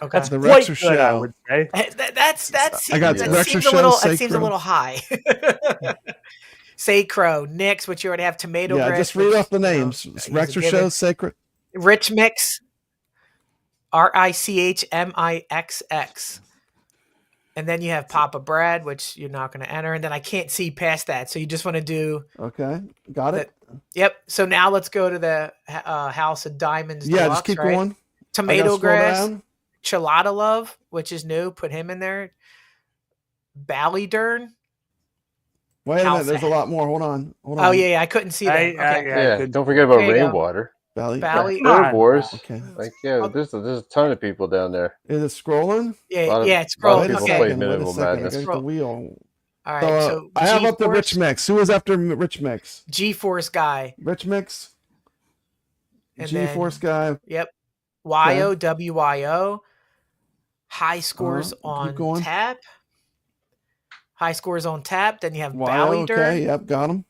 [SPEAKER 7] Okay.
[SPEAKER 5] That's
[SPEAKER 10] the
[SPEAKER 5] quite
[SPEAKER 10] Rexer
[SPEAKER 5] good, I
[SPEAKER 10] show.
[SPEAKER 5] would say.
[SPEAKER 7] That seems,
[SPEAKER 10] I got
[SPEAKER 7] that
[SPEAKER 10] Rexer
[SPEAKER 7] seems a
[SPEAKER 10] show,
[SPEAKER 7] little that seems a
[SPEAKER 10] Sacro.
[SPEAKER 7] little high. Sacro, Nix, which you already have, TomatoGrass.
[SPEAKER 10] Yeah, just read
[SPEAKER 7] which,
[SPEAKER 10] off the
[SPEAKER 7] you know,
[SPEAKER 10] names.
[SPEAKER 7] he's a
[SPEAKER 10] Rexer
[SPEAKER 7] given.
[SPEAKER 10] show, Sacred.
[SPEAKER 7] Rich Mix, RICHMIXX. And then you have Papa Brad, which you're not going to enter. And then I can't see past that. So you just want to do.
[SPEAKER 10] Okay, got it.
[SPEAKER 7] Yep. So now let's go to the House of Diamonds.
[SPEAKER 10] Yeah,
[SPEAKER 7] Deluxe,
[SPEAKER 10] just keep
[SPEAKER 7] right?
[SPEAKER 10] going.
[SPEAKER 7] TomatoGrass, Chelada Love, which is new. Put him in there. Ballydern.
[SPEAKER 10] Wait a
[SPEAKER 7] House
[SPEAKER 10] minute, there's a lot more. Hold on.
[SPEAKER 7] Oh, yeah, I couldn't see that. Okay.
[SPEAKER 6] Yeah, don't forget about
[SPEAKER 7] There you go.
[SPEAKER 6] Rainwater.
[SPEAKER 10] Valley.
[SPEAKER 6] Bird Wars.
[SPEAKER 10] Okay.
[SPEAKER 6] Like, yeah, there's a ton of people down there.
[SPEAKER 10] Is it scrolling?
[SPEAKER 7] Yeah, it's
[SPEAKER 6] A lot
[SPEAKER 7] scrolling.
[SPEAKER 6] of people
[SPEAKER 7] Okay.
[SPEAKER 6] play
[SPEAKER 10] Wait a
[SPEAKER 6] Minimal
[SPEAKER 10] second, I
[SPEAKER 6] Madness.
[SPEAKER 10] gotta hit the wheel.
[SPEAKER 7] All right.
[SPEAKER 10] So,
[SPEAKER 7] So,
[SPEAKER 10] I have up the
[SPEAKER 7] GeForce-
[SPEAKER 10] Rich Mix. Who is after Rich Mix?
[SPEAKER 7] GeForce guy.
[SPEAKER 10] Rich Mix.
[SPEAKER 7] And
[SPEAKER 10] GeForce guy.
[SPEAKER 7] Yep. YOWYO. High scores on tap. High scores on tap. Then you have Ballydern.
[SPEAKER 10] Okay, yep, got him.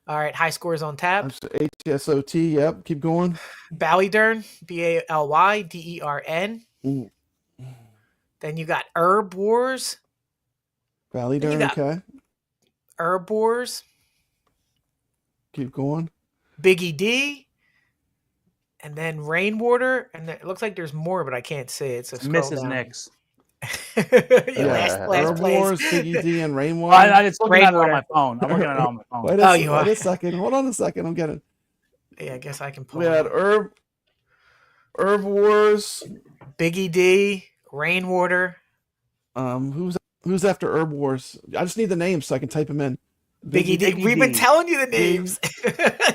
[SPEAKER 7] All right, high scores on tap.
[SPEAKER 10] HSOT, yep, keep going.
[SPEAKER 7] Ballydern, Ballydern. Then you got Herb Wars.
[SPEAKER 10] Ballydern, okay.
[SPEAKER 7] Herb Wars.
[SPEAKER 10] Keep going.
[SPEAKER 7] Biggie D. And then Rainwater. And it looks like there's more, but I can't see it. So
[SPEAKER 5] Mrs. Nix.
[SPEAKER 7] Last place.
[SPEAKER 10] Wars, Biggie D, and Rainwater.
[SPEAKER 5] I just looking at it on my phone. I'm looking at it on my phone.
[SPEAKER 10] Wait a second. Hold on a second. I'm getting.
[SPEAKER 7] Yeah, I guess I can pull.
[SPEAKER 10] We had Herb Wars,
[SPEAKER 7] Biggie D, Rainwater.
[SPEAKER 10] Who's after Herb Wars? I just need the names so I can type them in.
[SPEAKER 7] Biggie D. We've been telling you the names.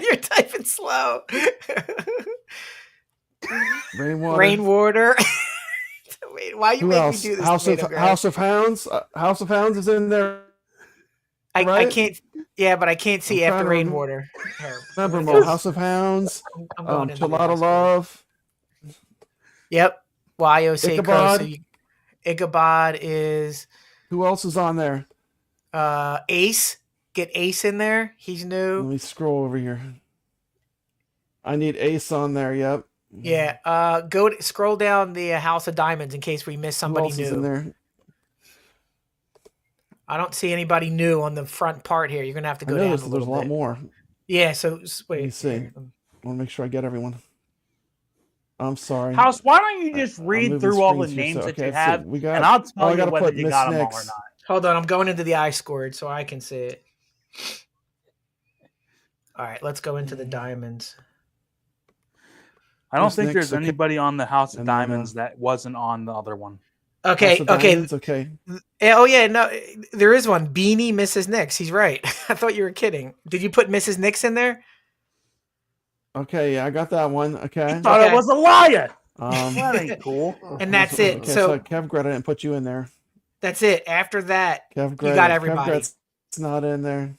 [SPEAKER 7] You're typing slow. Rainwater. Wait, why you make me do this?
[SPEAKER 10] House of Hounds. House of Hounds is in there.
[SPEAKER 7] I can't. Yeah, but I can't see after Rainwater.
[SPEAKER 10] Remember more. House of Hounds. Gelato Love.
[SPEAKER 7] Yep. Wayo Seiko. So Ichabod is.
[SPEAKER 10] Who else is on there?
[SPEAKER 7] Ace. Get Ace in there. He's new.
[SPEAKER 10] Let me scroll over here. I need Ace on there. Yep.
[SPEAKER 7] Yeah. Scroll down the House of Diamonds in case we miss somebody new.
[SPEAKER 10] In there?
[SPEAKER 7] I don't see anybody new on the front part here. You're gonna have to go down.
[SPEAKER 10] There's a lot more.
[SPEAKER 7] Yeah. So wait.
[SPEAKER 10] Let me see. I want to make sure I get everyone. I'm sorry.
[SPEAKER 5] House, why don't you just read through all the names that you have, and I'll tell you whether you got them all or not.
[SPEAKER 7] Hold on, I'm going into the iScored so I can see it. All right, let's go into the diamonds.
[SPEAKER 5] I don't think there's anybody on the House of Diamonds that wasn't on the other one.
[SPEAKER 7] Okay.
[SPEAKER 10] Okay.
[SPEAKER 7] Oh yeah, no, there is one. Beanie Mrs. Nix. He's right. I thought you were kidding. Did you put Mrs. Nix in there?
[SPEAKER 10] Okay, yeah, I got that one. Okay.
[SPEAKER 5] I thought it was a liar. That ain't cool.
[SPEAKER 7] And that's it.
[SPEAKER 10] Okay, so kevgret, I didn't put you in there.
[SPEAKER 7] That's it. After that,
[SPEAKER 10] kevgret,
[SPEAKER 7] you got everybody.
[SPEAKER 10] Kevgret's not in there.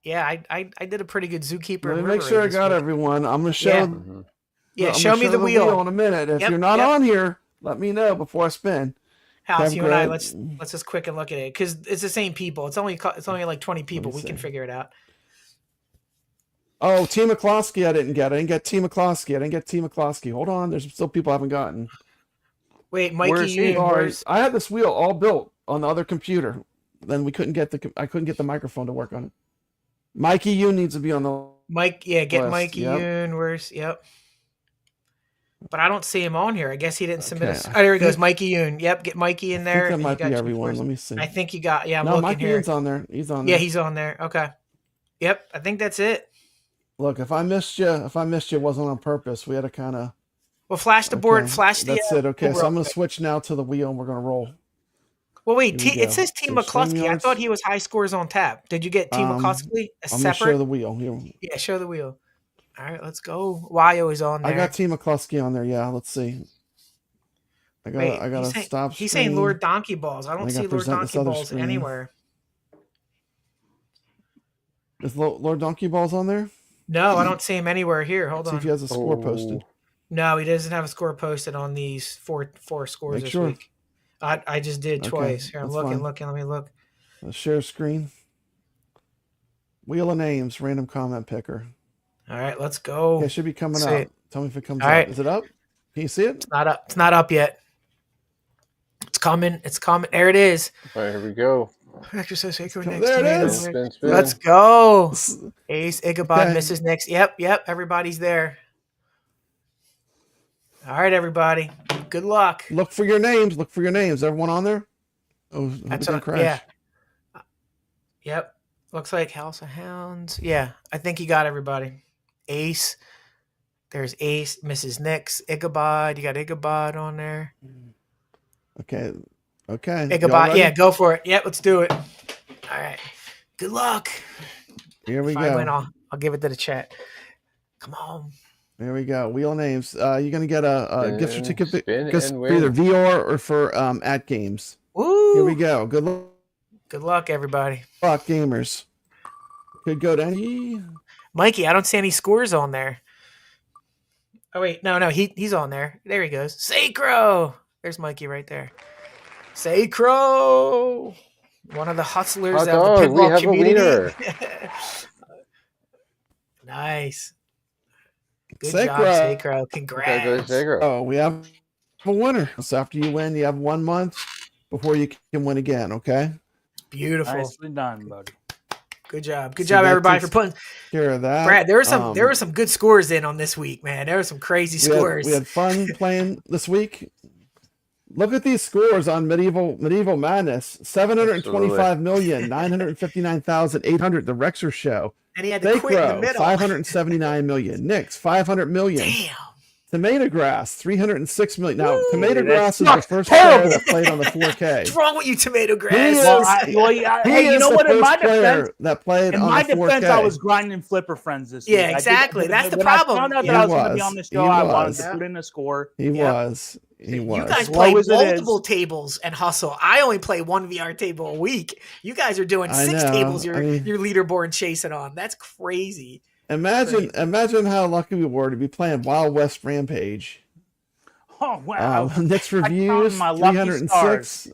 [SPEAKER 7] Yeah, I did a pretty good zookeeper.
[SPEAKER 10] Let me make sure I got everyone. I'm gonna show.
[SPEAKER 7] Yeah, show me the wheel
[SPEAKER 10] in a minute. If you're not on here, let me know before I spin.
[SPEAKER 7] House, you and I, let's just quick and look at it because it's the same people. It's only like 20 people. We can figure it out.
[SPEAKER 10] Oh, T. McCloskey, I didn't get. I didn't get T. McCloskey. Hold on, there's still people I haven't gotten.
[SPEAKER 7] Wait, Mikey,
[SPEAKER 10] I had this wheel all built on the other computer. Then I couldn't get the microphone to work on it. Mikey Yoon needs to be on the
[SPEAKER 7] get
[SPEAKER 10] list.
[SPEAKER 7] Mikey Yoon. Where's But I don't see him on here. I guess he didn't submit us. Oh, there he goes, Mikey Yoon. Yep, get Mikey in there.
[SPEAKER 10] I think that might be everyone. Let me see.
[SPEAKER 7] I think you got. Yeah, I'm looking
[SPEAKER 10] Mikey
[SPEAKER 7] here.
[SPEAKER 10] Yoon's on there. He's on there.
[SPEAKER 7] Yeah, he's on there. Okay. Yep, I think that's it.
[SPEAKER 10] Look, if I missed you, it wasn't on purpose. We had to kind of.
[SPEAKER 7] Well, flash the board. Flash the.
[SPEAKER 10] That's it. Okay, so I'm gonna switch now to the wheel, and we're gonna roll.
[SPEAKER 7] Well, wait. It says T. McCluskey. I thought he was high scores on tap. Did you get T. McCluskey?
[SPEAKER 10] I'm gonna show the wheel here.
[SPEAKER 7] Yeah, show the wheel. All right, let's go. Wayo is on there.
[SPEAKER 10] I got T. McCluskey on there. Yeah, let's see. I gotta stop.
[SPEAKER 7] He's saying Lord Donkey Balls. I don't see Lord Donkey Balls anywhere.
[SPEAKER 10] Is Lord Donkey Balls on there?
[SPEAKER 7] No, I don't see him anywhere here. Hold on.
[SPEAKER 10] See if he has a score posted.
[SPEAKER 7] No, he doesn't have a score posted on these four scores this week. I just did twice. Here, I'm looking. Let me look.
[SPEAKER 10] Let's share screen. Wheel of names, random comment picker.
[SPEAKER 7] All right, let's go.
[SPEAKER 10] Okay, it should be coming up. Tell me if it comes up. Is it up? Can you see it?
[SPEAKER 7] It's not up. It's not up yet. It's coming. It's coming. There it is.
[SPEAKER 6] All right, here we go.
[SPEAKER 10] There it is.
[SPEAKER 6] Spin.
[SPEAKER 7] Let's go. Ace, Ichabod, Mrs. Nix. Yep. Everybody's there. All right, everybody. Good luck.
[SPEAKER 10] Look for your names. Everyone on there? Oh,
[SPEAKER 7] that's a crash. Yeah. Yep. Looks like House of Hounds. Yeah, I think you got everybody. Ace. There's Ace, Mrs. Nix, Ichabod. You got Ichabod on there.
[SPEAKER 10] Okay.
[SPEAKER 7] Ichabod. Yeah, go for it. Yep, let's do it. All right. Good luck.
[SPEAKER 10] Here we go.
[SPEAKER 7] I win, I'll give it to the chat. Come on.
[SPEAKER 10] There we go. Wheel names. You're gonna get a gift certificate for either VR or for AtGames.
[SPEAKER 7] Woo!
[SPEAKER 10] Here we go. Good luck.
[SPEAKER 7] Good luck, everybody.
[SPEAKER 10] Good luck, gamers. Could go to any.
[SPEAKER 7] Mikey, I don't see any scores on there. Oh wait, no, he's on there. There he goes. Sacro. There's Mikey right there. Sacro, one of the hustlers
[SPEAKER 6] Hot
[SPEAKER 7] of the
[SPEAKER 6] dog,
[SPEAKER 7] pinball
[SPEAKER 6] we have
[SPEAKER 7] community.
[SPEAKER 6] a wiener.
[SPEAKER 7] Nice. Good
[SPEAKER 10] Sacro.
[SPEAKER 7] job, Sacro. Congrats.
[SPEAKER 10] Oh, we have a winner. So after you win, you have 1 month before you can win again. Okay.
[SPEAKER 7] Beautiful.
[SPEAKER 5] Nicely done, buddy.
[SPEAKER 7] Good job. Good job, everybody, for putting
[SPEAKER 10] care of that.
[SPEAKER 7] Brad, there were some good scores in on this week, man. There were some crazy scores.
[SPEAKER 10] We had fun playing this week. Look at these scores on Medieval Madness: 725,959,800. The Rexer Show.
[SPEAKER 7] And he had to quit in the middle.
[SPEAKER 10] 579 million. Nix 500 million.
[SPEAKER 7] Damn.
[SPEAKER 10] TomatoGrass 306 million. Now TomatoGrass is the first player that played on the 4K.
[SPEAKER 7] What's wrong with you, TomatoGrass?
[SPEAKER 5] Hey, you know what? In my defense,
[SPEAKER 10] that played on the 4K.
[SPEAKER 5] I was grinding Flipper Friends this week.
[SPEAKER 7] Yeah, exactly. That's the
[SPEAKER 5] when
[SPEAKER 7] problem.
[SPEAKER 5] I found out that I was going to be on the show, I wanted to put in a score.
[SPEAKER 10] He was.
[SPEAKER 7] You guys play multiple tables and hustle. I only play one VR table a week. You guys are doing 6 tables. Your leaderboard chasing on. That's crazy.
[SPEAKER 10] Imagine how lucky we were to be playing Wild West Rampage.
[SPEAKER 5] Oh wow!
[SPEAKER 10] NixReviews 306.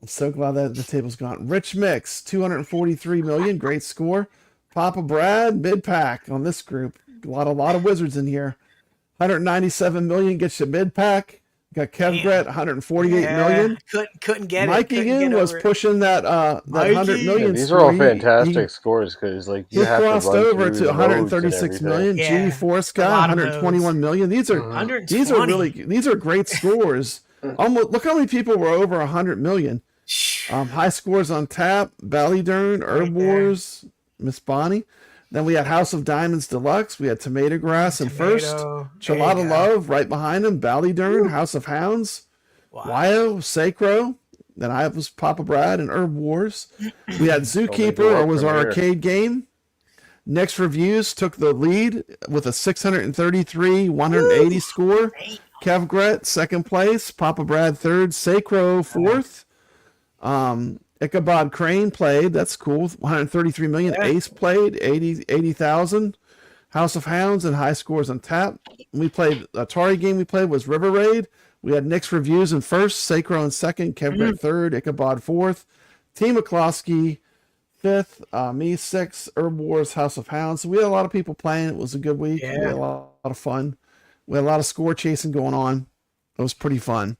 [SPEAKER 10] I'm so glad that the table's gone. Rich Mix 243 million. Great score. Papa Brad mid pack on this group. A lot of wizards in here. 197 million gets you mid pack. Got kevgret 148 million.
[SPEAKER 7] Couldn't get
[SPEAKER 10] Mike
[SPEAKER 7] it.
[SPEAKER 10] Ian was pushing that 100 million.
[SPEAKER 6] Yeah, these are all fantastic scores because like you have
[SPEAKER 10] crossed
[SPEAKER 6] to run
[SPEAKER 10] over to 136 million.
[SPEAKER 7] Yeah.
[SPEAKER 10] G Force guy 121 million. These are great scores. Almost look how many people were over 100 million. High scores on tap. Ballydurn, Herb Wars, Miss Bonnie. Then we had House of Diamonds Deluxe. We had TomatoGrass in first. Chalada Love right behind him. Ballydurn, House of Hounds. Wyo, Sacro. Then I was Papa Brad and Herb Wars. We had Zookeeper, was our arcade game. NixReviews took the lead with a 633, 180 score. Kevgret, second place. Papa Brad, third. Sacro, fourth. Ichabod Crane played. That's cool. 133 million. Ace played 80,000. House of Hounds and high scores on tap. We played Atari game. We played was River Raid. We had NixReviews in first, Sacro in second, Kevgret third, Ichabod fourth, Team McCloskey fifth, me sixth, Herb Wars, House of Hounds. So we had a lot of people playing. It was a good week.
[SPEAKER 7] Yeah.
[SPEAKER 10] We had a lot of fun. We had a lot of score chasing going on. It was pretty fun.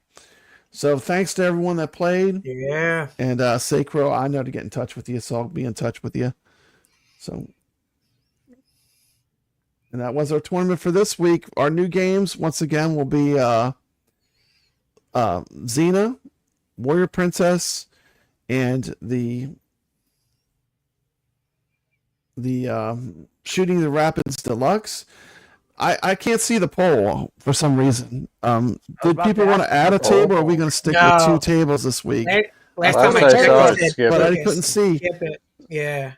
[SPEAKER 10] So thanks to everyone that played.
[SPEAKER 7] Yeah.
[SPEAKER 10] And Sacro, I know to get in touch with you, so I'll be in touch with you. So, and that was our tournament for this week. Our new games, once again, will be Xena, Warrior Princess, and the Shooting the Rapids Deluxe. I can't see the poll for some reason. Did people want to add a table, or are we going to stick with 2 tables this week?
[SPEAKER 7] Last time I checked,
[SPEAKER 10] but I couldn't see.
[SPEAKER 7] Skip it. Yeah,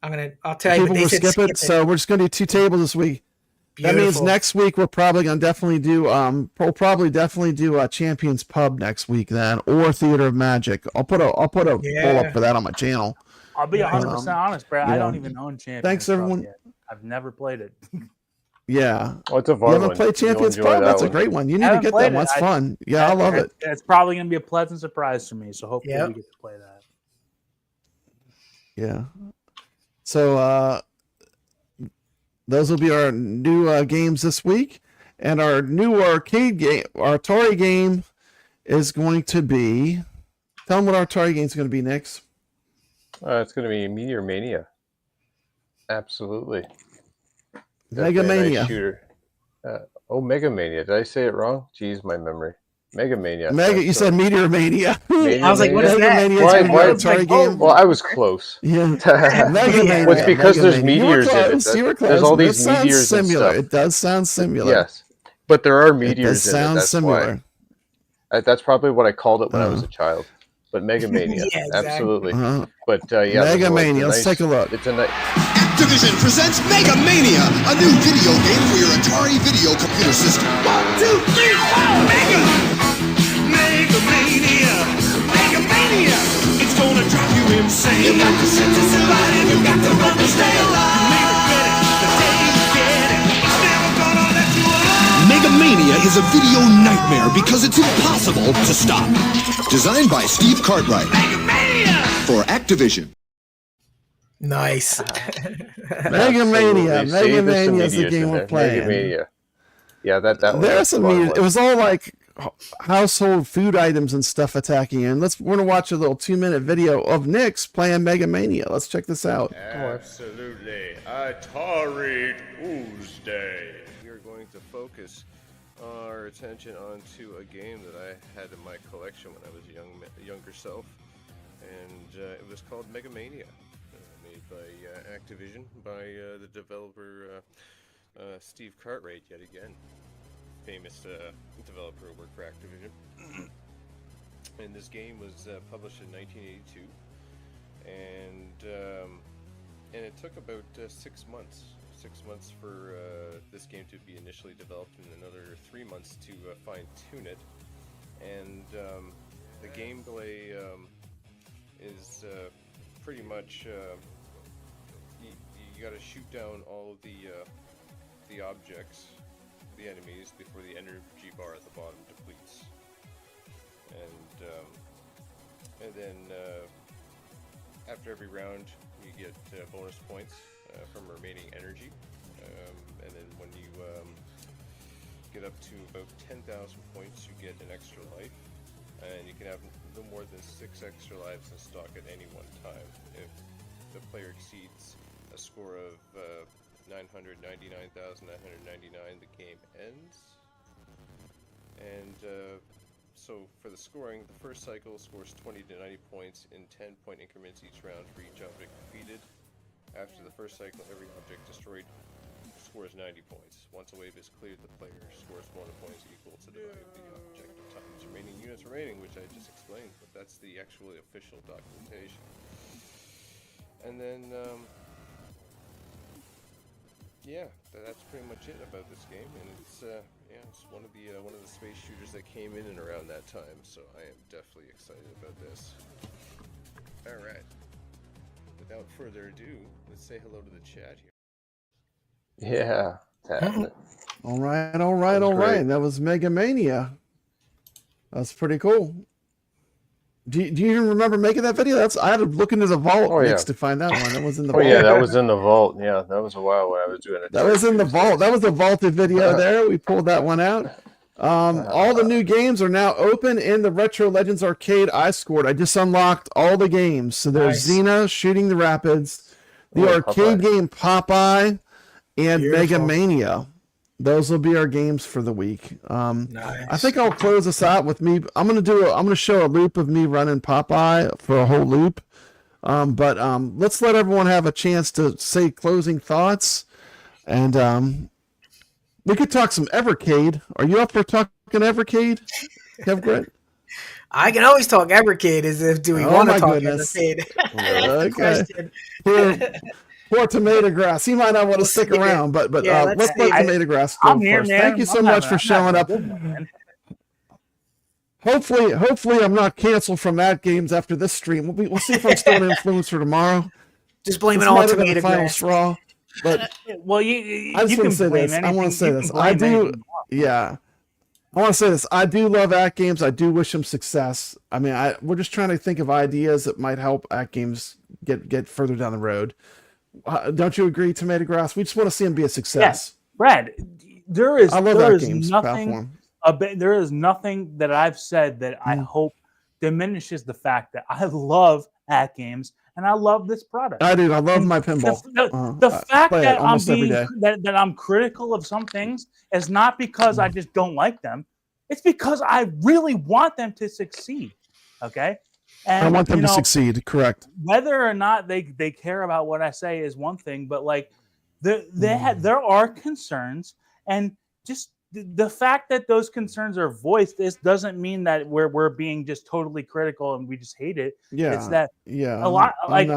[SPEAKER 7] I'll tell you.
[SPEAKER 10] People will skip it, so we're just going to do 2 tables this week. Beautiful. That means next week we're probably going to definitely do. We'll probably definitely do Champions Pub next week then, or Theater of Magic. I'll put a poll up for that on my channel.
[SPEAKER 5] I'll be 100% honest, Brad. I don't even own Champions.
[SPEAKER 10] Thanks everyone.
[SPEAKER 5] Yet. I've never played it.
[SPEAKER 10] Yeah.
[SPEAKER 6] Oh, it's a fun
[SPEAKER 10] you haven't played Champions Pub? That's a great one. You need to get that one. It's fun. Yeah, I love it.
[SPEAKER 5] It's probably going to be a pleasant surprise for me, so hopefully we get to play that.
[SPEAKER 10] Yeah. So those will be our new games this week. And our new arcade game, our Atari game is going to be... Tell them what our Atari game is going to be, Nix.
[SPEAKER 6] It's going to be Meteor Mania. Absolutely.
[SPEAKER 10] Megamania.
[SPEAKER 6] Nice shooter. Megamania. Did I say it wrong? Jeez, my memory. Megamania.
[SPEAKER 10] You said Meteor Mania.
[SPEAKER 7] I was like, what is that?
[SPEAKER 10] Atari game.
[SPEAKER 6] Well, I was close.
[SPEAKER 10] Yeah. Megamania.
[SPEAKER 6] Well, it's because there's meteors in it.
[SPEAKER 10] You were close.
[SPEAKER 6] There's all these meteors
[SPEAKER 10] similar.
[SPEAKER 6] and stuff.
[SPEAKER 10] It does sound similar.
[SPEAKER 6] Yes. But there are meteors in it.
[SPEAKER 10] Sounds similar.
[SPEAKER 6] Why. That's probably what I called it when I was a child. But Megamania.
[SPEAKER 7] Yeah, exactly.
[SPEAKER 6] Absolutely. But yeah.
[SPEAKER 10] Megamania. Let's take a look.
[SPEAKER 6] It's a nice...
[SPEAKER 13] Activision presents Megamania, a new video game for your Atari video computer system. 1, 2, 3, 4, Mega! Megamania! Megamania! It's gonna drive you insane. You got to sit to survive and you got to run to stay alive. Never get it, the day you get it. It's never gonna let you alone. Megamania Megamania is a video nightmare because it's impossible to stop. Designed by Steve Cartwright for Activision.
[SPEAKER 7] Nice.
[SPEAKER 10] Megamania. Megamania is the game we're playing.
[SPEAKER 6] Megamania. Yeah, that
[SPEAKER 10] There's some music. It was all like household food items and stuff attacking. And we're gonna watch a little 2-minute video of Nix playing Megamania. Let's check this out.
[SPEAKER 14] Absolutely. Atari Tuesday. We are going to focus our attention onto a game that I had in my collection when I was a younger self, and it was called Megamania, made by Activision, by the developer Steve Cartwright, yet again. Famous developer who worked for Activision. And this game was published in 1982, and it took about 6 months. 6 months for this game to be initially developed, and another 3 months to fine-tune it. And the gameplay is pretty much you got to shoot down all of the objects, the enemies, before the energy bar at the bottom depletes. And then after every round, you get bonus points from remaining energy. And then when you get up to about 10,000 points, you get an extra life. And you can have no more than 6 extra lives in stock at any one time. If the player exceeds a score of 999,999, the game ends. And so for the scoring, the first cycle scores 20 to 90 points in 10-point increments each round for each object defeated. After the first cycle, every object destroyed scores 90 points. Once a wave is cleared, the player scores bonus points equal to the value of the objective times remaining units remaining, which I just explained, but that's the actual official documentation. And then, yeah, that's pretty much it about this game, and it's it's one of the space shooters that came in and around that time, so I am definitely excited about this. All right. Without further ado, let's say hello to the chat here.
[SPEAKER 6] Yeah.
[SPEAKER 10] All right. That was Megamania. That's pretty cool. Do you even remember making that video? I had to look into the vault next to find that one. That was in the vault.
[SPEAKER 6] Yeah, that was in the vault. Yeah, that was a while when I was doing it.
[SPEAKER 10] That was in the vault. That was a vaulted video there. We pulled that one out. All the new games are now open in the Retro Legends Arcade I scored. I just unlocked all the games. So there's Xena, Shooting the Rapids, the arcade game Popeye, and Megamania. Those will be our games for the week. I think I'll close this out with me. I'm gonna show a loop of me running Popeye for a whole loop. But let's let everyone have a chance to say closing thoughts, and we could talk some Evercade. Are you up for talking Evercade, kevgret?
[SPEAKER 7] I can always talk Evercade. Do we want to talk Evercade?
[SPEAKER 10] Okay. Poor TomatoGrass. He might not want to stick around, but let's let TomatoGrass go first. Thank you so much for showing up. Hopefully, I'm not canceled from AtGames after this stream. We'll see if I'm still an influencer tomorrow.
[SPEAKER 7] Just blame it all on TomatoGrass.
[SPEAKER 10] Final straw. But
[SPEAKER 5] well,
[SPEAKER 10] I just want to say this. I want to say this. I do. Yeah. I want to say this. I do love AtGames. I do wish them success. I mean, we're just trying to think of ideas that might help AtGames get further down the road. Don't you agree, TomatoGrass? We just want to see him be a success.
[SPEAKER 5] Yes, Brad. There is nothing that I've said that I hope diminishes the fact that I love AtGames and I love this product.
[SPEAKER 10] I do. I love my pinball.
[SPEAKER 5] The fact that I'm critical of some things is not because I just don't like them. It's because I really want them to succeed. Okay. And,
[SPEAKER 10] I want them to succeed. Correct.
[SPEAKER 5] Whether or not they care about what I say is one thing, but like there are concerns, and just the fact that those concerns are voiced, this doesn't mean that we're being just totally critical and we just hate it.
[SPEAKER 10] Yeah.
[SPEAKER 5] It's that
[SPEAKER 10] a
[SPEAKER 5] lot like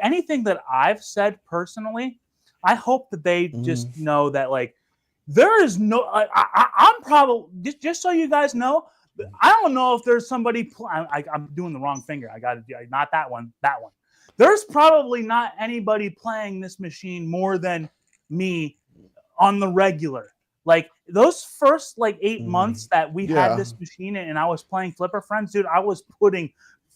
[SPEAKER 5] anything that I've said personally, I hope that they just know that like there is no. I'm probably just so you guys know. I don't know if there's somebody. I'm doing the wrong finger. I got to not that one. That one. There's probably not anybody playing this machine more than me on the regular. Like those first like 8 months that we had this machine and I was playing Flipper Friends, dude, I was putting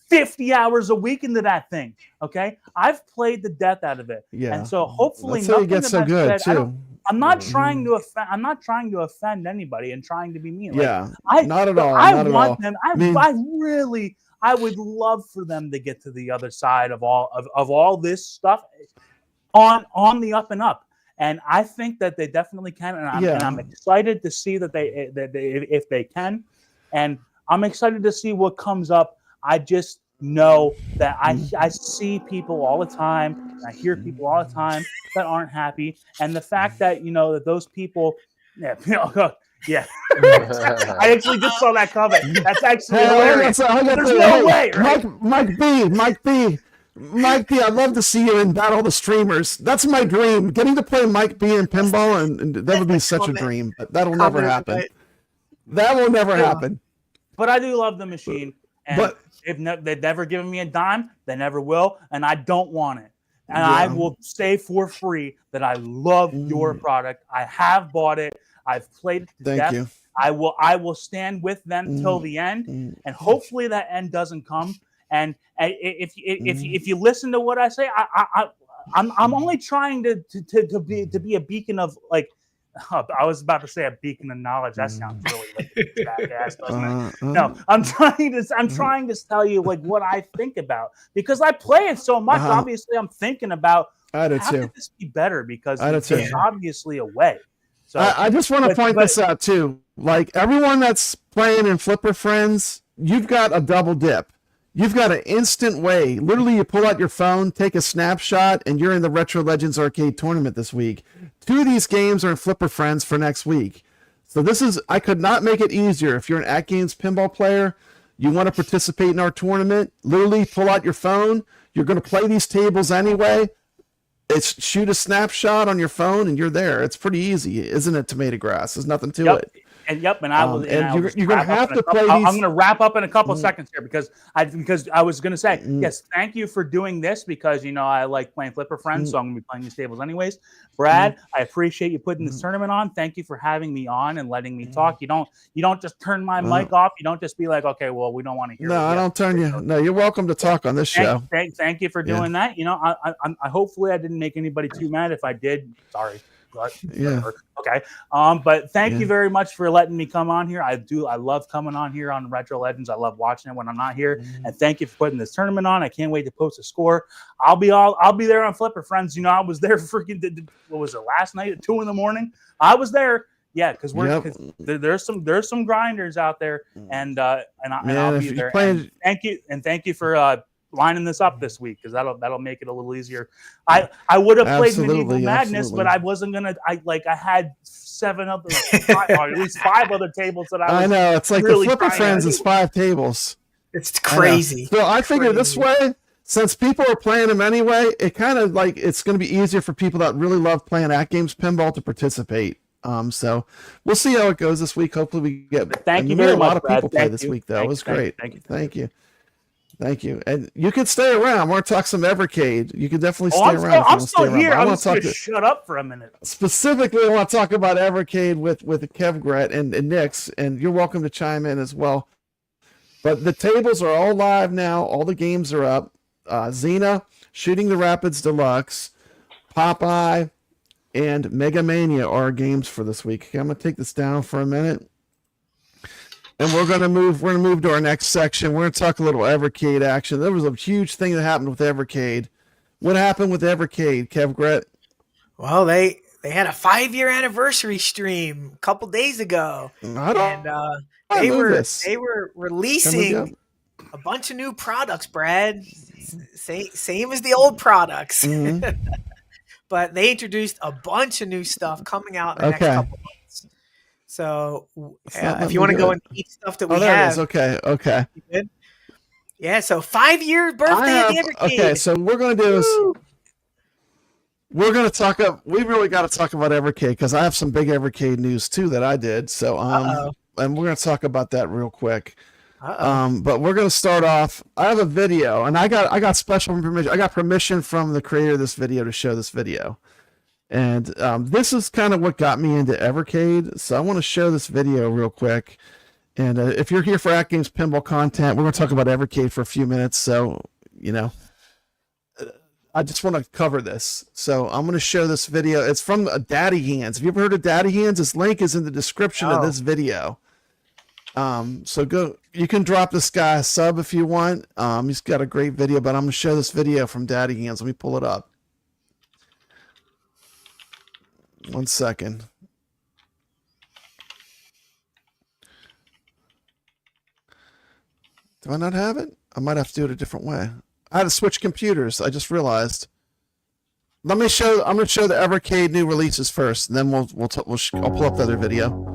[SPEAKER 5] 50 hours a week into that thing. Okay, I've played the death out of it, and so hopefully
[SPEAKER 10] that's how you get so good too.
[SPEAKER 5] I'm not trying to offend. I'm not trying to offend anybody and trying to be mean.
[SPEAKER 10] Not at all.
[SPEAKER 5] I want them. I would love for them to get to the other side of all this stuff on the up and up. And I think that they definitely can. And I'm excited to see that if they can. And I'm excited to see what comes up. I just know that I see people all the time, and I hear people all the time that aren't happy. And the fact that, that those people, I actually just saw that comment. That's actually hilarious. There's no way, right?
[SPEAKER 10] Mike B, I'd love to see you in Battle of the Streamers. That's my dream. Getting to play Mike B in pinball, and that would be such a dream. But that'll never happen. That will never happen.
[SPEAKER 5] But I do love the machine. And they've never given me a dime. They never will. And I don't want it. And I will say for free that I love your product. I have bought it. I've played it to death.
[SPEAKER 10] Thank you.
[SPEAKER 5] I will stand with them till the end. And hopefully that end doesn't come. And if you listen to what I say, I'm only trying to be a beacon of like. I was about to say a beacon of knowledge. That sounds really like jackass, doesn't it? No, I'm trying to tell you like what I think about because I play it so much. Obviously, I'm thinking about how could this be better because there's obviously a way. So
[SPEAKER 10] I just want to point this out too. Like everyone that's playing in Flipper Friends, you've got a double dip. You've got an instant way. Literally, you pull out your phone, take a snapshot, and you're in the Retro Legends Arcade Tournament this week. 2 of these games are in Flipper Friends for next week. So I could not make it easier. If you're an AtGames Pinball player, you want to participate in our tournament, literally pull out your phone. You're going to play these tables anyway. Shoot a snapshot on your phone, and you're there. It's pretty easy, isn't it, TomatoGrass? There's nothing to it.
[SPEAKER 5] And I will.
[SPEAKER 10] You're going to have to play these.
[SPEAKER 5] I'm going to wrap up in a couple seconds here because I was going to say yes. Thank you for doing this because I like playing Flipper Friends, so I'm going to be playing these tables anyways. Brad, I appreciate you putting this tournament on. Thank you for having me on and letting me talk. You don't just turn my mic off. You don't just be like, okay, well, we don't want to hear.
[SPEAKER 10] No, I don't turn you. No, you're welcome to talk on this show.
[SPEAKER 5] Thank you for doing that. I hopefully I didn't make anybody too mad. If I did, sorry. Okay. But thank you very much for letting me come on here. I love coming on here on Retro Legends. I love watching it when I'm not here. And thank you for putting this tournament on. I can't wait to post a score. I'll be there on Flipper Friends. I was there what was it, last night at 2 a.m? I was there. Yeah, because there's some grinders out there, and I'll be there. Thank you for lining this up this week because that'll make it a little easier. I would have played Medieval Madness, but I wasn't gonna. I had 7 other, or at least 5 other tables that I
[SPEAKER 10] know it's like really the Flipper Friends is 5 tables.
[SPEAKER 7] It's crazy.
[SPEAKER 10] So I figure this way, since people are playing them anyway, it kind of like it's going to be easier for people that really love playing AtGames Pinball to participate. So we'll see how it goes this week. Hopefully we get.
[SPEAKER 5] Thank you very much.
[SPEAKER 10] A lot of people play this week though. It was great. Thank you. And you can stay around. We're going to talk some Evercade. You can definitely stay around.
[SPEAKER 5] I'm still here. I'm just going to shut up for a minute.
[SPEAKER 10] Specifically, I want to talk about Evercade with kevgret and Nix, and you're welcome to chime in as well. But the tables are all live now. All the games are up. Xena, Shooting the Rapids Deluxe, Popeye, and Megamania are our games for this week. Okay, I'm going to take this down for a minute. And we're gonna move to our next section. We're gonna talk a little Evercade action. There was a huge thing that happened with Evercade. What happened with Evercade, kevgret?
[SPEAKER 7] Well, they had a 5-year anniversary stream a couple days ago, and they were releasing a bunch of new products. Brad, same as the old products, but they introduced a bunch of new stuff coming out in the next couple months. So if you want to go into each stuff that we have.
[SPEAKER 10] Okay.
[SPEAKER 7] You good? Yeah, so 5-year birthday of the Evercade.
[SPEAKER 10] Okay, so we're going to do is we're going to talk up. We really got to talk about Evercade because I have some big Evercade news too that I did. So and we're going to talk about that real quick. But we're going to start off. I have a video, and I got special permission. I got permission from the creator of this video to show this video. And this is kind of what got me into Evercade. So I want to show this video real quick. And if you're here for AtGames Pinball content, we're going to talk about Evercade for a few minutes. So, you know, I just want to cover this. So I'm going to show this video. It's from DaddyHands. Have you ever heard of DaddyHands? This link is in the description of this video. So go, you can drop this guy a sub if you want. He's got a great video, but I'm going to show this video from DaddyHands. Let me pull it up. 1 second. Do I not have it? I might have to do it a different way. I had to switch computers. I just realized. Let me show. I'm going to show the Evercade new releases first, and then I'll pull up the other video.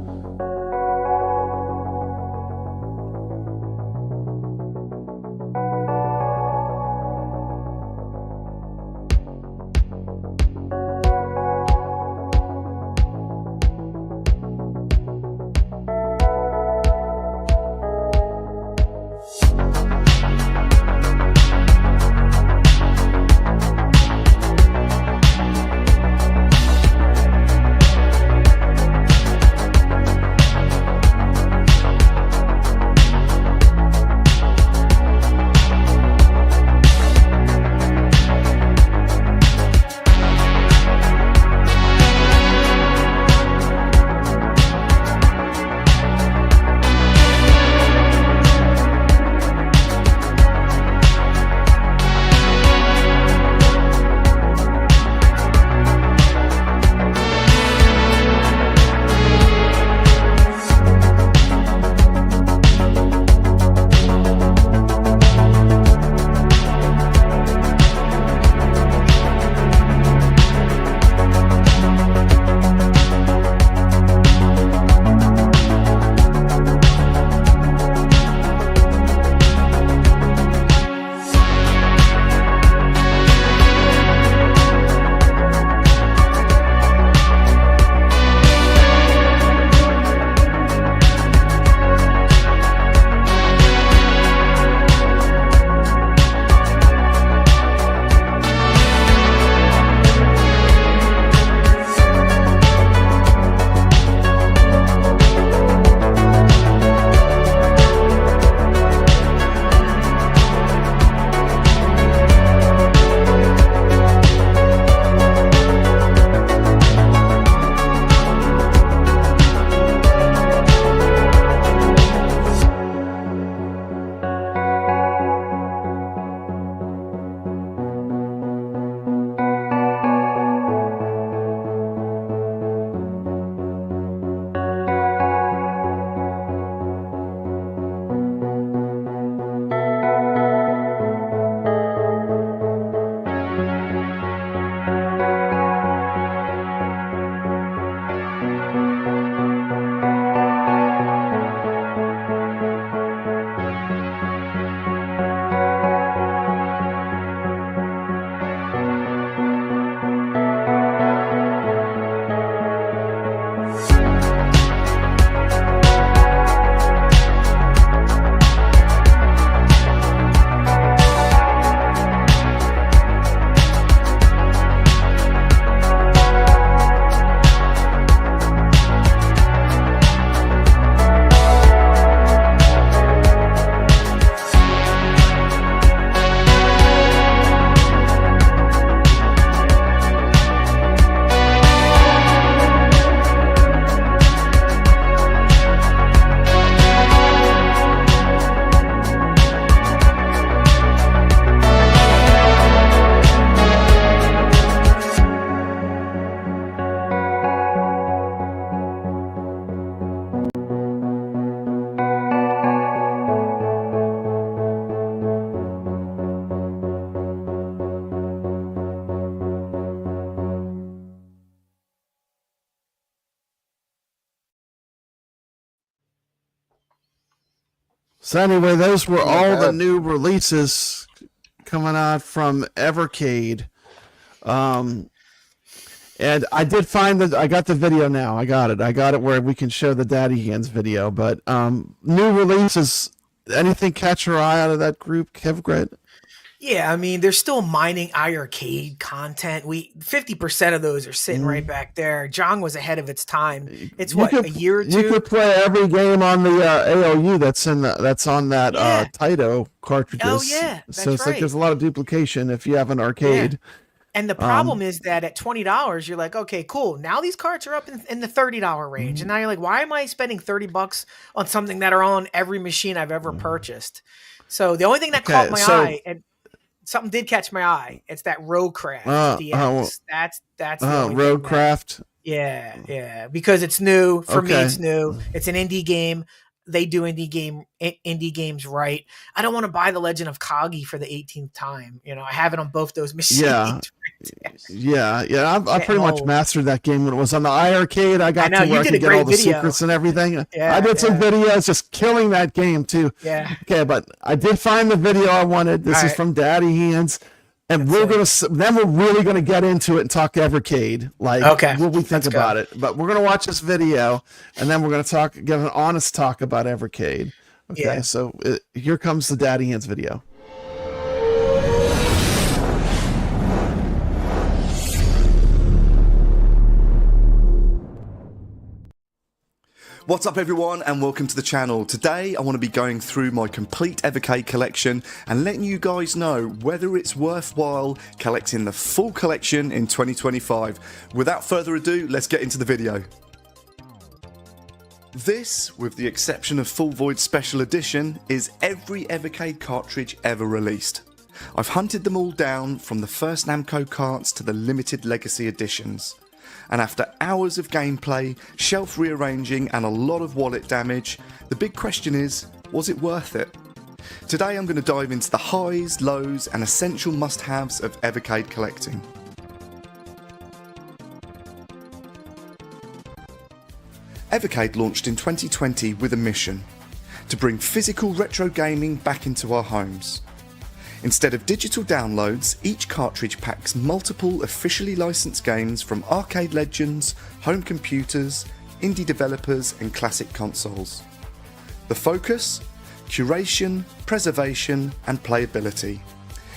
[SPEAKER 10] So anyway, those were all the new releases coming out from Evercade. And I did find that I got the video now. I got it where we can show the DaddyHands video. But new releases, anything catch your eye out of that group, kevgret?
[SPEAKER 7] Yeah, I mean, they're still mining iArcade content. 50% of those are sitting right back there. Jong was ahead of its time. It's a year or two.
[SPEAKER 10] You could play every game on the ALU that's on that Taito cartridges.
[SPEAKER 7] Oh yeah, that's
[SPEAKER 10] so it's
[SPEAKER 7] right.
[SPEAKER 10] like there's a lot of duplication if you have an arcade.
[SPEAKER 7] Yeah. And the problem is that at $20, you're like, okay, cool. Now these carts are up in the $30 range, and now you're like, why am I spending $30 on something that are on every machine I've ever purchased? So the only thing that caught my eye, and something did catch my eye, it's that Roadcraft DX. That's
[SPEAKER 10] Roadcraft.
[SPEAKER 7] Yeah, because it's new for me. It's new. It's an indie game. They do indie games right. I don't want to buy The Legend of Kagi for the 18th time. You know, I have it on both those machines.
[SPEAKER 10] Yeah. I pretty much mastered that game when it was on the iArcade. I got to where I could get all the secrets and everything. I did some videos just killing that game too.
[SPEAKER 7] Yeah.
[SPEAKER 10] Okay, but I did find the video I wanted. This is from DaddyHands. And we're really gonna get into it and talk Evercade, like what we think about it. But we're gonna watch this video, and then we're gonna give an honest talk about Evercade. Okay, so here comes the DaddyHands video.
[SPEAKER 15] What's up everyone and welcome to the channel. Today I want to be going through my complete Evercade collection and letting you guys know whether it's worthwhile collecting the full collection in 2025. Without further ado, let's get into the video. This, with the exception of Full Void Special Edition, is every Evercade cartridge ever released. I've hunted them all down from the first Namco carts to the limited legacy editions. And after hours of gameplay, shelf rearranging and a lot of wallet damage, the big question is, was it worth it? Today I'm going to dive into the highs, lows and essential must-haves of Evercade collecting. Evercade launched in 2020 with a mission: to bring physical retro gaming back into our homes. Instead of digital downloads, each cartridge packs multiple officially licensed games from arcade legends, home computers, indie developers and classic consoles. The focus? Curation, preservation and playability.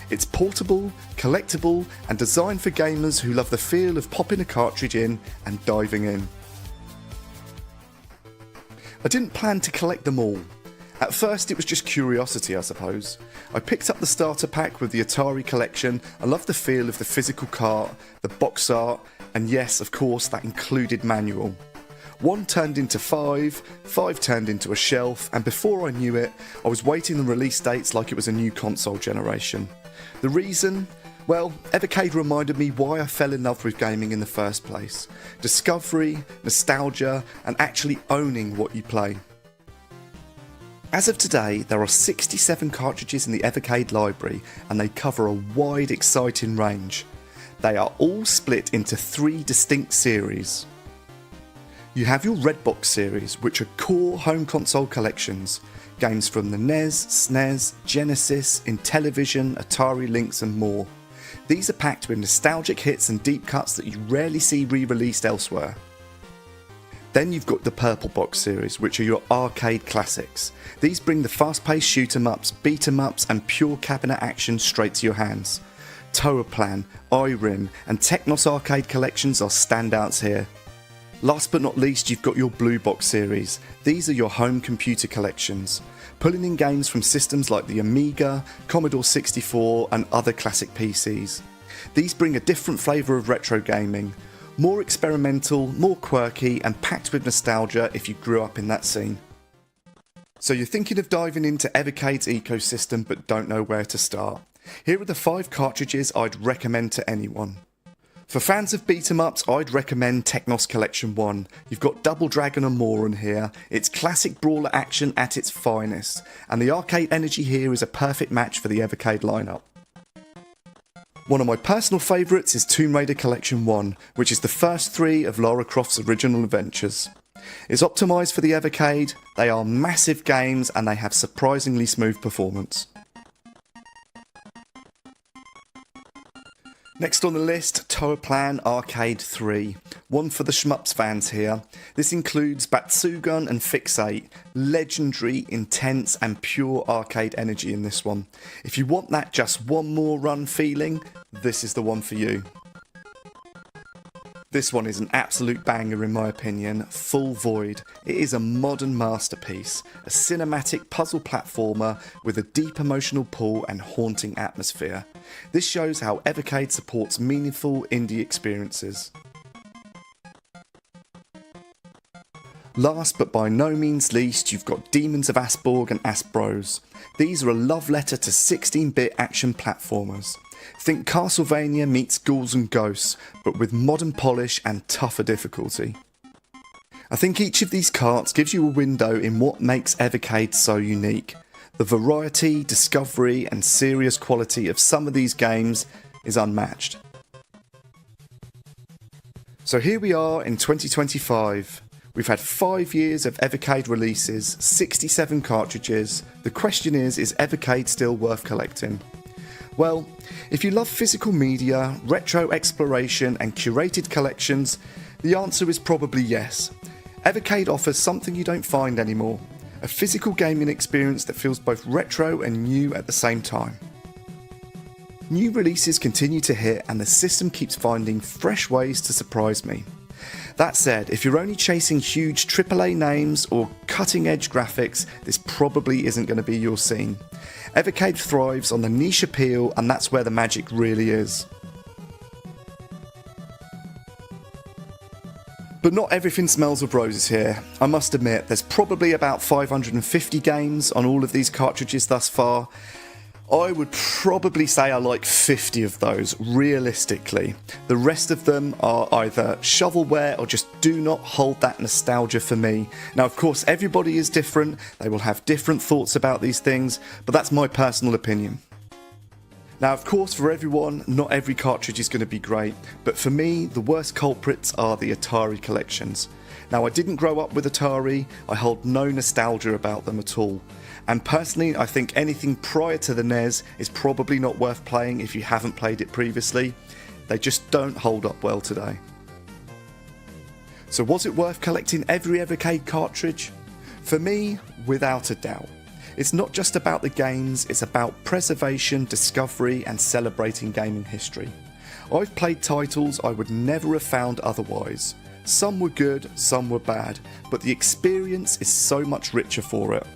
[SPEAKER 15] It's portable, collectible and designed for gamers who love the feel of popping a cartridge in and diving in. I didn't plan to collect them all. At first it was just curiosity, I suppose. I picked up the starter pack with the Atari collection. I loved the feel of the physical cart, the box art, and yes, of course, that included manual. 1 turned into 5 turned into a shelf, and before I knew it, I was waiting the release dates like it was a new console generation. The reason? Well, Evercade reminded me why I fell in love with gaming in the first place. Discovery, nostalgia, and actually owning what you play. As of today, there are 67 cartridges in the Evercade library and they cover a wide, exciting range. They are all split into 3 distinct series. You have your Red Box series, which are core home console collections. Games from the NES, SNES, Genesis, Intellivision, Atari Lynx and more. These are packed with nostalgic hits and deep cuts that you rarely see re-released elsewhere. Then you've got the Purple Box series, which are your arcade classics. These bring the fast-paced shoot-em-ups, beat-em-ups and pure cabinet action straight to your hands. Toaplan, Irem and Technos arcade collections are standouts here. Last but not least, you've got your Blue Box series. These are your home computer collections, pulling in games from systems like the Amiga, Commodore 64 and other classic PCs. These bring a different flavour of retro gaming. More experimental, more quirky and packed with nostalgia if you grew up in that scene. So you're thinking of diving into Evercade's ecosystem but don't know where to start. Here are the 5 cartridges I'd recommend to anyone. For fans of beat-em-ups, I'd recommend Technos Collection 1. You've got Double Dragon and more in here. It's classic brawler action at its finest, and the arcade energy here is a perfect match for the Evercade lineup. One of my personal favourites is Tomb Raider Collection 1, which is the first 3 of Lara Croft's original adventures. It's optimised for the Evercade, they are massive games and they have surprisingly smooth performance. Next on the list, Toaplan Arcade 3. One for the Shmups fans here. This includes Batsugan and Fixate. Legendary, intense and pure arcade energy in this one. If you want that just one more run feeling, this is the one for you. This one is an absolute banger in my opinion, Full Void. It is a modern masterpiece, a cinematic puzzle platformer with a deep emotional pull and haunting atmosphere. This shows how Evercade supports meaningful indie experiences. Last but by no means least, you've got Demons of Asborg and Asbros. These are a love letter to 16-bit action platformers. Think Castlevania meets Ghouls and Ghosts, but with modern polish and tougher difficulty. I think each of these carts gives you a window in what makes Evercade so unique. The variety, discovery and serious quality of some of these games is unmatched. So here we are in 2025. We've had 5 years of Evercade releases, 67 cartridges. The question is Evercade still worth collecting? Well, if you love physical media, retro exploration and curated collections, the answer is probably yes. Evercade offers something you don't find anymore, a physical gaming experience that feels both retro and new at the same time. New releases continue to hit and the system keeps finding fresh ways to surprise me. That said, if you're only chasing huge AAA names or cutting-edge graphics, this probably isn't going to be your scene. Evercade thrives on the niche appeal, and that's where the magic really is. But not everything smells of roses here. I must admit, there's probably about 550 games on all of these cartridges thus far. I would probably say I like 50 of those, realistically. The rest of them are either shovelware or just do not hold that nostalgia for me. Now, of course, everybody is different. They will have different thoughts about these things, but that's my personal opinion. Now, of course, for everyone, not every cartridge is going to be great, but for me, the worst culprits are the Atari collections. Now, I didn't grow up with Atari, I hold no nostalgia about them at all. And personally, I think anything prior to the NES is probably not worth playing if you haven't played it previously. They just don't hold up well today. So was it worth collecting every Evercade cartridge? For me, without a doubt. It's not just about the games, it's about preservation, discovery and celebrating gaming history. I've played titles I would never have found otherwise. Some were good, some were bad, but the experience is so much richer for it.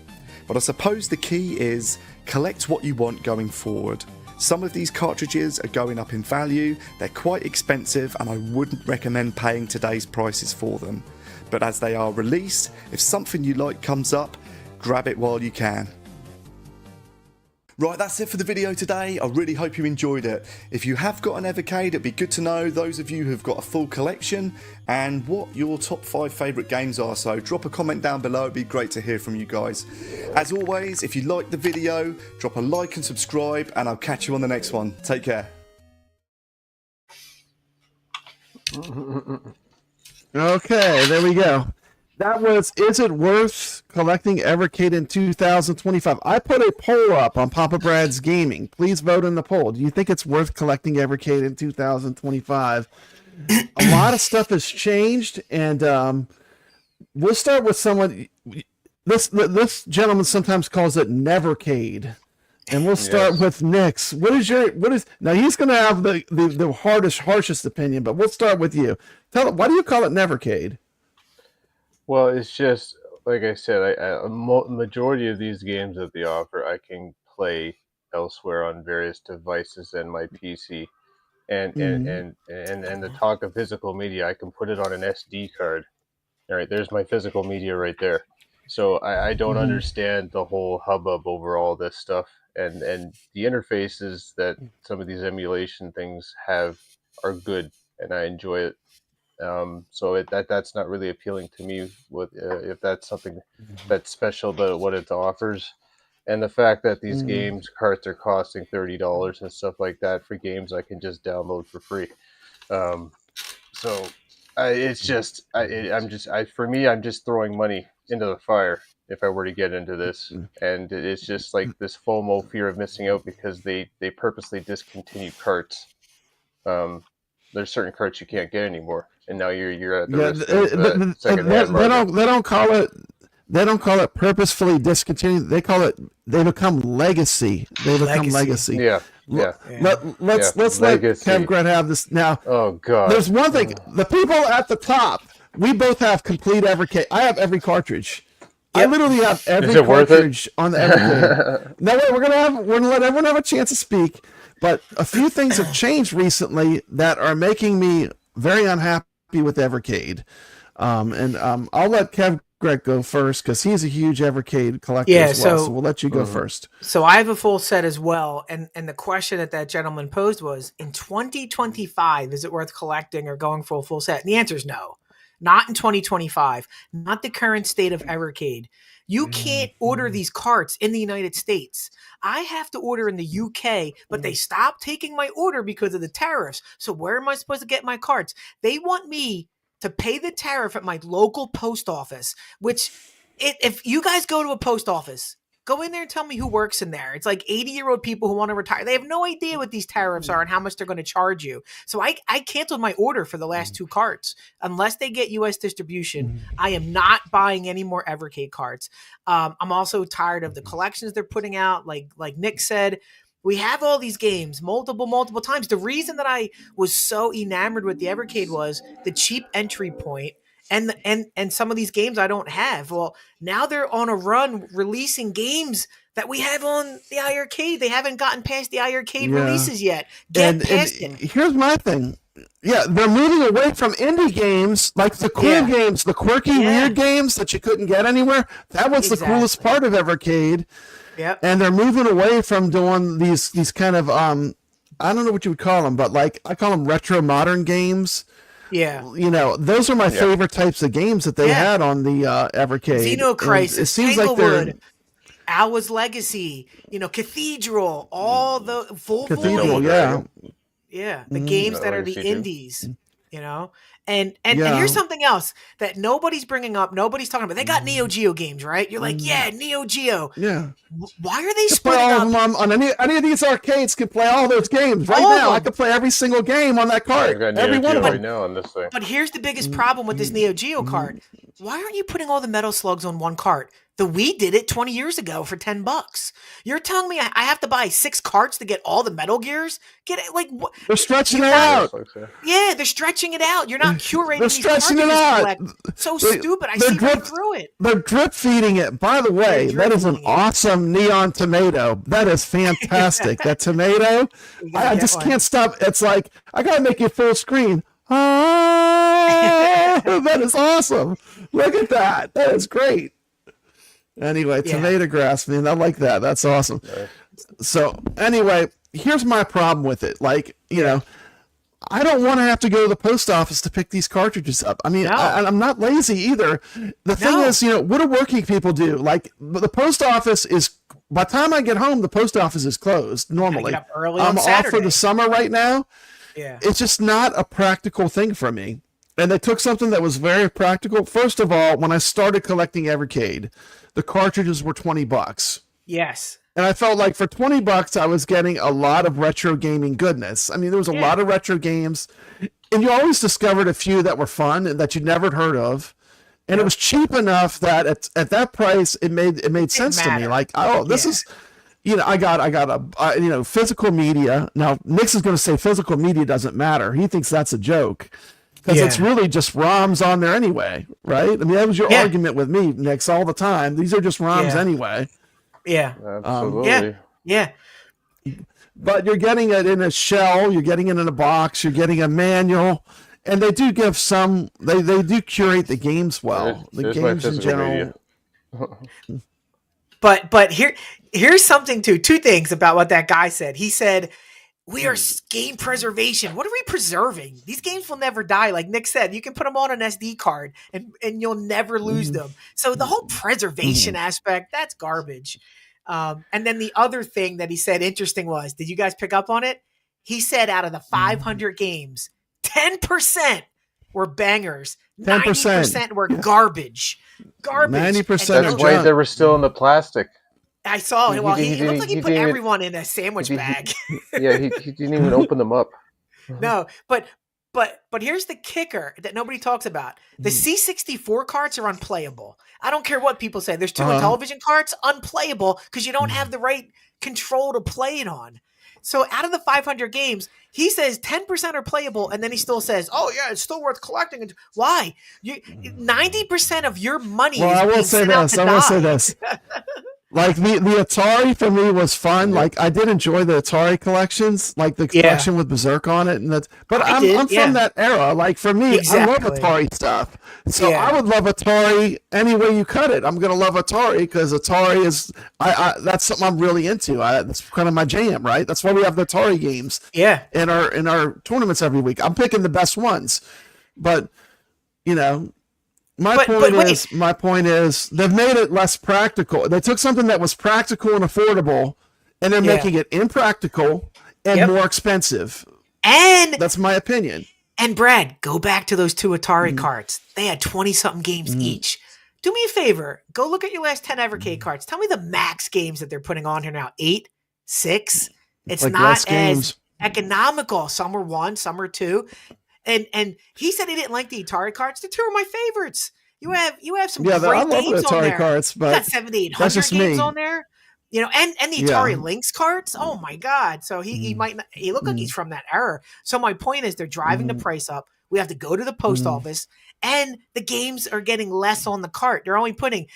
[SPEAKER 15] But I suppose the key is collect what you want going forward. Some of these cartridges are going up in value, they're quite expensive and I wouldn't recommend paying today's prices for them. But as they are released, if something you like comes up, grab it while you can. Right, that's it for the video today. I really hope you enjoyed it. If you have got an Evercade, it'd be good to know those of you who've got a full collection and what your top 5 favourite games are. So drop a comment down below, it'd be great to hear from you guys. As always, if you liked the video, drop a like and subscribe and I'll catch you on the next one. Take care.
[SPEAKER 10] Okay, there we go. That was, is it worth collecting Evercade in 2025? I put a poll up on Papa Brad's Gaming. Please vote in the poll. Do you think it's worth collecting Evercade in 2025? A lot of stuff has changed, and we'll start with someone. This gentleman sometimes calls it Nevercade, and we'll start with Nix. Now he's going to have the harshest opinion, but we'll start with you. Why do you call it Nevercade?
[SPEAKER 14] Well, it's just, like I said, a majority of these games that they offer, I can play elsewhere on various devices than my PC. And the talk of physical media, I can put it on an SD card. All right, there's my physical media right there. So I don't understand the whole hubbub over all this stuff. And the interfaces that some of these emulation things have are good, and I enjoy it. So that's not really appealing to me with if that's something that's special about what it offers, and the fact that these games carts are costing $30 and stuff like that for games I can just download for free. It's just for me, I'm just throwing money into the fire if I were to get into this, and it's just like this FOMO, fear of missing out, because they purposely discontinue carts.
[SPEAKER 6] there's certain carts you can't get anymore, and now you're at the
[SPEAKER 10] Yeah,
[SPEAKER 6] risk of secondhand market.
[SPEAKER 10] They don't call it purposefully discontinued. They call it, they become legacy. They become legacy.
[SPEAKER 6] Yeah.
[SPEAKER 10] Let's let kevgret have this now.
[SPEAKER 6] Oh God.
[SPEAKER 10] There's one thing. The people at the top, we both have complete Evercade. I have every cartridge. I literally have every cartridge on the Evercade. No way, we're gonna let everyone have a chance to speak. But a few things have changed recently that are making me very unhappy with Evercade. I'll let kevgret go first because he's a huge Evercade collector as well. So we'll let you go first.
[SPEAKER 7] So I have a full set as well. And the question that gentleman posed was, in 2025, is it worth collecting or going for a full set? And the answer is no. Not in 2025. Not the current state of Evercade. You can't order these carts in the United States. I have to order in the UK, but they stopped taking my order because of the tariffs. So where am I supposed to get my carts? They want me to pay the tariff at my local post office, which if you guys go to a post office, go in there and tell me who works in there. It's like 80-year-old people who want to retire. They have no idea what these tariffs are and how much they're going to charge you. So I canceled my order for the last 2 carts. Unless they get U.S. distribution, I am not buying any more Evercade carts. I'm also tired of the collections they're putting out. Like Nick said, we have all these games multiple times. The reason that I was so enamored with the Evercade was the cheap entry point. And some of these games I don't have. Well, now they're on a run releasing games that we have on the iArcade. They haven't gotten past the iArcade releases yet. Get past it.
[SPEAKER 10] Here's my thing. Yeah, they're moving away from indie games, like the cool games, the quirky, weird games that you couldn't get anywhere. That was the coolest part of Evercade.
[SPEAKER 7] Yep.
[SPEAKER 10] And they're moving away from doing these kind of I don't know what you would call them, but like I call them retro modern games.
[SPEAKER 7] Yeah,
[SPEAKER 10] those are my favorite types of games that they had on the Evercade.
[SPEAKER 7] Xenocrisis,
[SPEAKER 10] it seems
[SPEAKER 7] Tanglewood,
[SPEAKER 10] like
[SPEAKER 7] Alwa's Legacy, Cathedral, all the full
[SPEAKER 10] Cathedral,
[SPEAKER 7] the games that are the indies, And here's something else that nobody's bringing up, nobody's talking about. They got Neo Geo games, right? You're like, Neo Geo.
[SPEAKER 10] Yeah.
[SPEAKER 7] Why are they splitting up?
[SPEAKER 10] On any of these arcades can play all those games right now. I could play every single game on that cart. Every one of them.
[SPEAKER 6] Right now on this thing.
[SPEAKER 7] But here's the biggest problem with this Neo Geo cart. Why aren't you putting all the Metal Slugs on one cart? The Wii did it 20 years ago for $10. You're telling me I have to buy 6 carts to get all the Metal Gears? Get it? Like what?
[SPEAKER 10] They're stretching it out.
[SPEAKER 7] Yeah, they're stretching it out. You're not curating.
[SPEAKER 10] They're stretching it out.
[SPEAKER 7] So stupid. I see right through it.
[SPEAKER 10] They're drip feeding it. By the way, that is an awesome neon tomato. That is fantastic. That tomato, I just can't stop. It's like I gotta make it full screen. That is awesome. Look at that. That is great. Anyway, TomatoGrass, man, I like that. That's awesome. So anyway, here's my problem with it. Like, I don't want to have to go to the post office to pick these cartridges up. I mean, I'm not lazy either. The thing is, what do working people do? Like, the post office is, by the time I get home, the post office is closed normally. I'm off for the summer right now.
[SPEAKER 7] Yeah.
[SPEAKER 10] It's just not a practical thing for me. And they took something that was very practical. First of all, when I started collecting Evercade, the cartridges were $20.
[SPEAKER 7] Yes.
[SPEAKER 10] And I felt like for $20, I was getting a lot of retro gaming goodness. I mean, there was a lot of retro games, and you always discovered a few that were fun and that you'd never heard of. And it was cheap enough that at that price, it made sense to me. Like, this is, I got a physical media. Now, Nix is going to say physical media doesn't matter. He thinks that's a joke. Because it's really just ROMs on there anyway, right? I mean, that was your argument with me, Nix, all the time. These are just ROMs anyway.
[SPEAKER 7] Yeah.
[SPEAKER 6] Absolutely.
[SPEAKER 7] Yeah.
[SPEAKER 10] But you're getting it in a shell, you're getting it in a box, you're getting a manual, and they do give some, they do curate the games well. The games in general.
[SPEAKER 7] But here's something too. 2 things about what that guy said. He said, we are game preservation. What are we preserving? These games will never die. Like Nick said, you can put them on an SD card and you'll never lose them. So the whole preservation aspect, that's garbage. And then the other thing that he said interesting was, did you guys pick up on it? He said out of the 500 games, 10% were bangers. 90% were garbage.
[SPEAKER 10] 90%.
[SPEAKER 6] That's why they were still in the plastic.
[SPEAKER 7] I saw it. Well, he looked like he put everyone in a sandwich bag.
[SPEAKER 6] Yeah, he didn't even open them up.
[SPEAKER 7] No, but here's the kicker that nobody talks about. The C64 carts are unplayable. I don't care what people say. There's two Intellivision carts, unplayable because you don't have the right control to play it on. So out of the 500 games, he says 10% are playable, and then he still says, "Oh yeah, it's still worth collecting." Why? 90% of your money.
[SPEAKER 10] Well, I will say this. I will say this. Like the Atari for me was fun. Like I did enjoy the Atari collections, like the collection with Berserk on it, and that's. But I'm from that era. Like for me, I love Atari stuff. So I would love Atari any way you cut it. I'm gonna love Atari because Atari is that's something I'm really into. That's kind of my jam, right? That's why we have the Atari games.
[SPEAKER 7] Yeah.
[SPEAKER 10] In our tournaments every week, I'm picking the best ones, but you know. My point is they've made it less practical. They took something that was practical and affordable, and they're making it impractical and more expensive.
[SPEAKER 7] And
[SPEAKER 10] that's my opinion.
[SPEAKER 7] And Brad, go back to those two Atari carts. They had 20-something games each. Do me a favor. Go look at your last 10 Evercade carts. Tell me the max games that they're putting on here now. 8, 6. It's like not as economical. Some are 1, some are 2. And he said he didn't like the Atari carts. The 2 are my favorites. You have some great
[SPEAKER 10] I love
[SPEAKER 7] games
[SPEAKER 10] the Atari
[SPEAKER 7] on there.
[SPEAKER 10] carts, but
[SPEAKER 7] you got 7,800 games on there. You know, and the Atari Lynx carts. Oh my God! So he might not. He look like he's from that era. So my point is, they're driving the price up. We have to go to the post office, and the games are getting less on the cart. They're only putting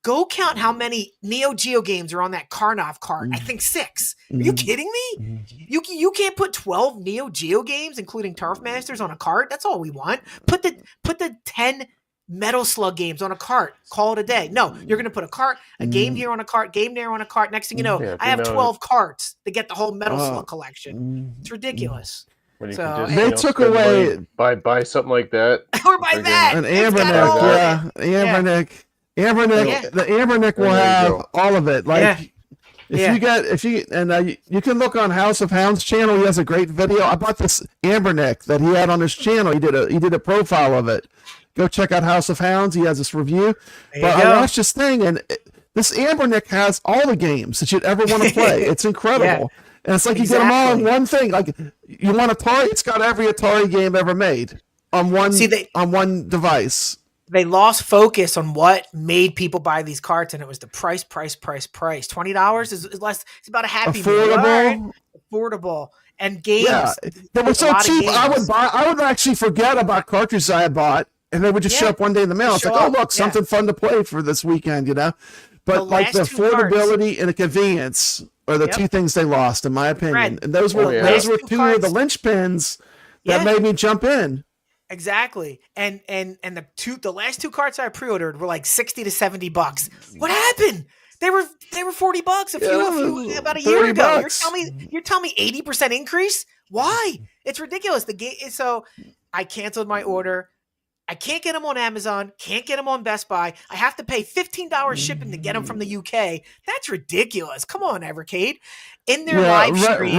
[SPEAKER 7] go count how many Neo Geo games are on that Karnov cart. I think 6. Are you kidding me? You can't put 12 Neo Geo games, including Turf Masters, on a cart. That's all we want. Put the 10 Metal Slug games on a cart. Call it a day. No, you're going to put a game here on a cart, game there on a cart. Next thing you know, I have 12 carts to get the whole Metal Slug collection. It's ridiculous.
[SPEAKER 14] So
[SPEAKER 10] they took away
[SPEAKER 14] buy something like that,
[SPEAKER 7] or buy that.
[SPEAKER 10] An Ambernic, Ambernic. The Ambernic will have all of it. You can look on House of Hounds channel. He has a great video. I bought this Ambernic that he had on his channel. He did a profile of it. Go check out House of Hounds. He has this review. But I watched this thing, and this Ambernic has all the games that you'd ever want to play. It's incredible. And it's like you get them all in one thing. Like you want Atari, it's got every Atari game ever made on one device.
[SPEAKER 7] They lost focus on what made people buy these carts, and it was the price. $20 is less. It's about a happy meal. Affordable. And games. Yeah,
[SPEAKER 10] they were so cheap. I would actually forget about cartridges I had bought, and they would just show up one day in the mail. It's like, oh look, something fun to play for this weekend, you know. But the affordability and the convenience are the two things they lost, in my opinion.
[SPEAKER 7] Brad,
[SPEAKER 10] and those were two of the linchpins that made me jump in.
[SPEAKER 7] Exactly. And the last 2 carts I pre-ordered were like $60 to $70. What happened? They were $40 about a year ago. You're telling me 80% increase? Why? It's ridiculous. The game. So I canceled my order. I can't get them on Amazon. Can't get them on Best Buy. I have to pay $15 shipping to get them from the UK. That's ridiculous. Come on, Evercade. In their live stream.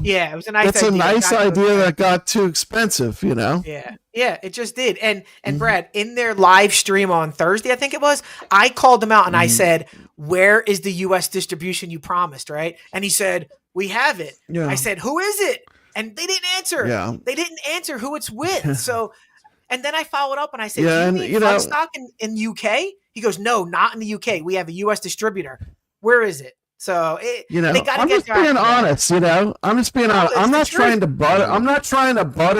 [SPEAKER 10] Yeah,
[SPEAKER 7] it was a nice idea.
[SPEAKER 10] It's a nice idea that got too expensive, you know?
[SPEAKER 7] Yeah, it just did. And Brad, in their live stream on Thursday, I think it was, I called them out and I said, where is the US distribution you promised, right? And he said, we have it. Yeah. I said, who is it? And they didn't answer. Yeah. They didn't answer who it's with. So, and then I followed up and I said, do you need Funstock in UK? He goes, no, not in the UK. We have a US distributor. Where is it? So
[SPEAKER 10] I'm just being honest. I'm just being honest. I'm not trying to butter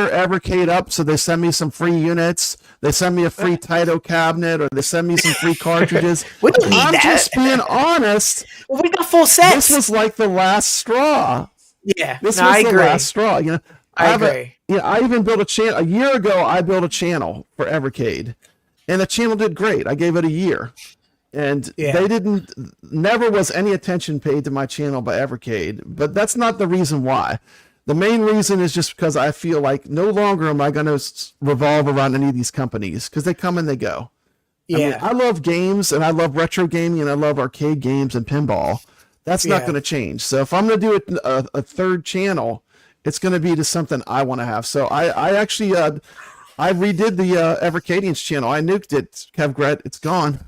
[SPEAKER 10] Evercade up so they send me some free units. They send me a free Taito cabinet, or they send me some free cartridges. I'm just being honest.
[SPEAKER 7] Well, we got full sets.
[SPEAKER 10] This was like the last straw.
[SPEAKER 7] Yeah,
[SPEAKER 10] this was the last straw.
[SPEAKER 7] I agree.
[SPEAKER 10] I even built a channel a year ago. I built a channel for Evercade, and the channel did great. I gave it a year. And they never was any attention paid to my channel by Evercade, but that's not the reason why. The main reason is just because I feel like no longer am I going to revolve around any of these companies, because they come and they go.
[SPEAKER 7] Yeah.
[SPEAKER 10] I love games, and I love retro gaming, and I love arcade games and pinball. That's not going to change. So if I'm going to do a third channel, it's going to be to something I want to have. So I actually I redid the Evercadians channel. I nuked it, kevgret. It's gone.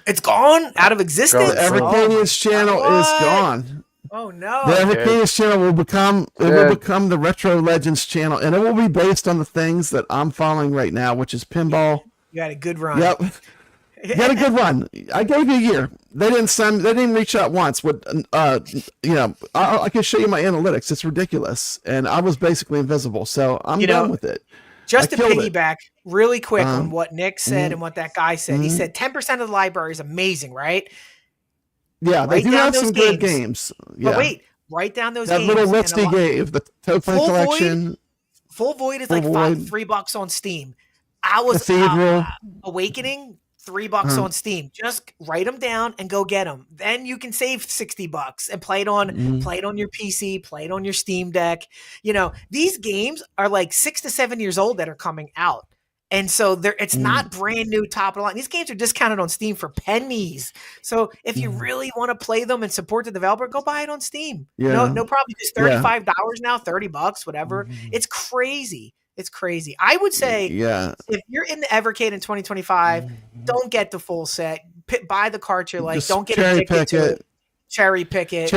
[SPEAKER 7] It's gone out of existence.
[SPEAKER 10] The Evercadians channel is gone.
[SPEAKER 7] Oh no!
[SPEAKER 10] The Evercade channel will become the Retro Legends channel, and it will be based on the things that I'm following right now, which is pinball.
[SPEAKER 7] You had a good run.
[SPEAKER 10] Yep. You had a good run. I gave you a year. They didn't reach out once. I can show you my analytics. It's ridiculous, and I was basically invisible. So I'm done with it.
[SPEAKER 7] Just to piggyback really quick on what Nick said and what that guy said. He said 10% of the library is amazing, right?
[SPEAKER 10] Yeah, they do have some good games. Yeah.
[SPEAKER 7] But wait, write down those
[SPEAKER 10] that
[SPEAKER 7] games.
[SPEAKER 10] That little list he gave, the Topaz collection.
[SPEAKER 7] Full Void is like $3 on Steam. I was
[SPEAKER 10] Cathedral.
[SPEAKER 7] Awakening, $3 on Steam. Just write them down and go get them. Then you can save $60 and play it on your PC, play it on your Steam Deck. You know, these games are like 6 to 7 years old that are coming out. And so it's not brand new top of the line. These games are discounted on Steam for pennies. So if you really want to play them and support the developer, go buy it on Steam.
[SPEAKER 10] Yeah.
[SPEAKER 7] No problem. It's $35 now, $30, whatever. It's crazy. It's crazy. I would say if you're in the Evercade in 2025, don't get the full set. Buy the cart you like.
[SPEAKER 10] Just
[SPEAKER 7] don't get addicted to it. Cherry pick it.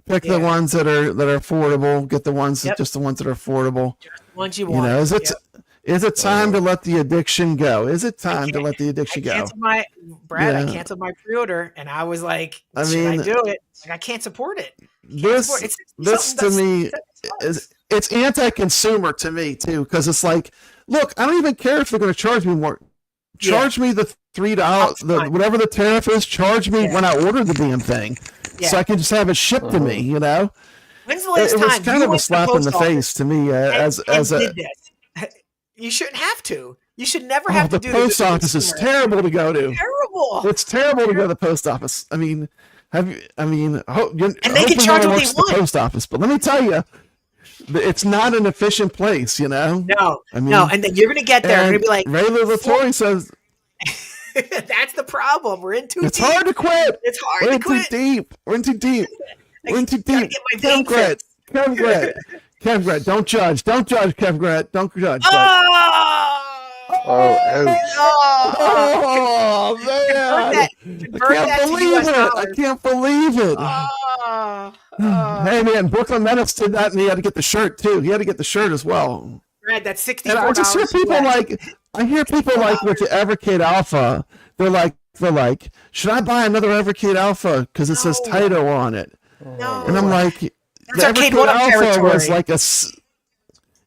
[SPEAKER 10] Pick the ones that are affordable. Get the ones that just the ones that are affordable.
[SPEAKER 7] Just the ones you want.
[SPEAKER 10] You know, is it time to let the addiction go? Is it time to let the addiction go?
[SPEAKER 7] I canceled my pre-order, and I was like, should I do it? Like, I can't support it.
[SPEAKER 10] This to me it's anti-consumer to me too, because it's like, look, I don't even care if they're going to charge me more. Charge me the $3, whatever the tariff is. Charge me when I order the damn thing, so I can just have it shipped to me. You know,
[SPEAKER 7] when's the last time
[SPEAKER 10] it was kind of a slap in the face to me
[SPEAKER 7] You shouldn't have to. You should never have to do this.
[SPEAKER 10] The post office is terrible to go to.
[SPEAKER 7] Terrible.
[SPEAKER 10] It's terrible to go to the post office. I mean, and they
[SPEAKER 7] can charge what they want.
[SPEAKER 10] The post office, but let me tell you, it's not an efficient place. You know.
[SPEAKER 7] No. And then you're gonna get there. You're gonna be like,
[SPEAKER 10] Ray Latory says.
[SPEAKER 7] That's the problem. We're in too deep.
[SPEAKER 10] It's hard to quit.
[SPEAKER 7] It's hard to quit.
[SPEAKER 10] We're in too deep. Kevgret, don't judge. Don't judge, Kevgret. Don't judge.
[SPEAKER 6] Oh, ouch.
[SPEAKER 10] Oh, man. I can't believe it. Hey, man, Brooklyn Menace did that, and he had to get the shirt, too. He had to get the shirt as well.
[SPEAKER 7] Brad, that's $64.
[SPEAKER 10] And I just hear people with the Evercade Alpha, they're like, should I buy another Evercade Alpha because it says Taito on it?
[SPEAKER 7] No.
[SPEAKER 10] And I'm like, the
[SPEAKER 7] Evercade
[SPEAKER 10] Alpha was like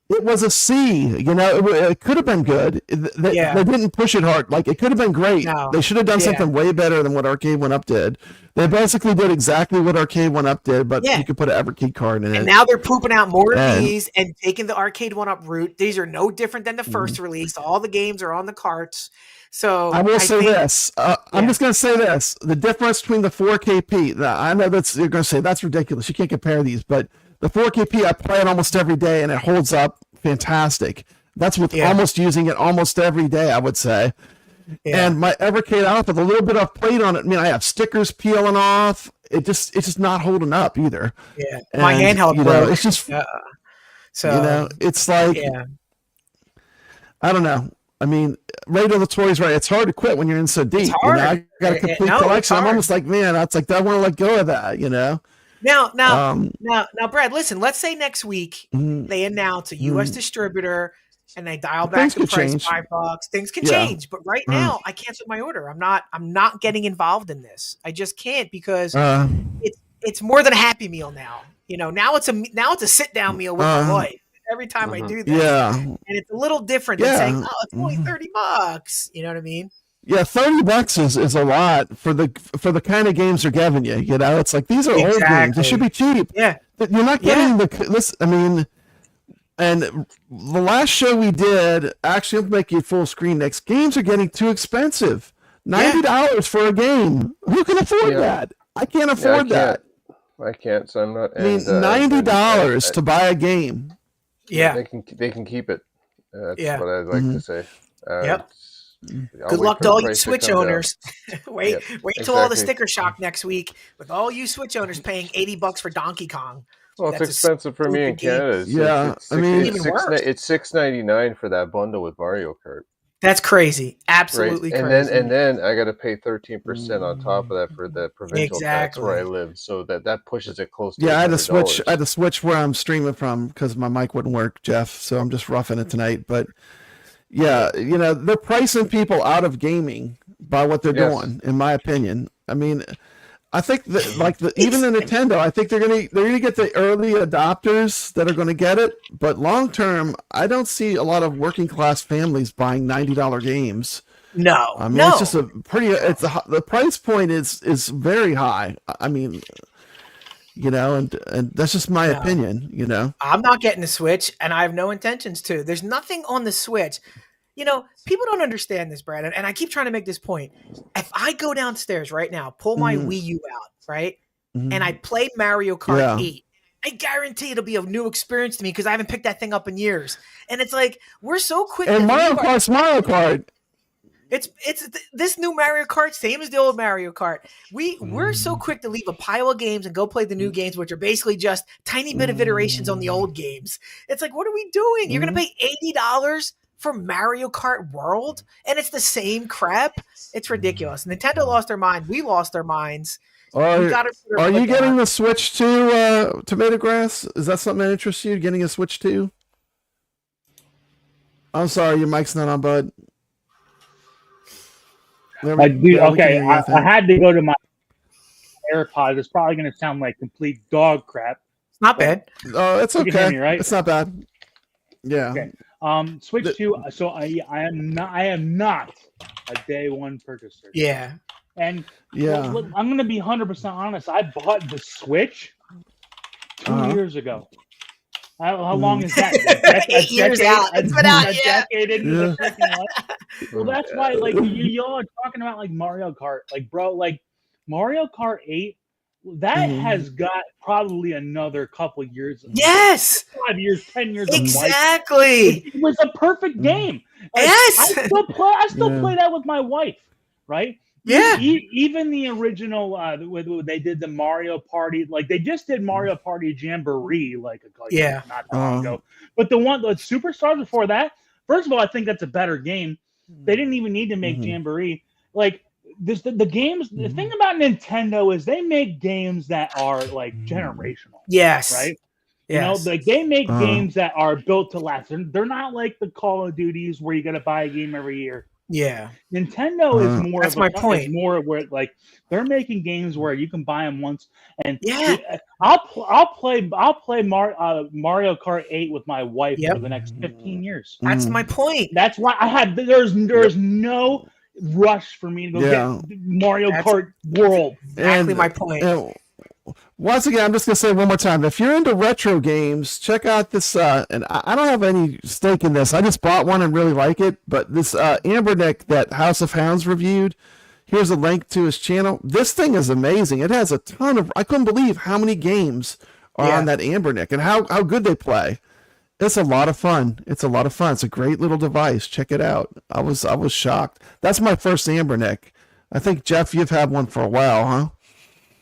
[SPEAKER 10] it was a C, you know. It could have been good. They didn't push it hard. Like, it could have been great.
[SPEAKER 7] No.
[SPEAKER 10] They should have done something way better than what Arcade 1-Up did. They basically did exactly what Arcade 1-Up did, but you could put an Evercade card in it.
[SPEAKER 7] And now they're pooping out more of these and taking the Arcade 1-Up route. These are no different than the first release. All the games are on the carts. So
[SPEAKER 10] I will say this. I'm just going to say this. The difference between the 4KP, I know you're going to say that's ridiculous. You can't compare these, but the 4KP, I play it almost every day, and it holds up fantastic. That's with almost using it almost every day, I would say. Yeah. And my Evercade Alpha, the little bit I've played on it, I mean, I have stickers peeling off. It's just not holding up either.
[SPEAKER 7] Yeah, my handheld broke.
[SPEAKER 10] It's just,
[SPEAKER 7] so
[SPEAKER 10] it's like, I don't know. I mean, Ray Latory's right. It's hard to quit when you're in so deep. You know? I got a complete collection. I'm almost like, man, that's like, I want to let go of that. You know.
[SPEAKER 7] Now, Brad, listen. Let's say next week they announce a U.S. distributor and they dial back the price $5. Things can change, but right now I canceled my order. I'm not getting involved in this. I just can't because it's more than a Happy Meal now. You know, now it's a sit down meal with my wife. Every time I do that, and it's a little different than saying, "Oh, it's only $30." You know what I mean?
[SPEAKER 10] Yeah, $30 is a lot for the kind of games they're giving you. You know, it's like these are old games; they should be cheap.
[SPEAKER 7] Yeah,
[SPEAKER 10] you're not getting this. I mean, and the last show we did, actually, I'll make you full screen. Next games are getting too expensive. $90 for a game. Who can afford that? I can't afford that.
[SPEAKER 6] I can't. So I'm not.
[SPEAKER 10] I mean, $90 to buy a game.
[SPEAKER 7] Yeah,
[SPEAKER 6] they can keep it. That's what I'd like to say.
[SPEAKER 7] Good luck to all you Switch owners. wait till all the sticker shock next week with all you Switch owners paying $80 for Donkey Kong.
[SPEAKER 6] Well, it's expensive for me in Canada.
[SPEAKER 10] I mean,
[SPEAKER 6] it's $6.99 for that bundle with Mario Kart.
[SPEAKER 7] That's crazy. Absolutely
[SPEAKER 6] right.
[SPEAKER 7] crazy.
[SPEAKER 6] And then I got to pay 13% on top of that for the provincial tax where I live, so that pushes it close to
[SPEAKER 10] I had to
[SPEAKER 6] $800.
[SPEAKER 10] I had to switch where I'm streaming from because my mic wouldn't work, Jeff. So I'm just roughing it tonight. But yeah, they're pricing people out of gaming by what they're doing, in my opinion. I mean, I think that even the Nintendo, I think they're gonna get the early adopters that are gonna get it, but long term, I don't see a lot of working class families buying $90 games.
[SPEAKER 7] No,
[SPEAKER 10] I mean it's just the price point is very high. I mean, and that's just my opinion.
[SPEAKER 7] I'm not getting the Switch, and I have no intentions to. There's nothing on the Switch. People don't understand this, Brad, and I keep trying to make this point. If I go downstairs right now, pull my Wii U out, right, and I play Mario Kart 8, I guarantee it'll be a new experience to me because I haven't picked that thing up in years. And it's like, we're so quick.
[SPEAKER 10] And Mario Kart.
[SPEAKER 7] It's this new Mario Kart, same as the old Mario Kart. We're so quick to leave a pile of games and go play the new games, which are basically just tiny bit of iterations on the old games. It's like, what are we doing? You're going to pay $80 for Mario Kart World, and it's the same crap. It's ridiculous. Nintendo lost their mind. We lost our minds.
[SPEAKER 10] Are you getting the Switch to TomatoGrass? Is that something that interests you? Getting a Switch 2? I'm sorry, your mic's not on, bud.
[SPEAKER 5] Okay, I had to go to my AirPods. It's probably going to sound like complete dog crap.
[SPEAKER 7] It's not bad.
[SPEAKER 10] Oh, it's okay.
[SPEAKER 5] You can hear me, right?
[SPEAKER 10] It's not bad. Yeah.
[SPEAKER 5] Okay. Switch 2. So I am not a day one purchaser.
[SPEAKER 7] Yeah.
[SPEAKER 5] And I'm going to be 100% honest. I bought the Switch 2 years ago. How long is that?
[SPEAKER 7] 8 years out. It's been out,
[SPEAKER 5] decade into the freaking life. Well, that's why, y'all are talking about Mario Kart, bro, Mario Kart 8. That has got probably another couple years.
[SPEAKER 7] Yes,
[SPEAKER 5] 5 years, 10 years.
[SPEAKER 7] Exactly.
[SPEAKER 5] It was a perfect game.
[SPEAKER 7] Yes,
[SPEAKER 5] I still play that with my wife. Right.
[SPEAKER 7] Yeah.
[SPEAKER 5] Even the original, they did the Mario Party, they just did Mario Party Jamboree, not that long ago. But the Superstars before that, first of all, I think that's a better game. They didn't even need to make Jamboree. The games. The thing about Nintendo is they make games that are generational.
[SPEAKER 7] Yes.
[SPEAKER 5] Right.
[SPEAKER 7] Yes.
[SPEAKER 5] They make games that are built to last. They're not like the Call of Duties where you got to buy a game every year.
[SPEAKER 7] Yeah,
[SPEAKER 5] Nintendo is more.
[SPEAKER 7] That's my point.
[SPEAKER 5] More where they're making games where you can buy them once, and I'll play Mario Kart 8 with my wife for the next 15 years.
[SPEAKER 7] That's my point.
[SPEAKER 5] That's why there's no rush for me to go get Mario Kart World.
[SPEAKER 7] Exactly my point.
[SPEAKER 10] Once again, I'm just gonna say one more time: if you're into retro games, check out this. And I don't have any stake in this. I just bought one and really like it. But this Ambernic that House of Hounds reviewed. Here's a link to his channel. This thing is amazing. It has a ton of. I couldn't believe how many games are on that Ambernic and how good they play. It's a lot of fun. It's a great little device. Check it out. I was shocked. That's my first Ambernic. I think Jeff, you've had one for a while, huh?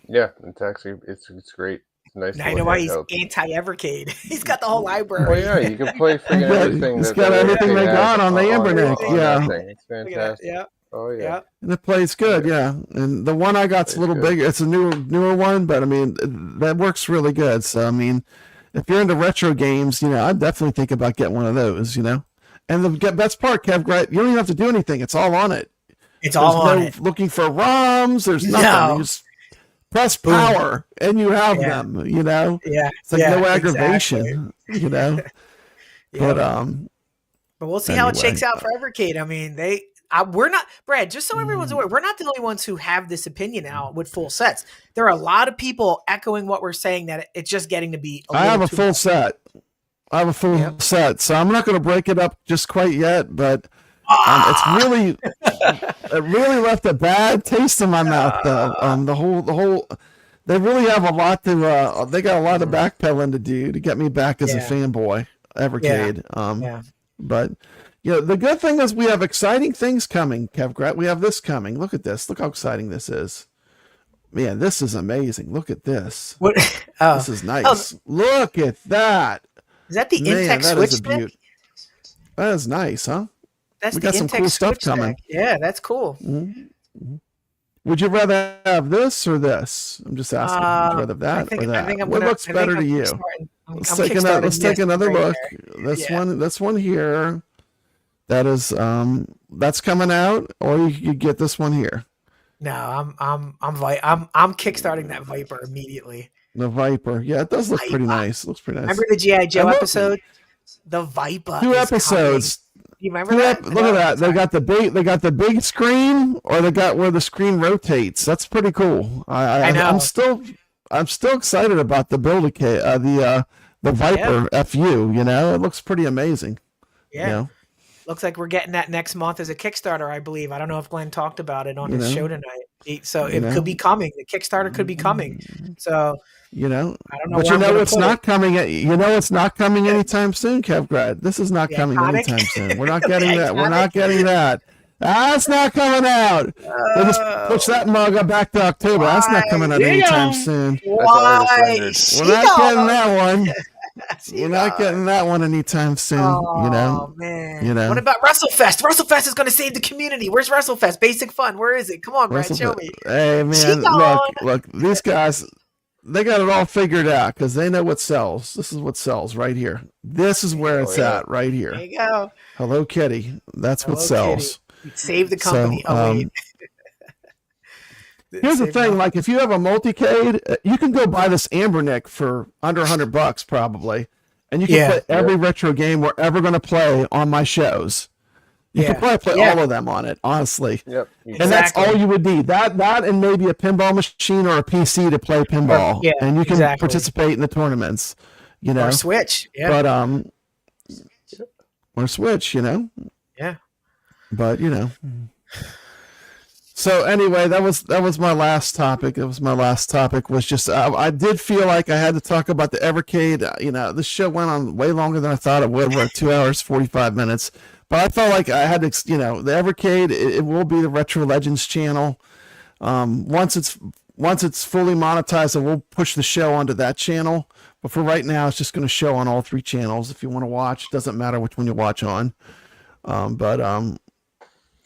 [SPEAKER 6] Yeah, it's actually it's great. It's nice.
[SPEAKER 7] I know why he's anti-Evercade. He's got the whole library.
[SPEAKER 6] Oh yeah, you can play everything.
[SPEAKER 10] He's got everything they got on the Ambernic. Yeah,
[SPEAKER 6] it's fantastic.
[SPEAKER 7] Yeah.
[SPEAKER 6] Oh yeah.
[SPEAKER 10] And it plays good. Yeah, and the one I got's a little bigger. It's a newer one, but I mean that works really good. So I mean, if you're into retro games, I'd definitely think about getting one of those. And the best part, kevgret, you don't even have to do anything. It's all on it.
[SPEAKER 7] It's all on it.
[SPEAKER 10] Looking for ROMs. There's nothing.
[SPEAKER 7] No.
[SPEAKER 10] You just press power and you have them.
[SPEAKER 7] Yeah.
[SPEAKER 10] It's no aggravation.
[SPEAKER 7] Exactly. But we'll see how it shakes out for Evercade. I mean, we're not, Brad, just so everyone's aware, we're not the only ones who have this opinion now with full sets. There are a lot of people echoing what we're saying, that it's just getting to be
[SPEAKER 10] I have a full set. I have a full set, so I'm not going to break it up just quite yet, but it really left a bad taste in my mouth, though. The whole, they really have a lot to, they got a lot of backpedaling to do to get me back as a fanboy, Evercade. But, the good thing is we have exciting things coming, kevgret. We have this coming. Look at this. Look how exciting this is. Man, this is amazing. Look at this.
[SPEAKER 7] What?
[SPEAKER 10] This is nice. Look at that.
[SPEAKER 7] Is that the Intex Switch stick?
[SPEAKER 10] That is nice, huh?
[SPEAKER 7] That's
[SPEAKER 10] we
[SPEAKER 7] the
[SPEAKER 10] got some
[SPEAKER 7] Intex
[SPEAKER 10] cool stuff
[SPEAKER 7] switch
[SPEAKER 10] coming.
[SPEAKER 7] stack. Yeah, that's cool.
[SPEAKER 10] Would you rather have this or this? I'm just asking. Would you rather have that or that? What looks better to you? Let's take another look. This one here. That is that's coming out, or you get this one here.
[SPEAKER 7] No, I'm kickstarting that Viper immediately.
[SPEAKER 10] The Viper, yeah, it does look pretty nice. It looks pretty nice.
[SPEAKER 7] Remember the G.I. Joe episode? The Viper.
[SPEAKER 10] 2 episodes.
[SPEAKER 7] You remember that?
[SPEAKER 10] Look at that. They got the big screen, or they got where the screen rotates. That's pretty cool.
[SPEAKER 7] I know.
[SPEAKER 10] I'm still excited about the the Viper FU. You know, it looks pretty amazing.
[SPEAKER 7] Yeah.
[SPEAKER 10] You know?
[SPEAKER 7] Looks like we're getting that next month as a Kickstarter, I believe. I don't know if Glenn talked about it on his show tonight. So it could be coming. The Kickstarter could be coming. So
[SPEAKER 10] I don't know.
[SPEAKER 7] But
[SPEAKER 10] it's not coming. It's not coming anytime soon, kevgret. This is not coming anytime soon. We're not getting that. We're not getting that. That's not coming out. They just push that mug up back to October. That's not coming out anytime soon.
[SPEAKER 7] Why?
[SPEAKER 10] We're not getting that one. We're not getting that one anytime soon.
[SPEAKER 7] Man. What about WrestleFest? WrestleFest is going to save the community. Where's WrestleFest? Basic Fun. Where is it? Come on, Brad. Show me.
[SPEAKER 10] Hey, man. Look. These guys, they got it all figured out because they know what sells. This is what sells right here. This is where it's at right here.
[SPEAKER 7] There you go.
[SPEAKER 10] Hello Kitty. That's what sells.
[SPEAKER 7] Save the company.
[SPEAKER 10] Here's the thing, like if you have a multicade, you can go buy this Ambernic for under $100 probably, and you can play every retro game we're ever going to play on my shows. You can probably play all of them on it, honestly.
[SPEAKER 6] Yep.
[SPEAKER 10] And that's all you would need. That and maybe a pinball machine or a PC to play pinball, and you can participate in the tournaments. You know,
[SPEAKER 7] or Switch. Yeah.
[SPEAKER 10] But or Switch. You know.
[SPEAKER 7] Yeah.
[SPEAKER 10] But you know. So anyway, that was my last topic. It was my last topic. Was just I did feel like I had to talk about the Evercade. You know, this show went on way longer than I thought it would. We're at 2 hours 45 minutes, but I felt like I had to. You know, the Evercade. It will be the Retro Legends channel. Once it's fully monetized, we'll push the show onto that channel. But for right now, it's just going to show on all 3 channels. If you want to watch, it doesn't matter which one you watch on.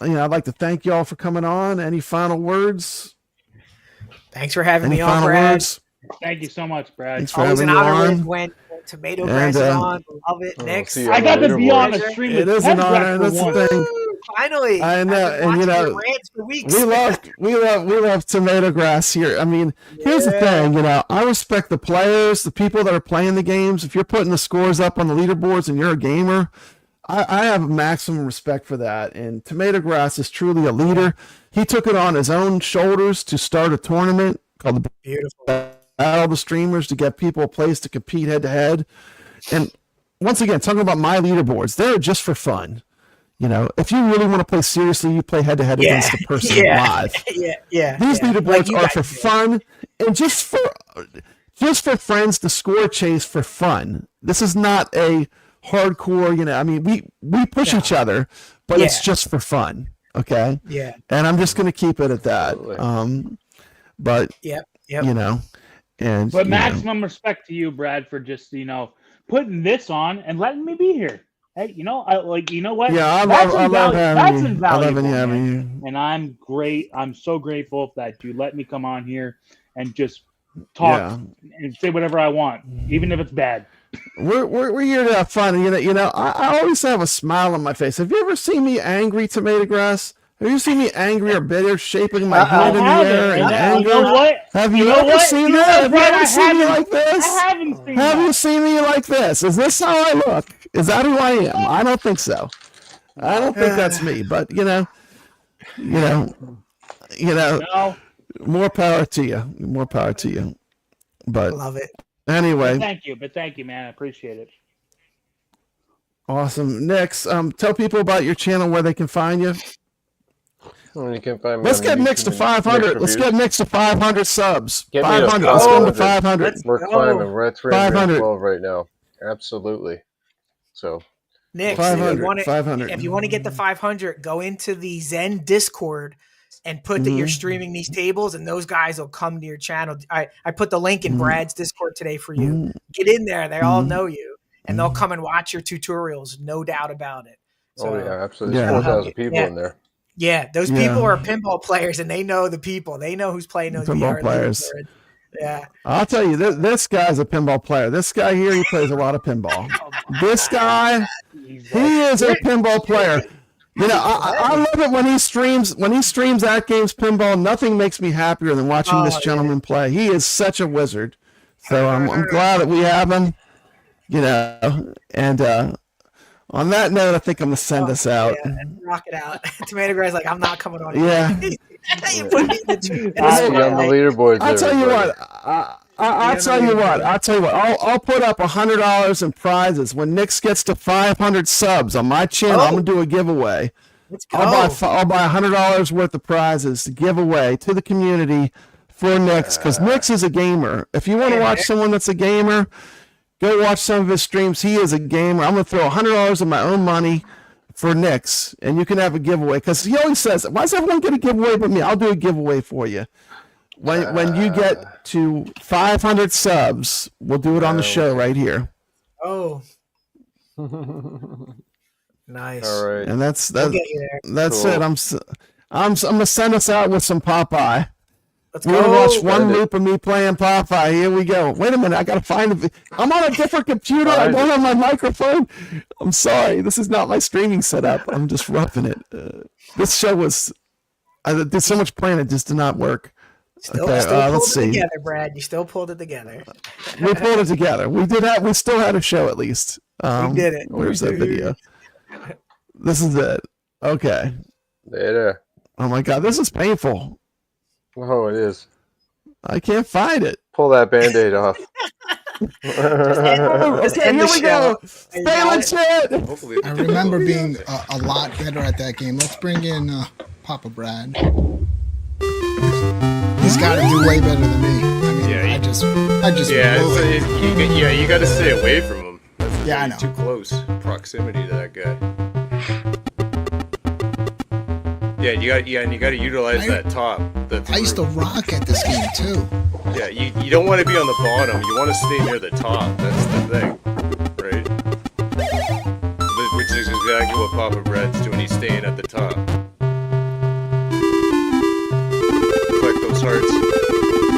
[SPEAKER 10] I'd like to thank y'all for coming on. Any final words?
[SPEAKER 7] Thanks for having me on, Brad.
[SPEAKER 5] Words? Thank you so much, Brad.
[SPEAKER 10] Thanks for having me on.
[SPEAKER 7] When TomatoGrass is on. Love it. Next.
[SPEAKER 5] I got to be on a stream.
[SPEAKER 10] It is an honor. That's the thing.
[SPEAKER 7] Finally.
[SPEAKER 10] I know. And we love TomatoGrass here. I mean, here's the thing, I respect the players, the people that are playing the games. If you're putting the scores up on the leaderboards and you're a gamer, I have maximum respect for that. And TomatoGrass is truly a leader. He took it on his own shoulders to start a tournament called the
[SPEAKER 7] Beautiful.
[SPEAKER 10] All the streamers to get people a place to compete head to head. And once again, talking about my leaderboards, they're just for fun. If you really want to play seriously, you play head to head against the person live. These leaderboards are for fun and just for friends to score chase for fun. This is not a hardcore, we push each other, but it's just for fun. Okay.
[SPEAKER 7] Yeah.
[SPEAKER 10] And I'm just going to keep it at that. But
[SPEAKER 5] but maximum respect to you, Brad, for just, putting this on and letting me be here. Hey, you know what?
[SPEAKER 10] Yeah, I love having you.
[SPEAKER 5] And I'm great. I'm so grateful that you let me come on here and just talk and say whatever I want, even if it's bad.
[SPEAKER 10] We're here to have fun. I always have a smile on my face. Have you ever seen me angry, TomatoGrass? Have you seen me angry or bitter, shaping my hand in the air in anger? Have you ever seen that? Have you ever seen me like this?
[SPEAKER 5] I haven't seen
[SPEAKER 10] Have you seen me like this? Is this how I look? Is that who I am? I don't think so. I don't think that's me. But more power to you. More power to you. But
[SPEAKER 7] love it.
[SPEAKER 10] Anyway,
[SPEAKER 5] but thank you, man. I appreciate it.
[SPEAKER 10] Awesome. Next, tell people about your channel, where they can find you.
[SPEAKER 6] You can find me.
[SPEAKER 10] Let's get Nix to 500. Let's get Nix to 500 subs.
[SPEAKER 6] Get
[SPEAKER 10] 500. Let's go to 500.
[SPEAKER 6] We're climbing. We're at 312 right now. Absolutely. So,
[SPEAKER 7] Nix,
[SPEAKER 10] 500.
[SPEAKER 7] If you want to get the 500, go into the Zen Discord and put that you're streaming these tables, and those guys will come to your channel. I put the link in Brad's Discord today for you. Get in there. They all know you, and they'll come and watch your tutorials, no doubt about it.
[SPEAKER 6] Oh yeah, absolutely. There's 4,000 people in there.
[SPEAKER 7] Yeah, those people are pinball players, and they know the people. They know who's playing those
[SPEAKER 10] Pinball
[SPEAKER 7] VR
[SPEAKER 10] players.
[SPEAKER 7] leaderboards. Yeah.
[SPEAKER 10] I'll tell you, this guy's a pinball player. This guy here, he plays a lot of pinball. This guy, he is a pinball player. You know, I love it when he streams AtGames Pinball. Nothing makes me happier than watching this gentleman play. He is such a wizard. So I'm glad that we have him. You know, and on that note, I think I'm gonna send us out.
[SPEAKER 7] Yeah, rock it out. TomatoGrass like, I'm not coming on.
[SPEAKER 10] Yeah.
[SPEAKER 7] You put me in the
[SPEAKER 6] on the leaderboards.
[SPEAKER 10] I'll tell you what. I'll tell you what. I'll put up $100 in prizes when Nix gets to 500 subs on my channel. I'm gonna do a giveaway.
[SPEAKER 7] Let's go.
[SPEAKER 10] I'll buy $100 worth of prizes to give away to the community for Nix, because Nix is a gamer. If you want to watch someone that's a gamer, go watch some of his streams. He is a gamer. I'm gonna throw $100 of my own money for Nix, and you can have a giveaway, because he always says, "Why does everyone get a giveaway but me?" I'll do a giveaway for you. When you get to 500 subs, we'll do it on the show right here.
[SPEAKER 7] Oh, nice.
[SPEAKER 6] All right,
[SPEAKER 10] and that's
[SPEAKER 7] We'll get you there.
[SPEAKER 10] that's
[SPEAKER 6] Cool.
[SPEAKER 10] it. I'm gonna send us out with some Popeye.
[SPEAKER 7] Let's
[SPEAKER 10] We're gonna
[SPEAKER 7] go.
[SPEAKER 10] watch one loop of me playing Popeye. Here we go. Wait a minute, I gotta find it. I'm on a different computer. I don't have my microphone. I'm sorry. This is not my streaming setup. I'm just roughing it. This show was. I did so much playing, it just did not work.
[SPEAKER 7] Still
[SPEAKER 10] Okay,
[SPEAKER 7] pulled
[SPEAKER 10] let's
[SPEAKER 7] it
[SPEAKER 10] see.
[SPEAKER 7] together, Brad. You still pulled it together.
[SPEAKER 10] We pulled it together. We did have. We still had a show at least.
[SPEAKER 7] We did it.
[SPEAKER 10] Where's that video? This is it. Okay.
[SPEAKER 6] There.
[SPEAKER 10] Oh my God, this is painful.
[SPEAKER 6] Oh, it is.
[SPEAKER 10] I can't find it.
[SPEAKER 6] Pull that Band-Aid off.
[SPEAKER 10] Okay, here we go. Stay legit.
[SPEAKER 16] I remember being a lot better at that game. Let's bring in Papa Brad. He's got to do way better than me. I mean, I just blew it.
[SPEAKER 14] You got to stay away from him.
[SPEAKER 16] Yeah, I know.
[SPEAKER 14] Too close proximity to that guy. Yeah, and you got to utilize that top.
[SPEAKER 16] I used to rock at this game too.
[SPEAKER 14] Yeah, you don't want to be on the bottom. You want to stay near the top. That's the thing, right? Which is exactly what Papa Brad's doing. He's staying at the top. Collect those hearts.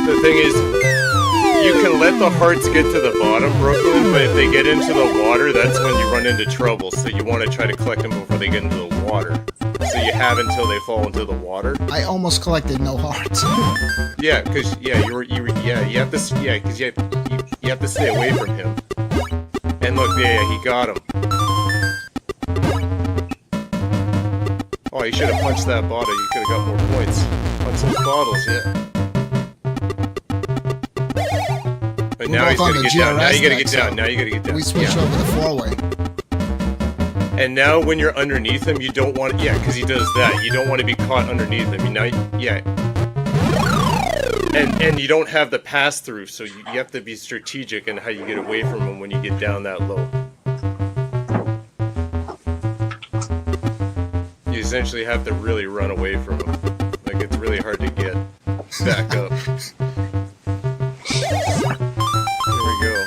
[SPEAKER 14] The thing is, you can let the hearts get to the bottom, Brooklyn, but if they get into the water, that's when you run into trouble. So you want to try to collect them before they get into the water. So you have until they fall into the water.
[SPEAKER 16] I almost collected no hearts.
[SPEAKER 14] Yeah, because you have to stay away from him. And look, he got him. Oh, you should have punched that bottle. You could have got more points. Punch those bottles, yeah. But now he's gonna get down. Now you gotta get down. Now you gotta get down.
[SPEAKER 16] We switched over the four-way.
[SPEAKER 14] And now when you're underneath him, you don't want, because he does that. You don't want to be caught underneath him. And you don't have the pass through, so you have to be strategic in how you get away from him when you get down that low. You essentially have to really run away from him. Like, it's really hard to get back up. Here we go.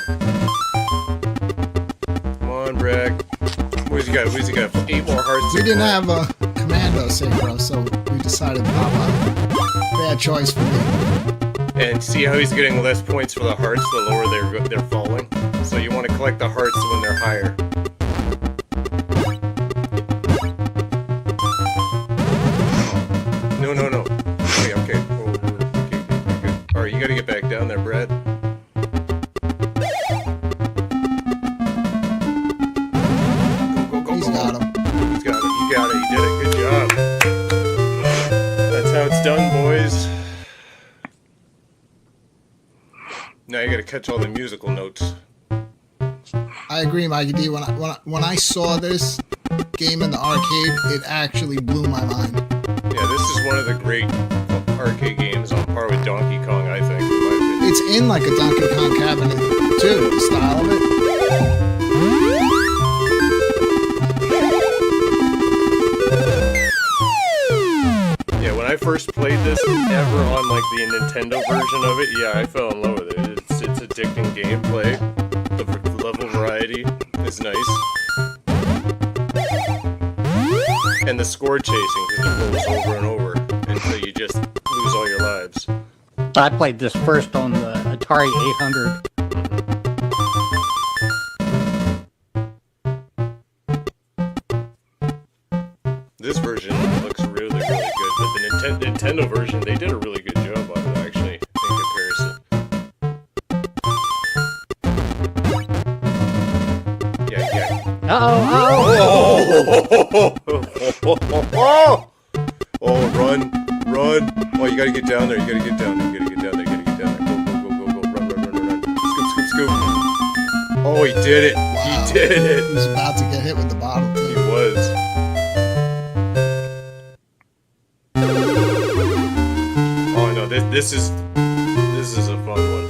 [SPEAKER 14] Come on, Bragg. Where's he got? 8 more hearts.
[SPEAKER 16] We didn't have a commando synchro, so we decided Papa. Bad choice for me.
[SPEAKER 14] And see how he's getting less points for the hearts the lower they're falling? So you want to collect the hearts when they're higher. No. Okay. Good. Alright, you gotta get back down there, Brad.
[SPEAKER 16] He's got him.
[SPEAKER 14] He's got it. You got it. You did it. Good job. That's how it's done, boys. Now you gotta catch all the musical notes.
[SPEAKER 16] I agree, Mikey D. When I saw this game in the arcade, it actually blew my mind.
[SPEAKER 14] Yeah, this is one of the great arcade games on par with Donkey Kong, I think. In my opinion.
[SPEAKER 16] It's in like a Donkey Kong cabinet, too, the style of it.
[SPEAKER 14] Yeah, when I first played this ever on like the Nintendo version of it, I fell in love with it. It's addicting gameplay. The level variety is nice. And the score chasing, because it rolls over and over until you just lose all your lives.
[SPEAKER 17] I played this first on the Atari 800.
[SPEAKER 14] This version looks really, really good, but the Nintendo version, they did a really good job on it, actually, in comparison. Yeah. Oh, run. Oh, you gotta get down there, you gotta get down there. Go. Run. Scoop. Oh, he did it.
[SPEAKER 16] Wow.
[SPEAKER 14] He did it.
[SPEAKER 16] He was about to get hit with the bottle, too.
[SPEAKER 14] He was. Oh no, this is a fun one.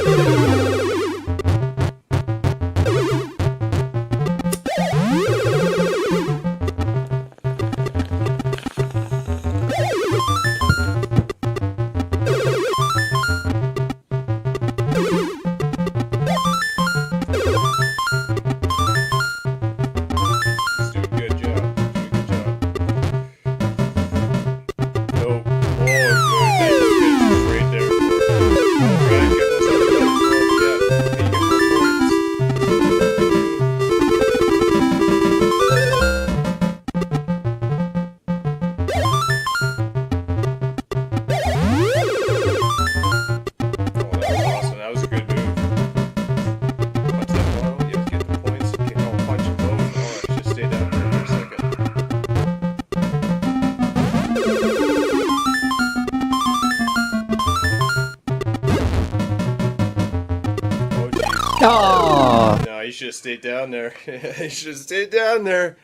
[SPEAKER 17] Oh.
[SPEAKER 14] No, you should have stayed down there. You should have stayed down there.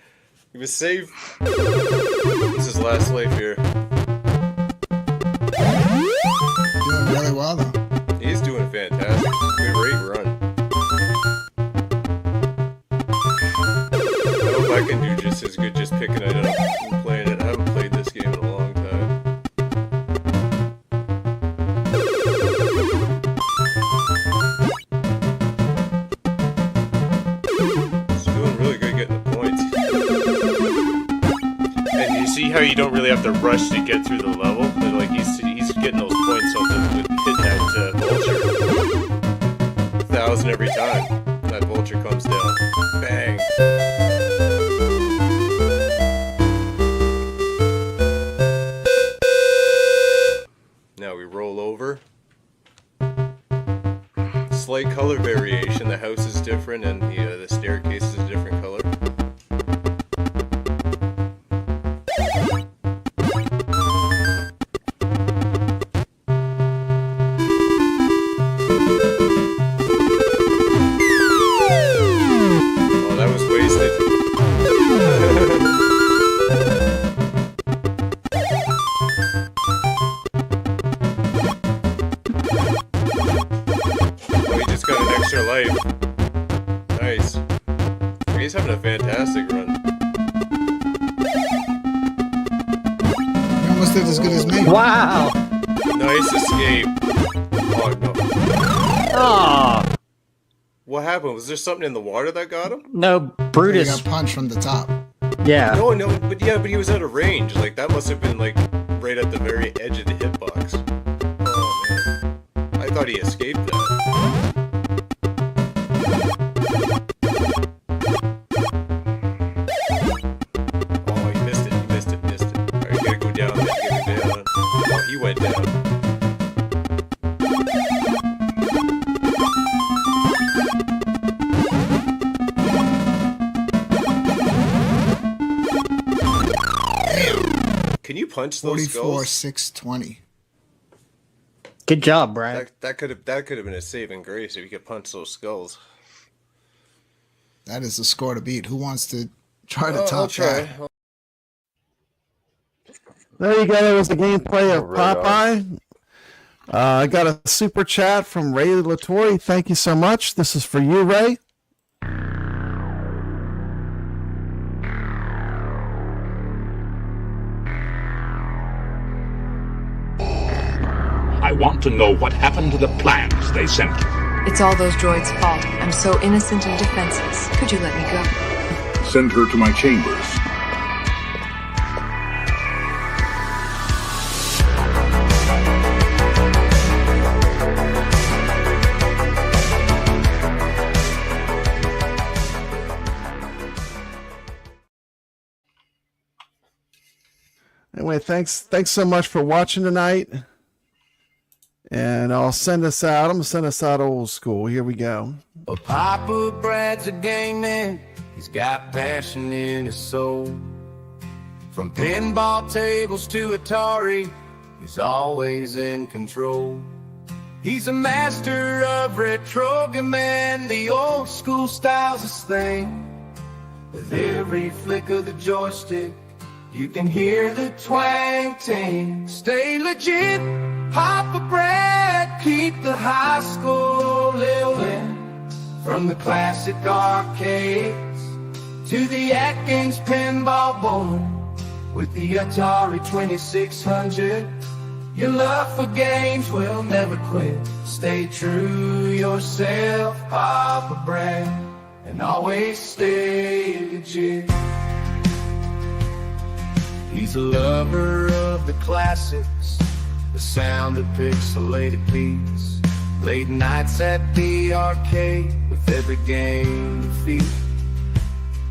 [SPEAKER 14] He was safe. This is his last life here.
[SPEAKER 16] Doing really well, though.
[SPEAKER 14] He's doing fantastic. Great run. I hope I can do just as good just picking it up and playing it. I haven't played this game in a long time. See how you don't really have to rush to get through the level? But like he's getting those points off hit that vulture. 1,000 every time that vulture comes down. Bang. Now we roll over. Slight color variation. The house is different and the staircase is a different color. Nice. He's having a fantastic run.
[SPEAKER 16] You almost did as good as me.
[SPEAKER 17] Wow.
[SPEAKER 14] Nice escape. Oh no.
[SPEAKER 17] Oh.
[SPEAKER 14] What happened? Was there something in the water that got him?
[SPEAKER 17] No, Brutus.
[SPEAKER 16] He got punched from the top.
[SPEAKER 17] Yeah.
[SPEAKER 14] No, but he was out of range. Like that must have been like right at the very edge of the hitbox. Oh man. I thought he escaped that. Can you punch those
[SPEAKER 16] 44,
[SPEAKER 14] skulls?
[SPEAKER 16] 620.
[SPEAKER 17] Good job, Brad.
[SPEAKER 14] That could have been a saving grace if you could punch those skulls.
[SPEAKER 16] That is the score to beat. Who wants to try to top
[SPEAKER 14] I'll try.
[SPEAKER 16] that?
[SPEAKER 10] There you go. There was the gameplay of
[SPEAKER 14] Right
[SPEAKER 10] Popeye. I got a super chat from Ray Latorre. Thank you so much. This is for you, Ray.
[SPEAKER 18] I want to know what happened to the plans they sent.
[SPEAKER 19] It's all those droids' fault. I'm so innocent and defenseless. Could you let me go?
[SPEAKER 18] Send her to my chambers.
[SPEAKER 10] Anyway, thanks so much for watching tonight. And I'll send us out. I'm gonna send us out old school. Here we go.
[SPEAKER 20] Well, Papa Brad's a game man. He's got passion in his soul. From pinball tables to Atari, he's always in control. He's a master of retrogaming. The old school style's his thing. With every flick of the joystick, you can hear the twang ting. Stay legit, Papa Brad, keep the high school living. From the classic arcades to the AtGames Pinball board. With the Atari 2600, your love for games will never quit. Stay true yourself, Papa Brad, and always stay legit. He's a lover of the classics, the sound of pixelated beats. Late nights at the arcade with every game defeat.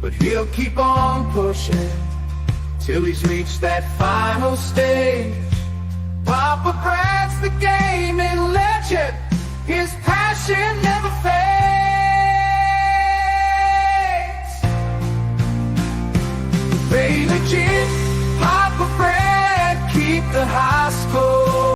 [SPEAKER 20] But he'll keep on pushing till he's reached that final stage. Papa Brad's the gaming legend. His passion never fades. Stay legit, Papa Brad, keep the high